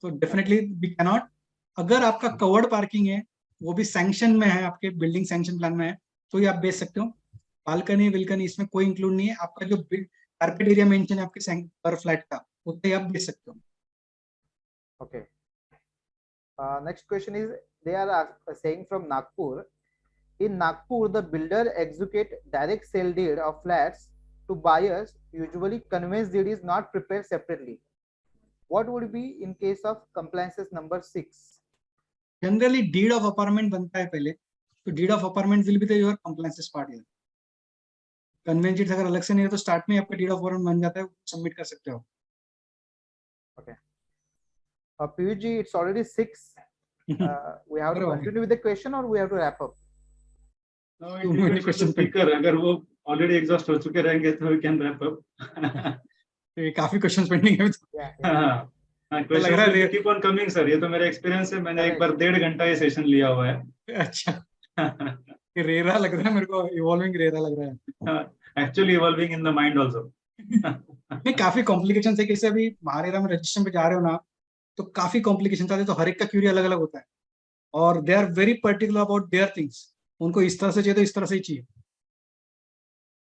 तो डेफिनेटली वी कैन नॉट। अगर आपका covered parking है वो भी सैंक्शन में है, आपके बिल्डिंग सैंक्शन प्लान में है, तो ये आप बेच सकते हो। बालकनी विल्कनी इसमें कोई इंक्लूड नहीं है। आपका जो कारपेट एरिया मेंशन है आपके पर फ्लैट का, उतना ही आप बेच सकते हो। Okay. Next question is, they are saying from Nagpur. In Nagpur, the builder execute direct sale deed of flats to buyers. Usually, conveyance deed is not prepared separately. What would be in case of compliances number 6? Generally deed of apartment बनता है पहले, तो deed of apartment will be the your compliances part है। Conveyance deed अगर अलग से नहीं है तो स्टार्ट में आपका डीड ऑफ अपार्टमेंट बन जाता है, सबमिट कर सकते हो। Okay. Piyush ji, it's already 6. We have to बराबर है। continue with the question or we have to wrap up? No, it Too many depends on the questions. speaker. अगर वो already exhaust हो चुके रहेंगे तो we can wrap up. तो ये काफी क्वेश्चंस पेंडिंग है। Yeah. Yeah. हाँ, लग questions रहा है will keep on coming sir. ये तो मेरा experience है, मैंने एक बार Correct. 1.5 घंटा ये सेशन लिया हुआ है। अच्छा, ये रेरा लग रहा है मेरे को, इवॉल्विंग रेरा लग रहा है। Actually evolving in the mind also. नहीं, काफी कॉम्प्लिकेशन है। कैसे अभी महारेरा में रजिस्ट्रेशन पे जा रहे हो ना, तो काफी कॉम्प्लिकेशन आते हैं, तो हर एक का क्यूरी अलग अलग होता है और they are very particular about their things. उनको इस तरह से चाहिए तो इस तरह से ही चाहिए।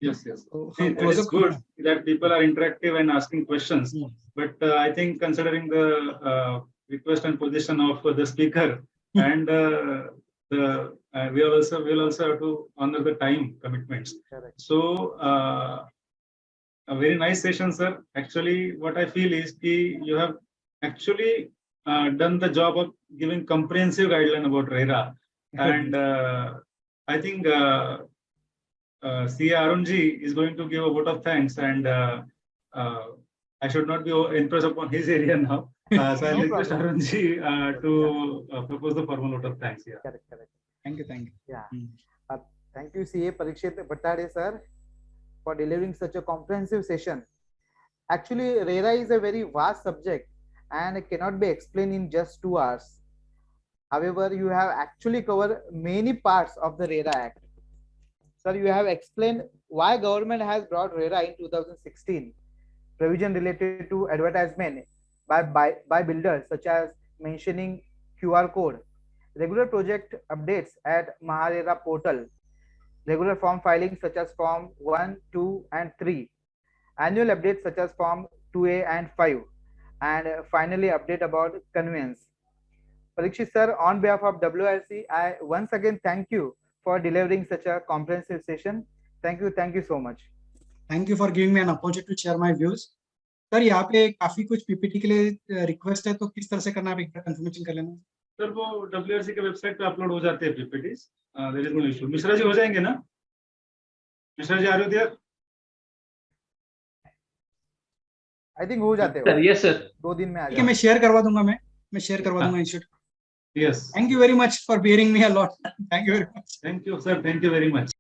Yes, yes. तो See, that close is up good करना। that people are interactive and asking questions. But I think considering the request and position of the speaker and we'll also have to honor the time commitments. Correct. So a very nice session, sir. Actually, what I feel is कि you have actually done the job of giving comprehensive guideline about RERA, and I think CA Arunji is going to give a vote of thanks, and I should not be impressed upon his area now. So I'll No request problem. Arunji to propose the formal vote of thanks. Yeah. Correct. Correct. Thank you, thank you. Yeah. Thank you, CA Parikshit Bhattade sir, for delivering such a comprehensive session. Actually, RERA is a very vast subject and it cannot be explained in just 2 hours. However, you have actually covered many parts of the RERA Act. Sir, you have explained why government has brought RERA in 2016, provision related to advertisement by builders, such as mentioning QR code, regular project updates at MahaRERA portal, regular form filings such as Form 1, 2, and 3, annual updates such as Form 2A and 5, and finally update about conveyance. Parikshit sir, on behalf of WRC, I once again thank you for delivering such a comprehensive session. Thank you so much. Thank you for giving me an opportunity to share my views. Sir, यहाँ पे काफी कुछ PPT के लिए request है, तो किस तरह से करना है, आप एक बार कंफर्मेशन कर लेना। सर वो WRC के वेबसाइट पे अपलोड हो जाते हैं PPTs. There is no issue. Mishra ji हो जाएंगे ना? मिश्रा जी आ रहे हो यार? I think हो जाते हो। Yes sir. 2 दिन में आ ठीक है, जाओ। मैं शेयर करवा दूंगा, मैं शेयर करवा दूंगा institute. Yes. Thank you very much for bearing me a lot. Thank you very much. Thank you, sir. Thank you very much.